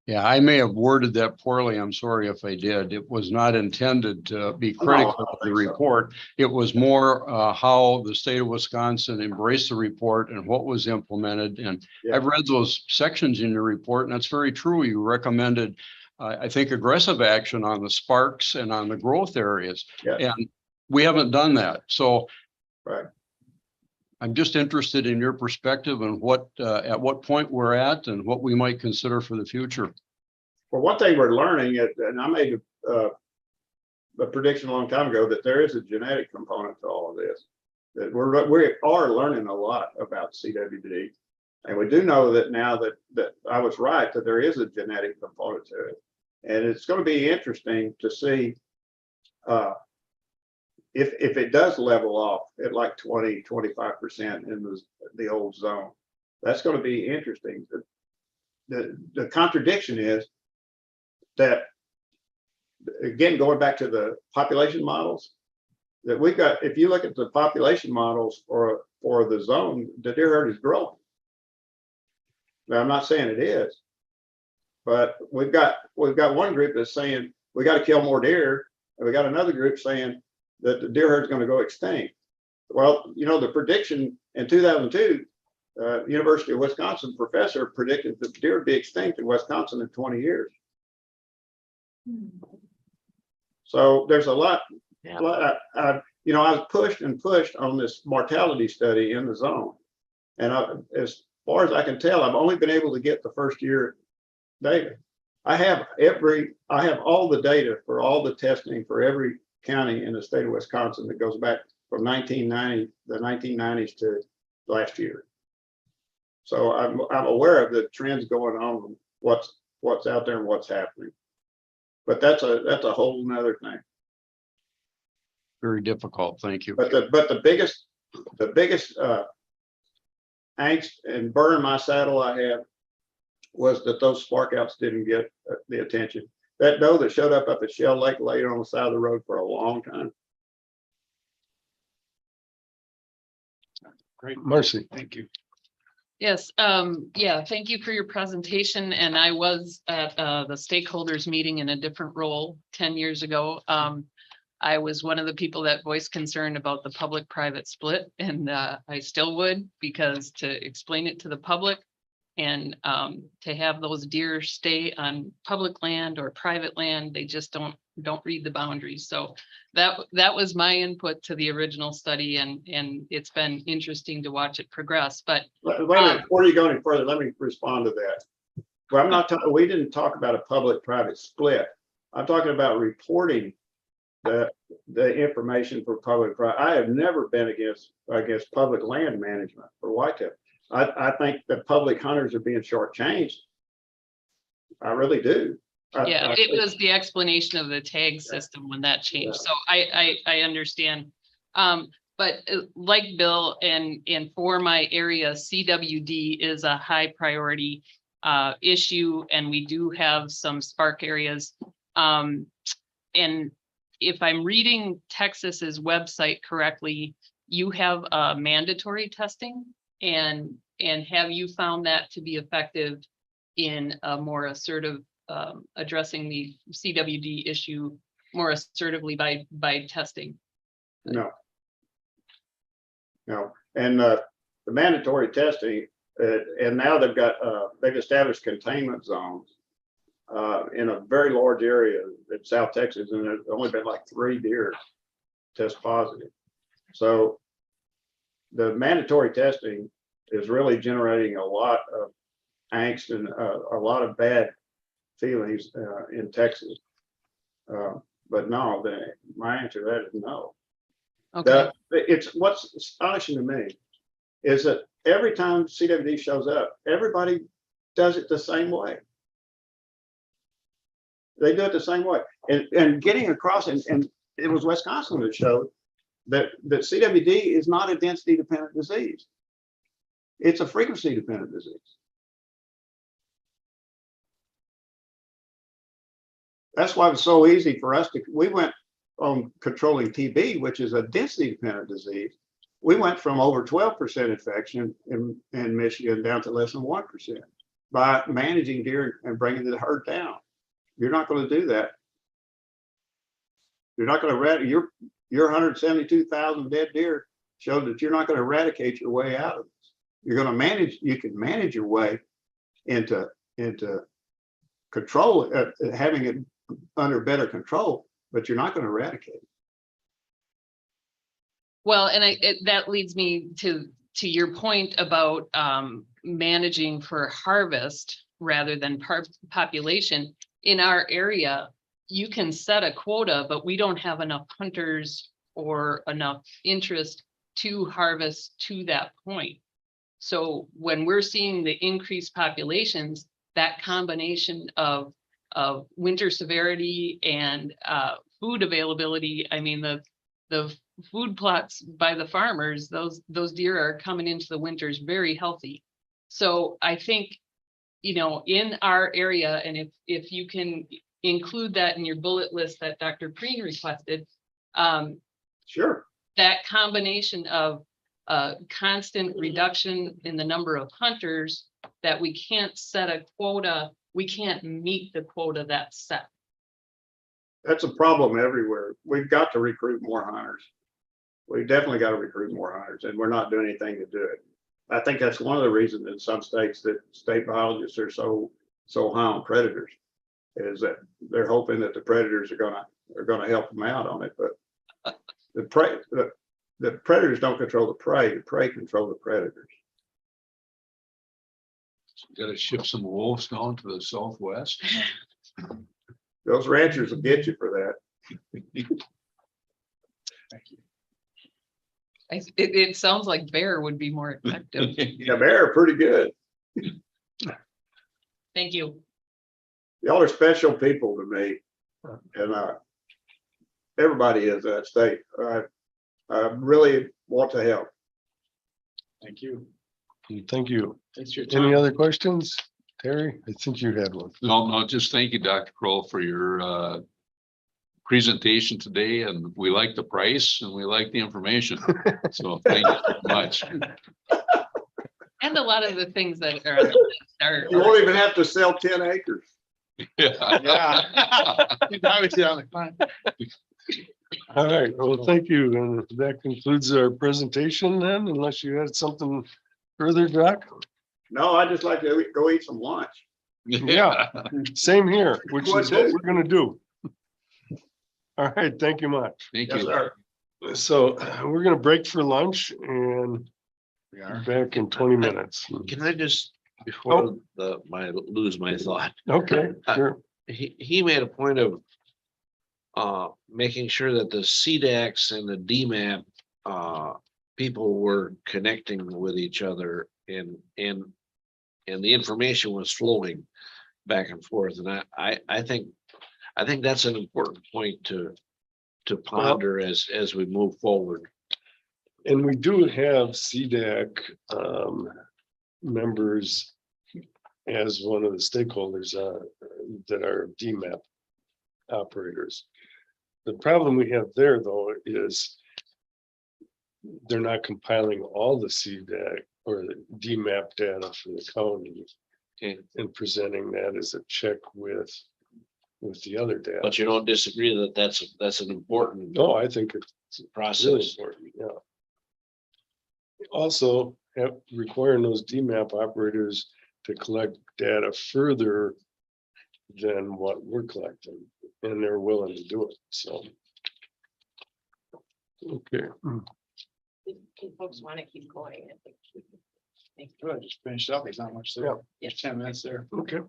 Speaker 12: Yeah, I may have worded that poorly. I'm sorry if I did. It was not intended to be critical of the report. It was more how the state of Wisconsin embraced the report and what was implemented. And I've read those sections in your report, and that's very true. You recommended, I think, aggressive action on the sparks and on the growth areas. And we haven't done that. So I'm just interested in your perspective and what at what point we're at and what we might consider for the future.
Speaker 20: Well, what they were learning, and I made a prediction a long time ago that there is a genetic component to all of this. That we are learning a lot about CWD, and we do know that now that I was right, that there is a genetic component to it, and it's going to be interesting to see if it does level off at like 20-25% in the old zone. That's going to be interesting. The contradiction is that, again, going back to the population models, that we've got, if you look at the population models for the zone, the deer herd is growing. Now, I'm not saying it is, but we've got one group that's saying we got to kill more deer, and we got another group saying that the deer herd is going to go extinct. Well, you know, the prediction in 2002, University of Wisconsin professor predicted that deer would be extinct in Wisconsin in 20 years. So there's a lot. You know, I was pushed and pushed on this mortality study in the zone, and as far as I can tell, I've only been able to get the first year data. I have all the data for all the testing for every county in the state of Wisconsin that goes back from the 1990s to last year. So I'm aware of the trends going on, what's out there and what's happening. But that's a whole nother thing.
Speaker 12: Very difficult. Thank you.
Speaker 20: But the biggest angst and burn in my saddle I had was that those spark outs didn't get the attention. That doe that showed up at Shell Lake laid on the side of the road for a long time.
Speaker 12: Great.
Speaker 1: Marcy.
Speaker 12: Thank you.
Speaker 3: Yes, yeah, thank you for your presentation. And I was at the stakeholders meeting in a different role 10 years ago. I was one of the people that voiced concern about the public-private split, and I still would, because to explain it to the public and to have those deer stay on public land or private land, they just don't read the boundaries. So that was my input to the original study, and it's been interesting to watch it progress. But
Speaker 20: wait a minute, before you go any further, let me respond to that. Well, I'm not talking. We didn't talk about a public-private split. I'm talking about reporting the information for public-private. I have never been against public land management for whitetail. I think that public hunters are being shortchanged. I really do.
Speaker 3: Yeah, it was the explanation of the tag system when that changed. So I understand. But like Bill and for my area, CWD is a high priority issue, and we do have some spark areas. And if I'm reading Texas's website correctly, you have mandatory testing, and have you found that to be effective in a more assertive addressing the CWD issue more assertively by testing?
Speaker 20: No. And the mandatory testing, and now they've established containment zones in a very large area in South Texas, and there's only been like 3 deer test positive. So the mandatory testing is really generating a lot of angst and a lot of bad feelings in Texas. But no, my answer to that is no.
Speaker 3: Okay.
Speaker 20: It's what's astonishing to me is that every time CWD shows up, everybody does it the same way. They do it the same way. And getting across, and it was Wisconsin that showed that CWD is not a density dependent disease. It's a frequency dependent disease. That's why it was so easy for us to, we went on controlling TB, which is a density dependent disease. We went from over 12% infection in Michigan down to less than 1% by managing deer and bringing the herd down. You're not going to do that. You're not going to your 172,000 dead deer showed that you're not going to eradicate your way out of this. You're going to manage, you can manage your way into control, having it under better control, but you're not going to eradicate it.
Speaker 3: Well, and that leads me to your point about managing for harvest rather than population. In our area, you can set a quota, but we don't have enough hunters or enough interest to harvest to that point. So when we're seeing the increased populations, that combination of winter severity and food availability, I mean, the food plots by the farmers, those deer are coming into the winters very healthy. So I think, you know, in our area, and if you can include that in your bullet list that Dr. Preen requested,
Speaker 20: sure,
Speaker 3: that combination of constant reduction in the number of hunters, that we can't set a quota, we can't meet the quota that's set.
Speaker 20: That's a problem everywhere. We've got to recruit more hunters. We definitely got to recruit more hunters, and we're not doing anything to do it. I think that's one of the reasons in some states that state biologists are so high on predators, is that they're hoping that the predators are gonna help them out on it. But the predators don't control the prey control the predators.
Speaker 9: Got to ship some wolves down to the southwest.
Speaker 20: Those ranchers will get you for that.
Speaker 3: It sounds like bear would be more effective.
Speaker 20: Yeah, bear are pretty good.
Speaker 3: Thank you.
Speaker 20: Y'all are special people to me, and everybody is that state. I really want to help.
Speaker 4: Thank you.
Speaker 1: Thank you.
Speaker 4: Thanks for your
Speaker 1: Any
Speaker 4: time.
Speaker 1: other questions? Terry, I think you had one.
Speaker 9: No, just thank you, Dr. Kroll, for your presentation today, and we like the price and we like the information. So thank you so much.
Speaker 3: And a lot of the things that are on the list are.
Speaker 20: You won't even have to sell 10 acres.
Speaker 9: Yeah.
Speaker 4: Obviously on the climb.
Speaker 1: All right, well, thank you. And that concludes our presentation then, unless you had something further, Doc?
Speaker 20: No, I just like to go eat some lunch.
Speaker 1: Yeah, same here, which
Speaker 20: Would
Speaker 1: is what
Speaker 20: do.
Speaker 1: we're gonna do. All right, thank you much.
Speaker 9: Thank
Speaker 20: Yes,
Speaker 9: you.
Speaker 20: sir.
Speaker 1: So we're gonna break for lunch and
Speaker 4: We are.
Speaker 1: back in 20 minutes.
Speaker 2: Can I just, before lose my thought,
Speaker 1: Okay, sure.
Speaker 2: he made a point of making sure that the CDACs and the DMAP people were connecting with each other and the information was flowing back and forth. And I think that's an important point to ponder as we move forward.
Speaker 1: And we do have CDAC members as one of the stakeholders that are DMAP operators. The problem we have there, though, is they're not compiling all the CDAC or the DMAP data for the county and presenting that as a check with the other data.
Speaker 2: But you don't disagree that that's an important
Speaker 1: No, I think it's
Speaker 2: process.
Speaker 1: really important, yeah. Also, requiring those DMAP operators to collect data further than what we're collecting, and they're willing to do it, so. Okay.
Speaker 11: If folks want to keep going, I think.
Speaker 4: Good, just finished up. There's not much there. There's 10 minutes there.
Speaker 1: Okay,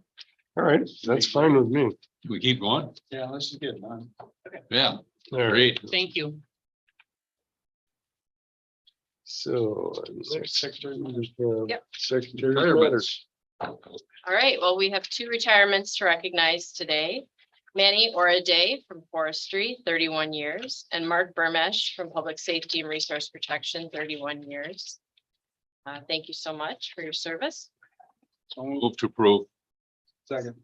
Speaker 1: all right, that's fine with me.
Speaker 9: We keep going?
Speaker 4: Yeah, let's just get it done.
Speaker 9: Yeah,
Speaker 1: All right,
Speaker 9: great.
Speaker 3: Thank you.
Speaker 1: so. next,
Speaker 4: Secretary.
Speaker 11: Yep.
Speaker 1: Secretary.
Speaker 9: Retirements.
Speaker 11: All right, well, we have 2 retirements to recognize today. Manny Oraday from Forestry, 31 years, and Mark Burmesh from Public Safety and Resource Protection, 31 years. Thank you so much for your service.
Speaker 9: Move to approve.
Speaker 4: Second.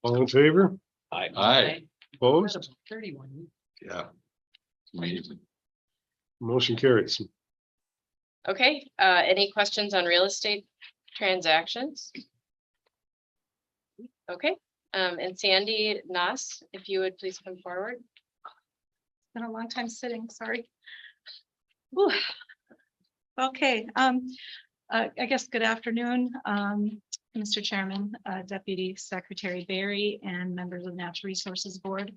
Speaker 1: All in favor?
Speaker 9: Aye.
Speaker 1: Opposed?
Speaker 3: 31.
Speaker 9: Yeah. Amazing.
Speaker 1: Motion carries.
Speaker 5: Okay, any questions on real estate transactions? Okay, and Sandy Noss, if you would please come forward.
Speaker 22: It's been a long time sitting, sorry. Whew. Okay, I guess good afternoon, Mr. Chairman, Deputy Secretary Barry, and members of the Natural Resources Board.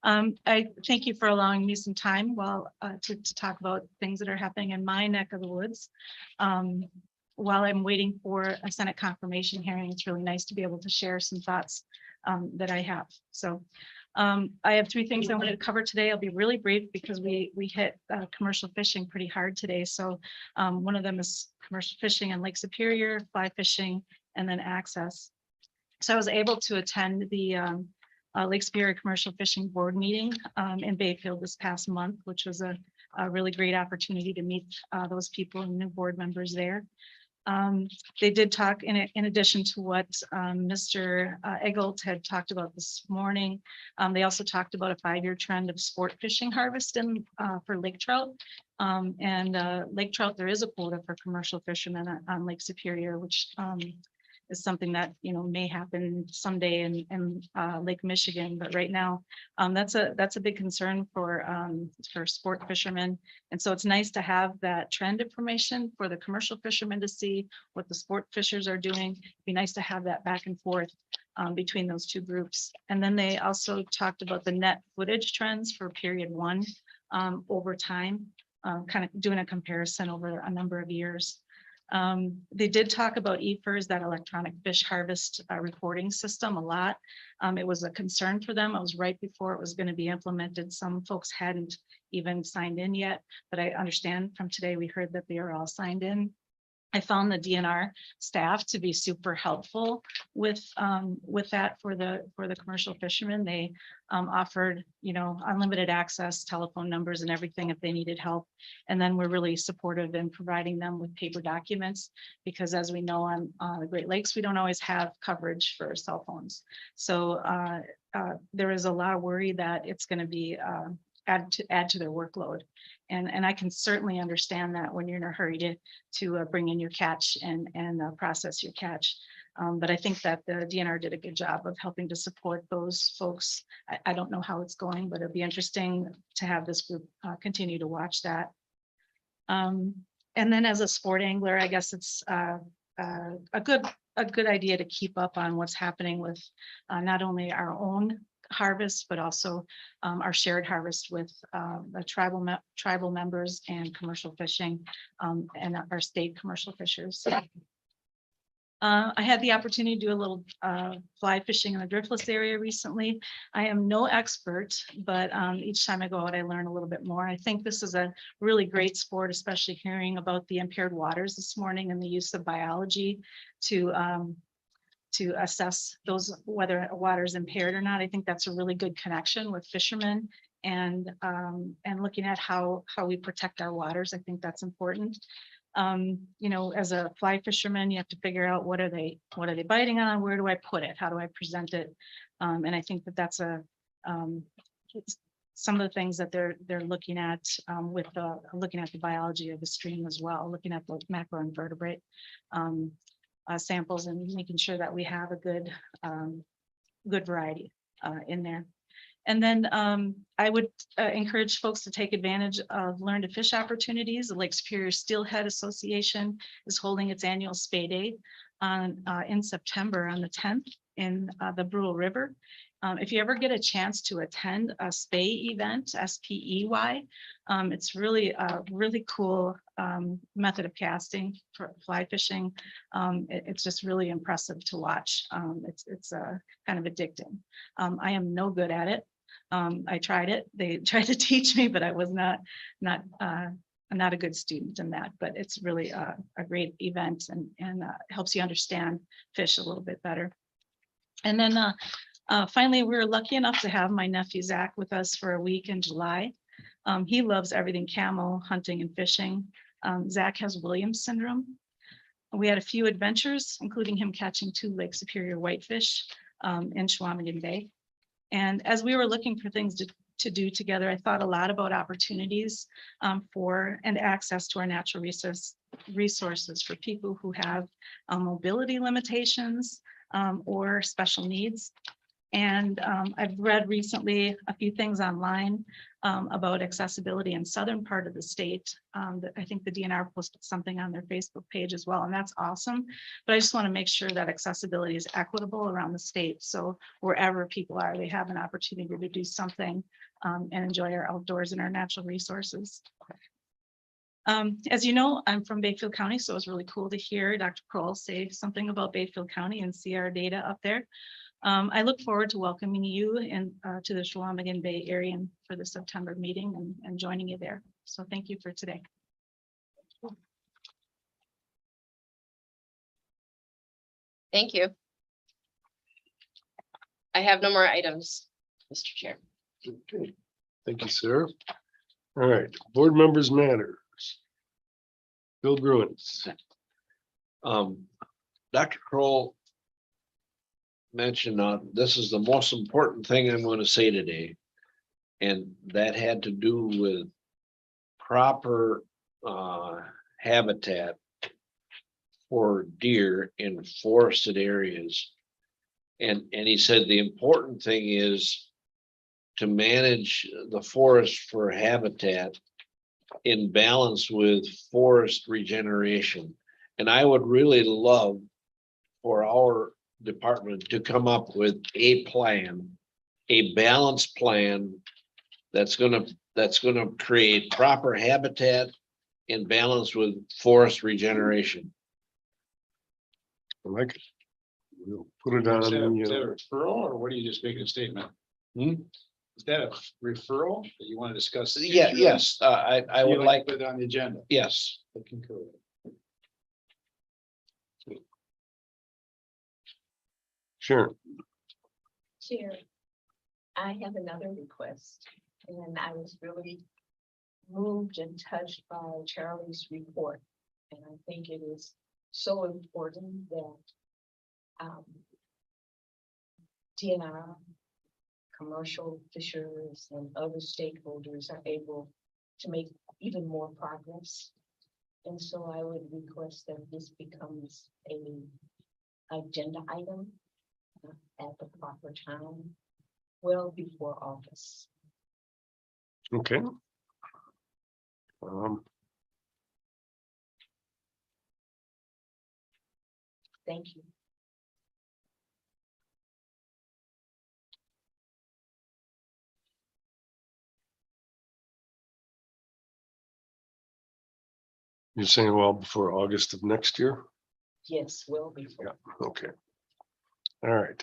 Speaker 22: I thank you for allowing me some time while to talk about things that are happening in my neck of the woods. While I'm waiting for a Senate confirmation hearing, it's really nice to be able to share some thoughts that I have. So I have three things I wanted to cover today. I'll be really brief because we hit commercial fishing pretty hard today. So one of them is commercial fishing in Lake Superior, fly fishing, and then access. So I was able to attend the Lake Superior Commercial Fishing Board meeting in Bayfield this past month, which was a really great opportunity to meet those people and new board members there. They did talk in addition to what Mr. Eggelt had talked about this morning. They also talked about a 5-year trend of sport fishing harvest for lake trout. Lake trout, there is a quota for commercial fishermen on Lake Superior, which is something that, you know, may happen someday in Lake Michigan. But right now, that's a big concern for sport fishermen. And so it's nice to have that trend information for the commercial fishermen to see what the sport fishers are doing. It'd be nice to have that back and forth between those two groups. And then they also talked about the net footage trends for period 1 over time, kind of doing a comparison over a number of years. They did talk about EFERS, that electronic fish harvest reporting system, a lot. It was a concern for them. It was right before it was going to be implemented. Some folks hadn't even signed in yet, but I understand from today we heard that they are all signed in. I found the DNR staff to be super helpful with that for the commercial fishermen. They offered, you know, unlimited access, telephone numbers and everything if they needed help. And then we're really supportive in providing them with paper documents because as we know on the Great Lakes, we don't always have coverage for cell phones. So there is a lot of worry that it's going to be add to their workload. And I can certainly understand that when you're in a hurry to bring in your catch and process your catch. But I think that the DNR did a good job of helping to support those folks. I don't know how it's going, but it'll be interesting to have this group continue to watch that. And then as a sport angler, I guess it's a good idea to keep up on what's happening with not only our own harvest, but also our shared harvest with the tribal members and commercial fishing and our state commercial fishers. I had the opportunity to do a little fly fishing in the driftless area recently. I am no expert, but each time I go out, I learn a little bit more. I think this is a really great sport, especially hearing about the impaired waters this morning and the use of biology to assess those whether a water is impaired or not. I think that's a really good connection with fishermen and looking at how we protect our waters. I think that's important. You know, as a fly fisherman, you have to figure out what are they biting on, where do I put it, how do I present it, and I think that that's some of the things that they're looking at with looking at the biology of the stream as well, looking at the macroinvertebrate samples and making sure that we have a good variety in there. And then I would encourage folks to take advantage of Learn to Fish opportunities. The Lake Superior Steelhead Association is holding its annual Spay Day in September on the 10th in the Brule River. If you ever get a chance to attend a Spay event, S-P-E-Y, it's really a really cool method of casting for fly fishing. It's just really impressive to watch. It's kind of addicting. I am no good at it. I tried it. They tried to teach me, but I was not a good student in that. But it's really a great event and helps you understand fish a little bit better. And then finally, we were lucky enough to have my nephew Zach with us for a week in July. He loves everything camel hunting and fishing. Zach has Williams syndrome. We had a few adventures, including him catching 2 Lake Superior whitefish in Chequamegon Bay. And as we were looking for things to do together, I thought a lot about opportunities for and access to our natural resources for people who have mobility limitations or special needs. And I've read recently a few things online about accessibility in southern part of the state. That I think the DNR posted something on their Facebook page as well, and that's awesome. But I just want to make sure that accessibility is equitable around the state. So wherever people are, they have an opportunity to do something and enjoy our outdoors and our natural resources. As you know, I'm from Bayfield County, so it was really cool to hear Dr. Kroll say something about Bayfield County and see our data up there. I look forward to welcoming you and to the Chequamegon Bay area for the September meeting and joining you there. So thank you for today.
Speaker 5: Thank you. I have no more items, Mr. Chair.
Speaker 1: Okay, thank you, Sarah. All right, board members matters. Bill Bruins.
Speaker 2: Dr. Kroll mentioned this is the most important thing I'm going to say today. And that had to do with proper habitat for deer in forested areas. And he said the important thing is to manage the forest for habitat in balance with forest regeneration. And I would really love for our department to come up with a plan, a balanced plan that's gonna create proper habitat in balance with forest regeneration.
Speaker 1: I like it. We'll put it on.
Speaker 12: Is that a
Speaker 1: the,
Speaker 12: referral, or what are you just making a statement? Is that a referral that you want to discuss? the
Speaker 2: Yeah,
Speaker 12: issue?
Speaker 2: yes, I
Speaker 12: You'd
Speaker 2: would like,
Speaker 12: to put it on the agenda.
Speaker 2: yes.
Speaker 12: I concur.
Speaker 1: Sure.
Speaker 11: Chair, I have another request, and I was really moved and touched by Charlie's report. And I think it is so important that DNR, commercial fishers, and other stakeholders are able to make even more progress. And so I would request that this becomes a agenda item at the proper time, well before August.
Speaker 1: Okay.
Speaker 11: Thank you.
Speaker 1: You're saying well before August of next year?
Speaker 11: Yes, well before.
Speaker 1: Yeah, okay. All right.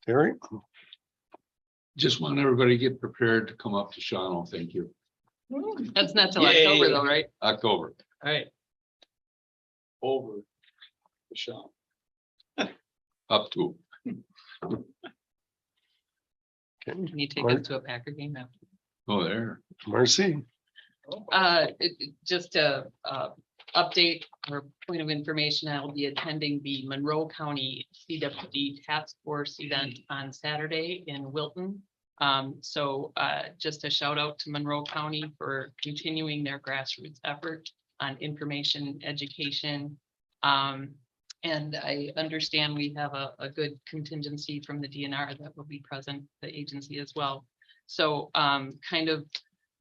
Speaker 1: Terry?
Speaker 9: Just want everybody to get prepared to come up to Shawano. Thank you.
Speaker 3: That's not till October though, right?
Speaker 9: October.
Speaker 3: All right.
Speaker 12: Over the shop.
Speaker 9: Up to.
Speaker 1: Okay.
Speaker 3: Can you take us to a Packer game now?
Speaker 9: Oh, there.
Speaker 1: Marcy.
Speaker 3: Just a update or point of information, I'll be attending the Monroe County CWD Task Force event on Saturday in Wilton. So just a shout out to Monroe County for continuing their grassroots effort on information education. And I understand we have a good contingency from the DNR that will be present, the agency as well. So kind of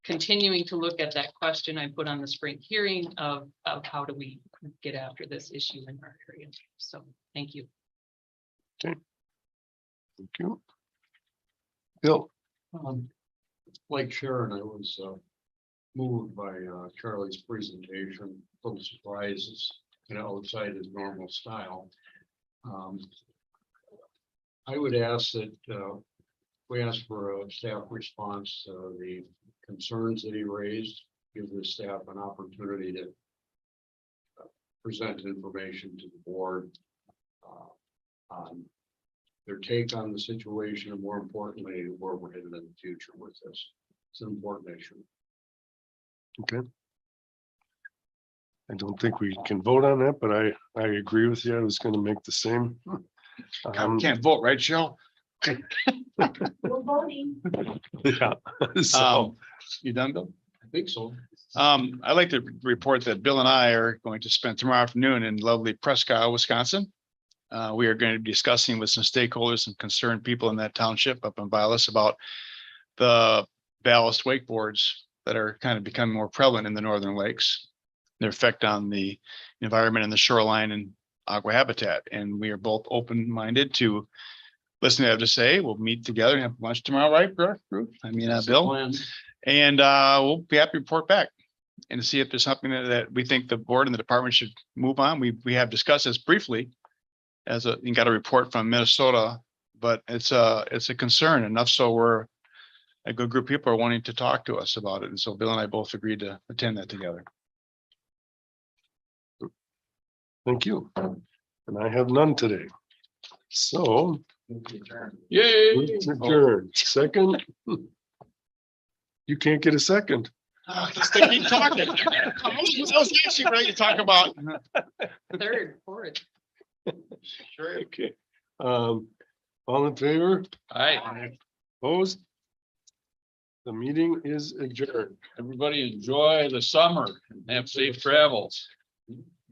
Speaker 3: continuing to look at that question I put on the spring hearing of how do we get after this issue in our area. So thank you.
Speaker 1: Okay. Thank you. Bill.
Speaker 12: Like Sharon, I was moved by Charlie's presentation, a little surprises, outside his normal style. I would ask that we ask for a staff response to the concerns that he raised, give the staff an opportunity to present information to the board on their take on the situation, and more importantly, where we're headed in the future with this. It's an important issue.
Speaker 1: Okay. I don't think we can vote on that, but I agree with you. I was going to make the same.
Speaker 4: Can't vote, right, Cheryl?
Speaker 10: We're voting.
Speaker 1: Yeah. So,
Speaker 4: You done, Bill?
Speaker 12: I think so.
Speaker 4: I'd like to report that Bill and I are going to spend tomorrow afternoon in lovely Prescott, Wisconsin. We are going to be discussing with some stakeholders and concerned people in that township up in Violas about the ballast wakeboards that are kind of becoming more prevalent in the northern lakes, their effect on the environment and the shoreline and aqua habitat. And we are both open-minded to listen to what I have to say. We'll meet together and have lunch tomorrow, right, Ruth? I mean,
Speaker 12: That's the
Speaker 4: Bill.
Speaker 12: plan.
Speaker 4: And we'll be happy to report back and see if there's something that we think the board and the department should move on. We have discussed this briefly you got a report from Minnesota, but it's a concern enough. So we're a good group of people are wanting to talk to us about it. And so Bill and I both agreed to attend that together.
Speaker 1: thank you. And I have none today. So.
Speaker 9: Yay.
Speaker 1: Adjourned. Second. You can't get a second.
Speaker 4: They keep talking. I was actually ready to talk about.
Speaker 3: Third, fourth.
Speaker 1: Okay. All in favor?
Speaker 9: Aye.
Speaker 1: Opposed? The meeting is adjourned.
Speaker 9: Everybody enjoy the summer and have safe travels.